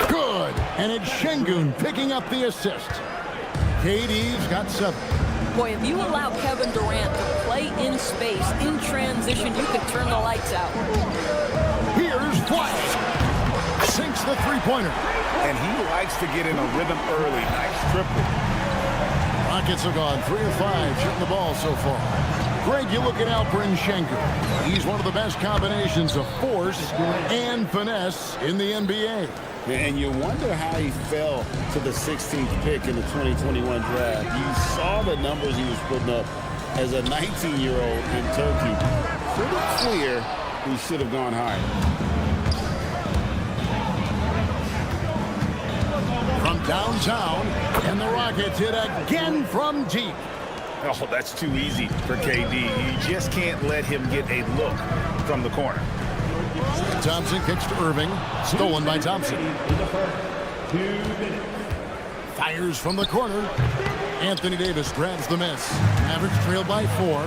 Good. And it's Şengün picking up the assist. KD's got 7. Boy, if you allow Kevin Durant to play in space, in transition, you could turn the lights out. Here's Flash. Sinks the three-pointer. And he likes to get in a rhythm early. Nice triple. Rockets have gone 3 of 5 shooting the ball so far. Greg, you look at Alperen Şengün. He's one of the best combinations of force and finesse in the NBA. And you wonder how he fell to the 16th pick in the 2021 draft. You saw the numbers he was putting up as a 19-year-old in Turkey. Pretty clear he should have gone higher. From downtown, and the Rockets hit again from deep. Oh, that's too easy for KD. You just can't let him get a look from the corner. Thompson kicks to Irving. Stolen by Thompson. Fires from the corner. Anthony Davis grabs the miss. Mavericks trail by 4.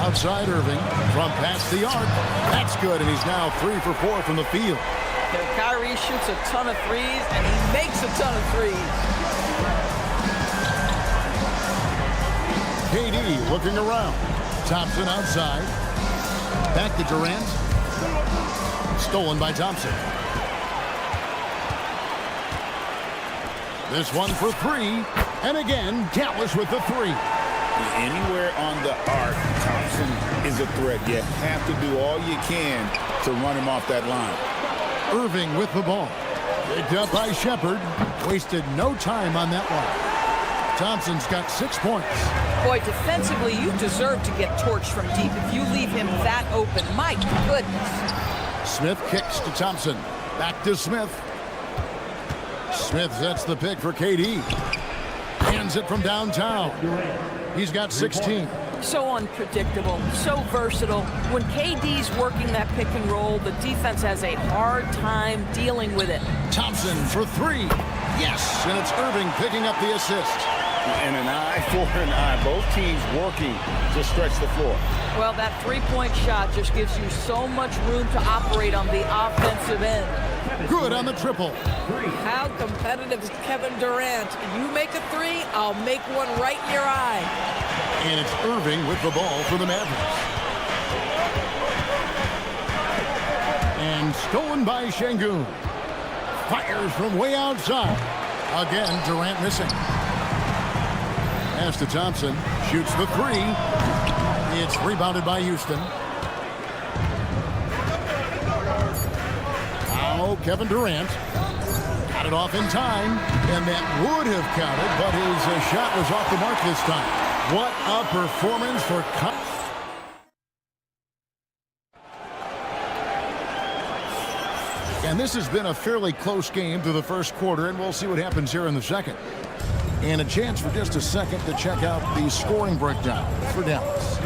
Outside Irving. From past the arc. That's good, and he's now 3 for 4 from the field. Kyrie shoots a ton of threes, and he makes a ton of threes. KD looking around. Thompson outside. Back to Durant. Stolen by Thompson. This one for 3. And again, Dallas with the 3. Anywhere on the arc, Thompson is a threat. You have to do all you can to run him off that line. Irving with the ball. Picked up by Shepard. Wasted no time on that one. Thompson's got 6 points. Boy, defensively, you deserve to get torched from deep if you leave him that open. My goodness. Smith kicks to Thompson. Back to Smith. Smith sets the pick for KD. Hands it from downtown. He's got 16. So unpredictable, so versatile. When KD's working that pick and roll, the defense has a hard time dealing with it. Thompson for 3. Yes, and it's Irving picking up the assist. And an eye for an eye. Both teams working to stretch the floor. Well, that three-point shot just gives you so much room to operate on the offensive end. Good on the triple. How competitive is Kevin Durant? You make a 3, I'll make one right in your eye. And it's Irving with the ball for the Mavericks. And stolen by Şengün. Fires from way outside. Again, Durant missing. Pass to Thompson. Shoots the 3. It's rebounded by Houston. Now Kevin Durant. Got it off in time. And that would have counted, but his shot was off the mark this time. What a performance for And this has been a fairly close game through the first quarter, and we'll see what happens here in the second. And a chance for just a second to check out the scoring breakdown for Dallas.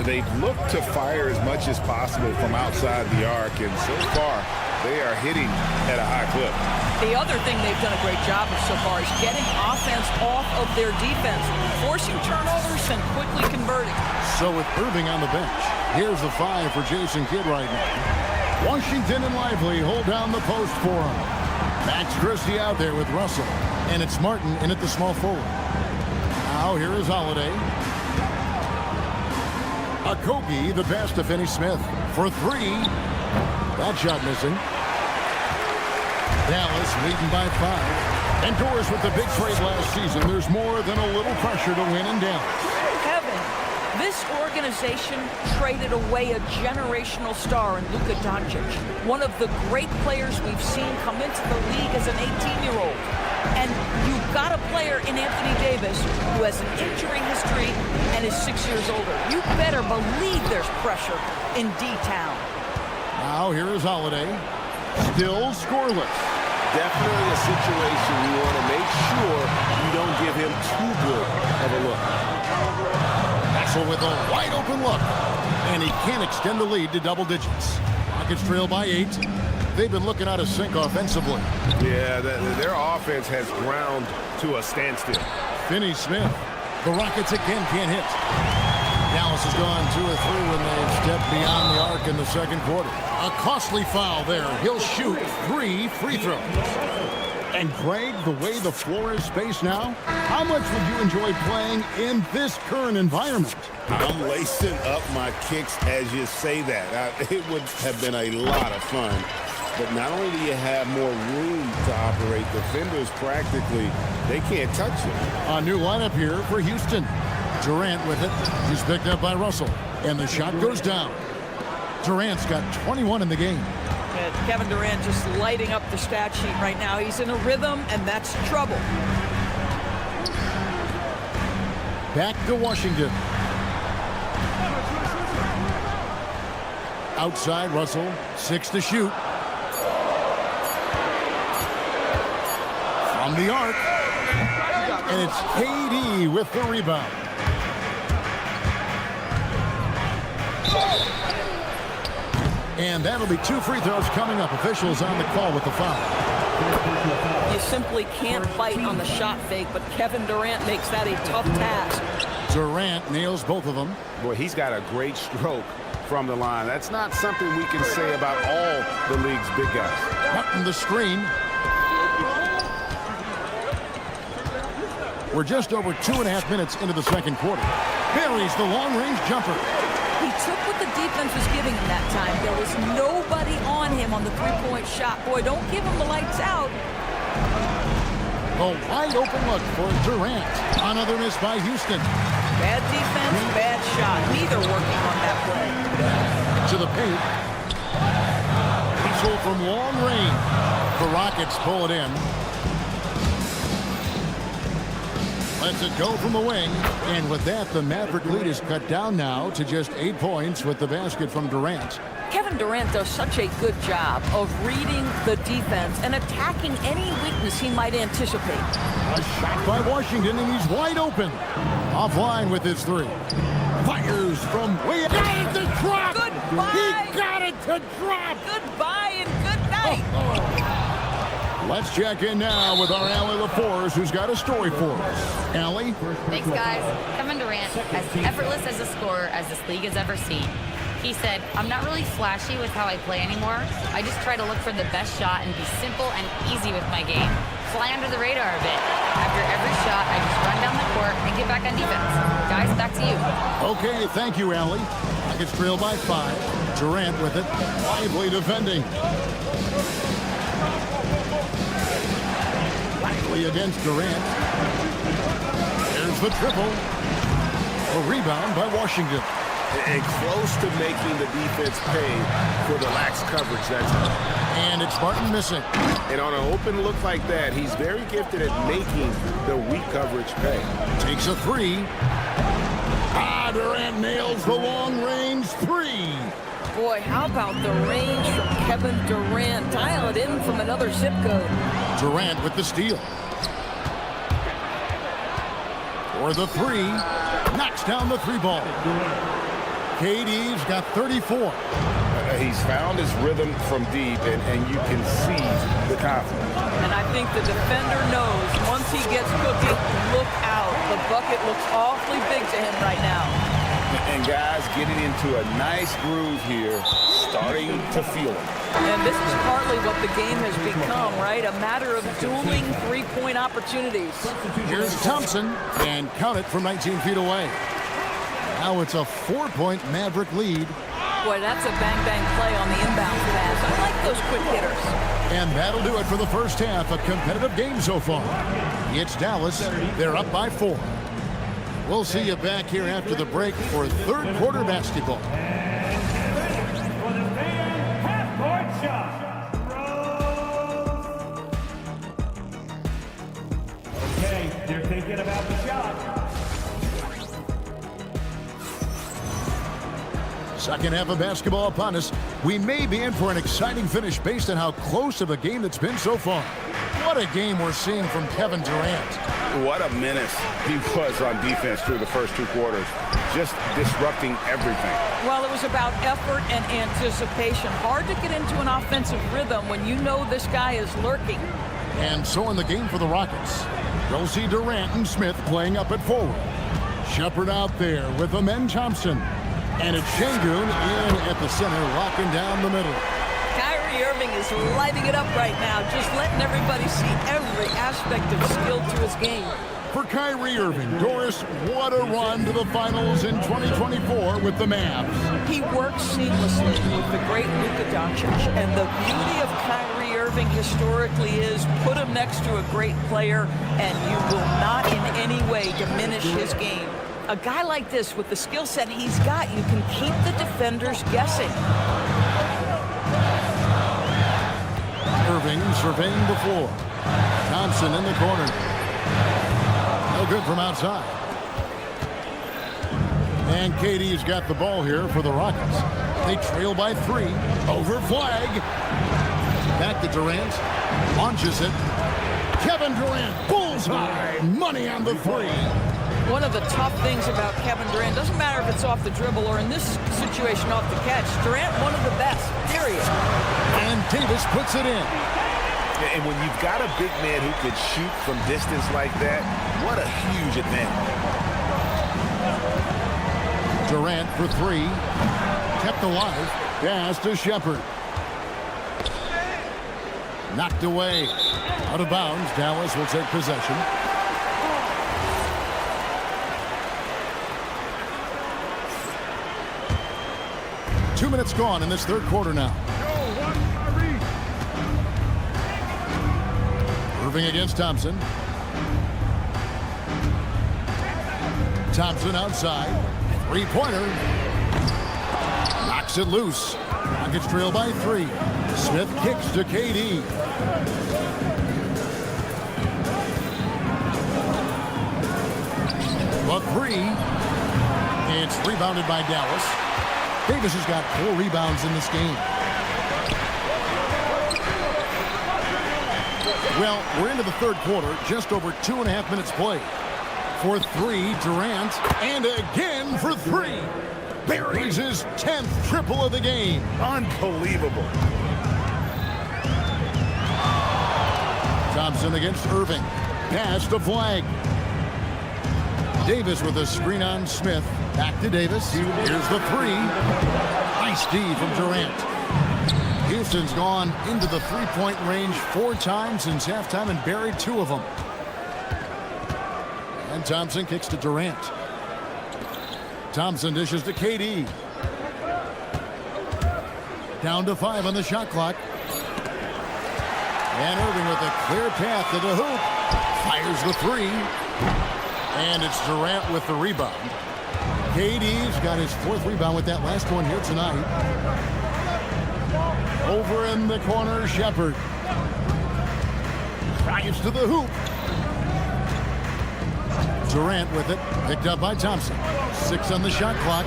They've looked to fire as much as possible from outside the arc, and so far they are hitting at a high clip. The other thing they've done a great job of so far is getting offense off of their defense, forcing turnovers and quickly converting. So with Irving on the bench, here's the 5 for Jason Kidd right now. Washington and Lively hold down the post for him. Max Christie out there with Russell, and it's Martin in at the small forward. Now here is Holiday. Okogie, the pass to Finney Smith for 3. That shot missing. Dallas leading by 5. And Doors with the big trade last season. There's more than a little pressure to win in Dallas. Kevin, this organization traded away a generational star in Luka Doncic, one of the great players we've seen come into the league as an 18-year-old. And you've got a player in Anthony Davis who has an injury history and is 6 years older. You better believe there's pressure in D-Town. Now here is Holiday. Still scoreless. Definitely a situation you want to make sure you don't give him too good of a look. Axel with a wide open look. And he can't extend the lead to double digits. Rockets trail by 8. They've been looking out of sync offensively. Yeah, their offense has ground to a standstill. Finney Smith. The Rockets again can't hit. Dallas has gone 2 of 3 when they've stepped beyond the arc in the second quarter. A costly foul there. He'll shoot 3 free throws. And Greg, the way the floor is spaced now, how much would you enjoy playing in this current environment? I'm lacing up my kicks as you say that. It would have been a lot of fun. But not only do you have more room to operate, defenders practically, they can't touch you. A new lineup here for Houston. Durant with it. He's picked up by Russell. And the shot goes down. Durant's got 21 in the game. And Kevin Durant just lighting up the stat sheet right now. He's in a rhythm, and that's trouble. Back to Washington. Outside, Russell. 6 to shoot. From the arc. And it's KD with the rebound. And that'll be 2 free throws coming up. Officials on the call with the foul. You simply can't bite on the shot fake, but Kevin Durant makes that a tough task. Durant nails both of them. Boy, he's got a great stroke from the line. That's not something we can say about all the league's big guys. Martin the screen. We're just over 2.5 minutes into the second quarter. Buries the long-range jumper. He took what the defense was giving him that time. There was nobody on him on the three-point shot. Boy, don't give him the lights out. A wide open look for Durant. Another miss by Houston. Bad defense, bad shot. Neither working on that play. To the paint. Diesel from long range. The Rockets pull it in. Lets it go from the wing. And with that, the Maverick lead is cut down now to just 8 points with the basket from Durant. Kevin Durant does such a good job of reading the defense and attacking any weakness he might anticipate. A shot by Washington, and he's wide open. Offline with his 3. Fires from way out. Got it to drop. Goodbye. He got it to drop. Goodbye and good night. Let's check in now with our Allie LaForce, who's got a story for us. Allie? Thanks, guys. Kevin Durant, as effortless as a scorer as this league has ever seen. He said, I'm not really flashy with how I play anymore. I just try to look for the best shot and be simple and easy with my game. Fly under the radar a bit. After every shot, I just run down the court and get back on defense. Guys, back to you. Okay, thank you, Allie. Rockets trail by 5. Durant with it. Lively defending. Lively against Durant. There's the triple. A rebound by Washington. And close to making the defense pay for the lax coverage that's up. And it's Martin missing. And on an open look like that, he's very gifted at making the weak coverage pay. Takes a 3. Durant nails the long-range 3. Boy, how about the range from Kevin Durant. Dial it in from another zip code. Durant with the steal. For the three. Knocks down the three ball. KD's got 34. He's found his rhythm from deep, and you can see the confidence. And I think the defender knows once he gets cooking, look out. The bucket looks awfully big to him right now. And guys getting into a nice groove here, starting to feel it. And this is partly what the game has become, right? A matter of dueling three-point opportunities. Here's Thompson, and count it from 19 feet away. Now it's a 4-point Maverick lead. Boy, that's a bang-bang play on the inbound pass. I like those quick hitters. And that'll do it for the first half. A competitive game so far. It's Dallas. They're up by 4. We'll see you back here after the break for third quarter basketball. For the fan half-court shot. Okay, they're thinking about the shot. Second half of basketball upon us. We may be in for an exciting finish based on how close of a game that's been so far. What a game we're seeing from Kevin Durant. What a menace he was on defense through the first 2 quarters. Just disrupting everything. Well, it was about effort and anticipation. Hard to get into an offensive rhythm when you know this guy is lurking. And so in the game for the Rockets, we'll see Durant and Smith playing up at forward. Shepard out there with Amen Thompson. And it's Şengün in at the center, locking down the middle. Kyrie Irving is lighting it up right now, just letting everybody see every aspect of skill to his game. For Kyrie Irving, Doris, what a run to the finals in 2024 with the Mavs. He works seamlessly with the great Luka Doncic, and the beauty of Kyrie Irving historically is put him next to a great player, and you will not in any way diminish his game. A guy like this, with the skill set he's got, you can keep the defenders guessing. Irving surveying the floor. Thompson in the corner. No good from outside. And KD's got the ball here for the Rockets. They trail by 3. Over flag. Back to Durant. Launches it. Kevin Durant. Bullseye. Money on the 3. One of the tough things about Kevin Durant, doesn't matter if it's off the dribble or in this situation off the catch, Durant one of the best, period. And Davis puts it in. And when you've got a big man who could shoot from distance like that, what a huge advantage. Durant for 3. Kept alive. Pass to Shepard. Knocked away. Out of bounds. Dallas will take possession. Two minutes gone in this third quarter now. Irving against Thompson. Thompson outside. 3-pointer. Knocks it loose. Rockets trail by 3. Smith kicks to KD. The 3. It's rebounded by Dallas. Davis has got 4 rebounds in this game. Well, we're into the third quarter, just over 2.5 minutes played. For 3, Durant, and again for 3. Buries his 10th triple of the game. Unbelievable. Thompson against Irving. Pass to flag. Davis with a screen on Smith. Back to Davis. Here's the 3. Nice D from Durant. Houston's gone into the 3-point range 4 times since halftime and buried 2 of them. And Thompson kicks to Durant. Thompson dishes to KD. Down to 5 on the shot clock. And Irving with a clear path to the hoop. Fires the 3. And it's Durant with the rebound. KD's got his 4th rebound with that last one here tonight. Over in the corner, Shepard. Drives to the hoop. Durant with it. Picked up by Thompson. 6 on the shot clock.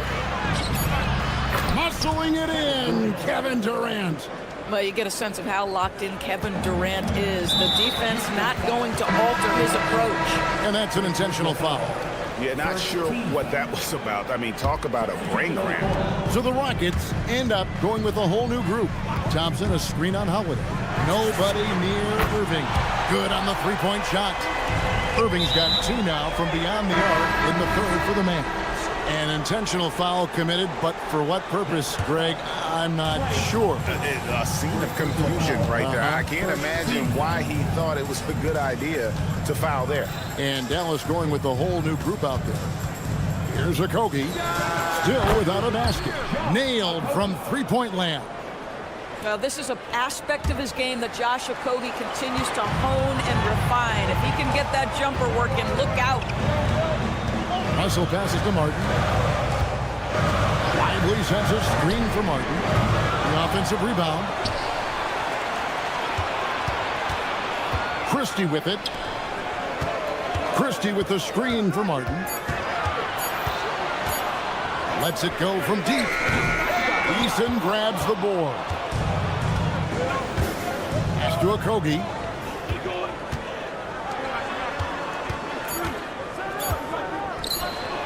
Muscling it in, Kevin Durant. Well, you get a sense of how locked in Kevin Durant is. The defense not going to alter his approach. And that's an intentional foul. Yeah, not sure what that was about. I mean, talk about a brain cramp. So the Rockets end up going with a whole new group. Thompson, a screen on Holiday. Nobody near Irving. Good on the three-point shot. Irving's got 2 now from beyond the arc in the third for the Mavericks. An intentional foul committed, but for what purpose, Greg? I'm not sure. A scene of confusion right there. I can't imagine why he thought it was a good idea to foul there. And Dallas going with a whole new group out there. Here's Okogie, still without a basket. Nailed from three-point land. Well, this is an aspect of his game that Josh Okogie continues to hone and refine. If he can get that jumper working, look out. Russell passes to Martin. Lively sends a screen for Martin. The offensive rebound. Christie with it. Christie with the screen for Martin. Lets it go from deep. Eason grabs the board. Pass to Okogie.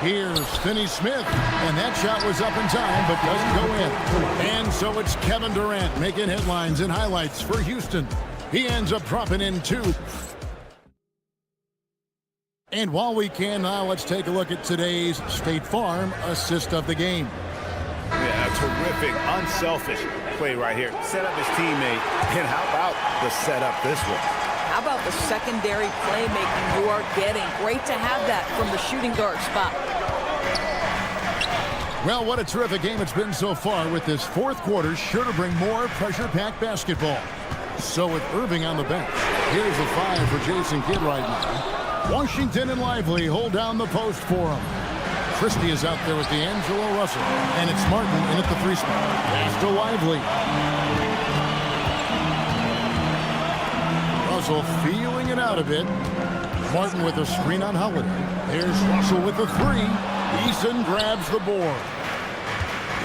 Here's Finney-Smith, and that shot was up in time, but doesn't go in. And so it's Kevin Durant making headlines and highlights for Houston. He ends up dropping in 2. And while we can now, let's take a look at today's State Farm assist of the game. Yeah, a terrific, unselfish play right here. Set up his teammate, and how about the setup this one? How about the secondary playmaking you are getting? Great to have that from the shooting guard spot. Well, what a terrific game it's been so far, with this fourth quarter sure to bring more pressure-packed basketball. So with Irving on the bench, here's the 5 for Jason Kidd right now. Washington and Lively hold down the post for him. Christie is out there with D'Angelo Russell, and it's Martin in at the 3 spot. Pass to Lively. Russell feeling it out a bit. Martin with a screen on Holiday. Here's Russell with the 3. Eason grabs the board.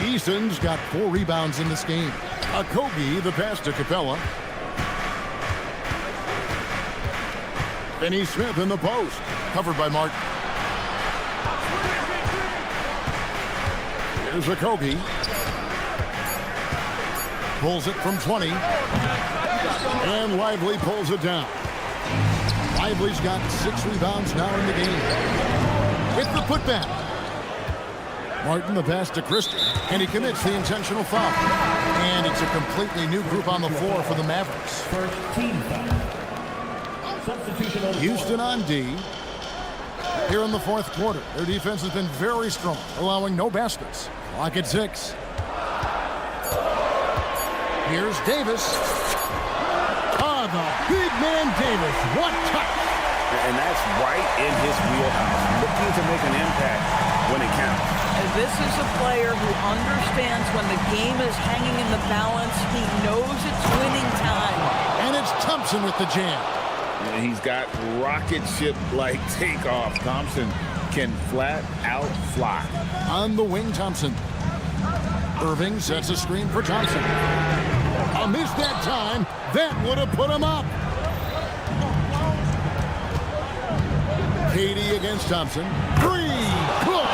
Eason's got 4 rebounds in this game. Okogie, the pass to Capella. Finney-Smith in the post. Covered by Martin. Here's Okogie. Pulls it from 20. And Lively pulls it down. Lively's got 6 rebounds now in the game. With the putback. Martin the pass to Christie, and he commits the intentional foul. And it's a completely new group on the floor for the Mavericks. First team foul. Substitution on Houston on D. Here in the fourth quarter, their defense has been very strong, allowing no baskets. Clock at 6. Here's Davis. Oh, the big man Davis. What touch! And that's right in his wheelhouse, looking to make an impact when it counts. And this is a player who understands when the game is hanging in the balance. He knows it's winning time. And it's Thompson with the jam. And he's got rocket ship-like takeoff. Thompson can flat out fly. On the wing, Thompson. Irving sets a screen for Thompson. A miss that time. That would have put him up. Katie against Thompson. 3. Good.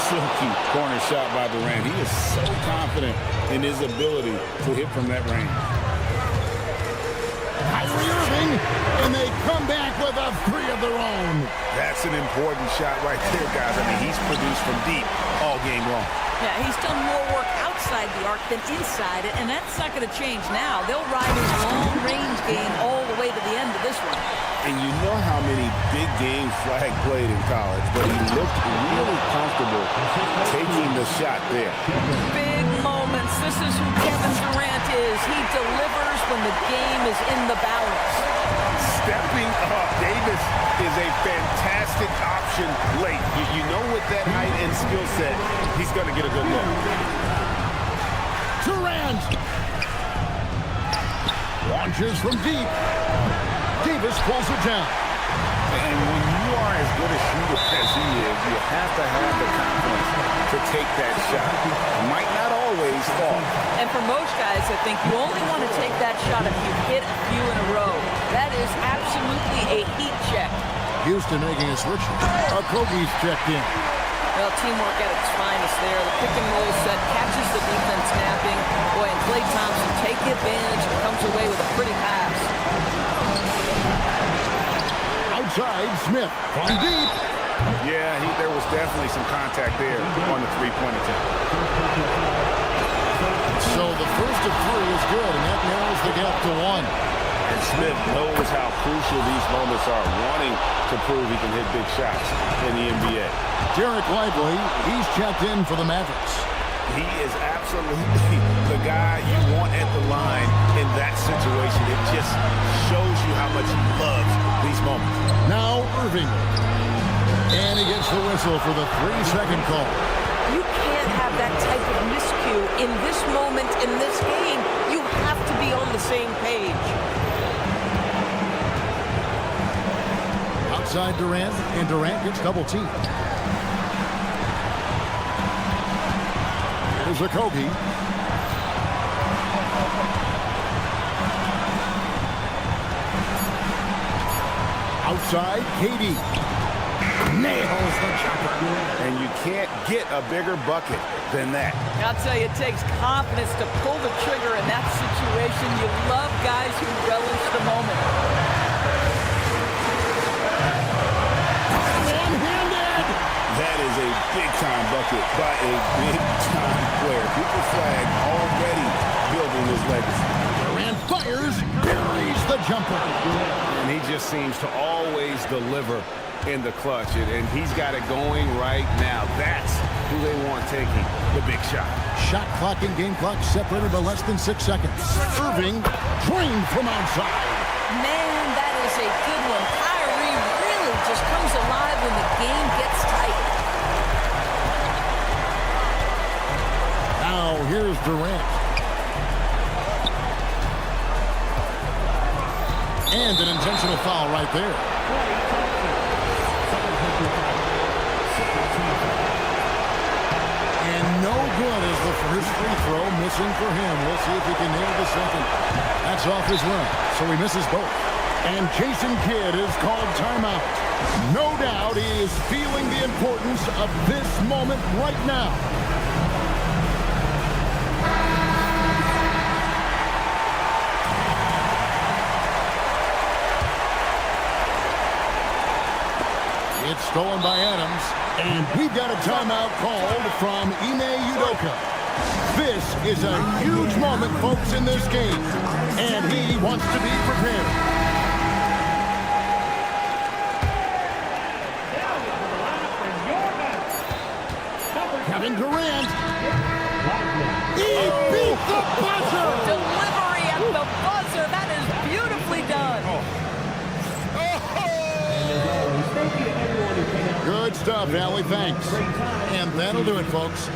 Silky corner shot by Durant. He is so confident in his ability to hit from that range. Kyrie Irving, and they come back with a 3 of their own. That's an important shot right there, guys. I mean, he's produced from deep all game long. Yeah, he's done more work outside the arc than inside it, and that's not going to change now. They'll ride his long-range game all the way to the end of this one. And you know how many big games Flag played in college, but he looked really comfortable taking the shot there. Big moments. This is who Kevin Durant is. He delivers when the game is in the balance. Stepping up, Davis is a fantastic option late. You know, with that height and skill set, he's going to get a good look. Durant launches from deep. Davis pulls it down. And when you are as good a shooter as he is, you have to have the confidence to take that shot. Might not always always fall. And for most guys, I think you only want to take that shot if you hit a few in a row. That is absolutely a heat check. Houston making a switch. Okogie's checked in. Well, teamwork at its finest there. The pick and roll set catches the defense napping. Boy, and Klay Thompson take the advantage and comes away with a pretty pass. Outside, Smith from deep. Yeah, there was definitely some contact there on the three-point attempt. So the first of three is good, and that narrows the gap to one. And Smith knows how crucial these moments are, wanting to prove he can hit big shots in the NBA. Derek Lively, he's checked in for the Mavericks. He is absolutely the guy you want at the line in that situation. It just shows you how much he loves these moments. Now Irving. And he gets the whistle for the 3-second call. You can't have that type of miscue in this moment, in this game. You have to be on the same page. Outside Durant, and Durant gets double-teamed. Here's Okogie. Outside, KD. Nails the jumper. And you can't get a bigger bucket than that. I'll tell you, it takes confidence to pull the trigger in that situation. You love guys who relish the moment. One-handed. That is a big-time bucket by a big-time player. People flag already building his legacy. Durant fires, buries the jumper. And he just seems to always deliver in the clutch, and he's got it going right now. That's who they want taking the big shot. Shot clock and game clock separated by less than 6 seconds. Irving drained from outside. Man, that is a good one. Kyrie really just comes alive when the game gets tight. Now here's Durant. And an intentional foul right there. And no good as the first free throw missing for him. We'll see if he can nail the second. That's off his run, so he misses both. And Jason Kidd is called timeout. No doubt he is feeling the importance of this moment right now. It's stolen by Adams, and we've got a timeout called from Ime Udoka. This is a huge moment, folks, in this game, and he wants to be prepared. Kevin Durant. He beat the buzzer. Delivery at the buzzer. That is beautifully done. Good stuff, Allie. Thanks. And that'll do it, folks.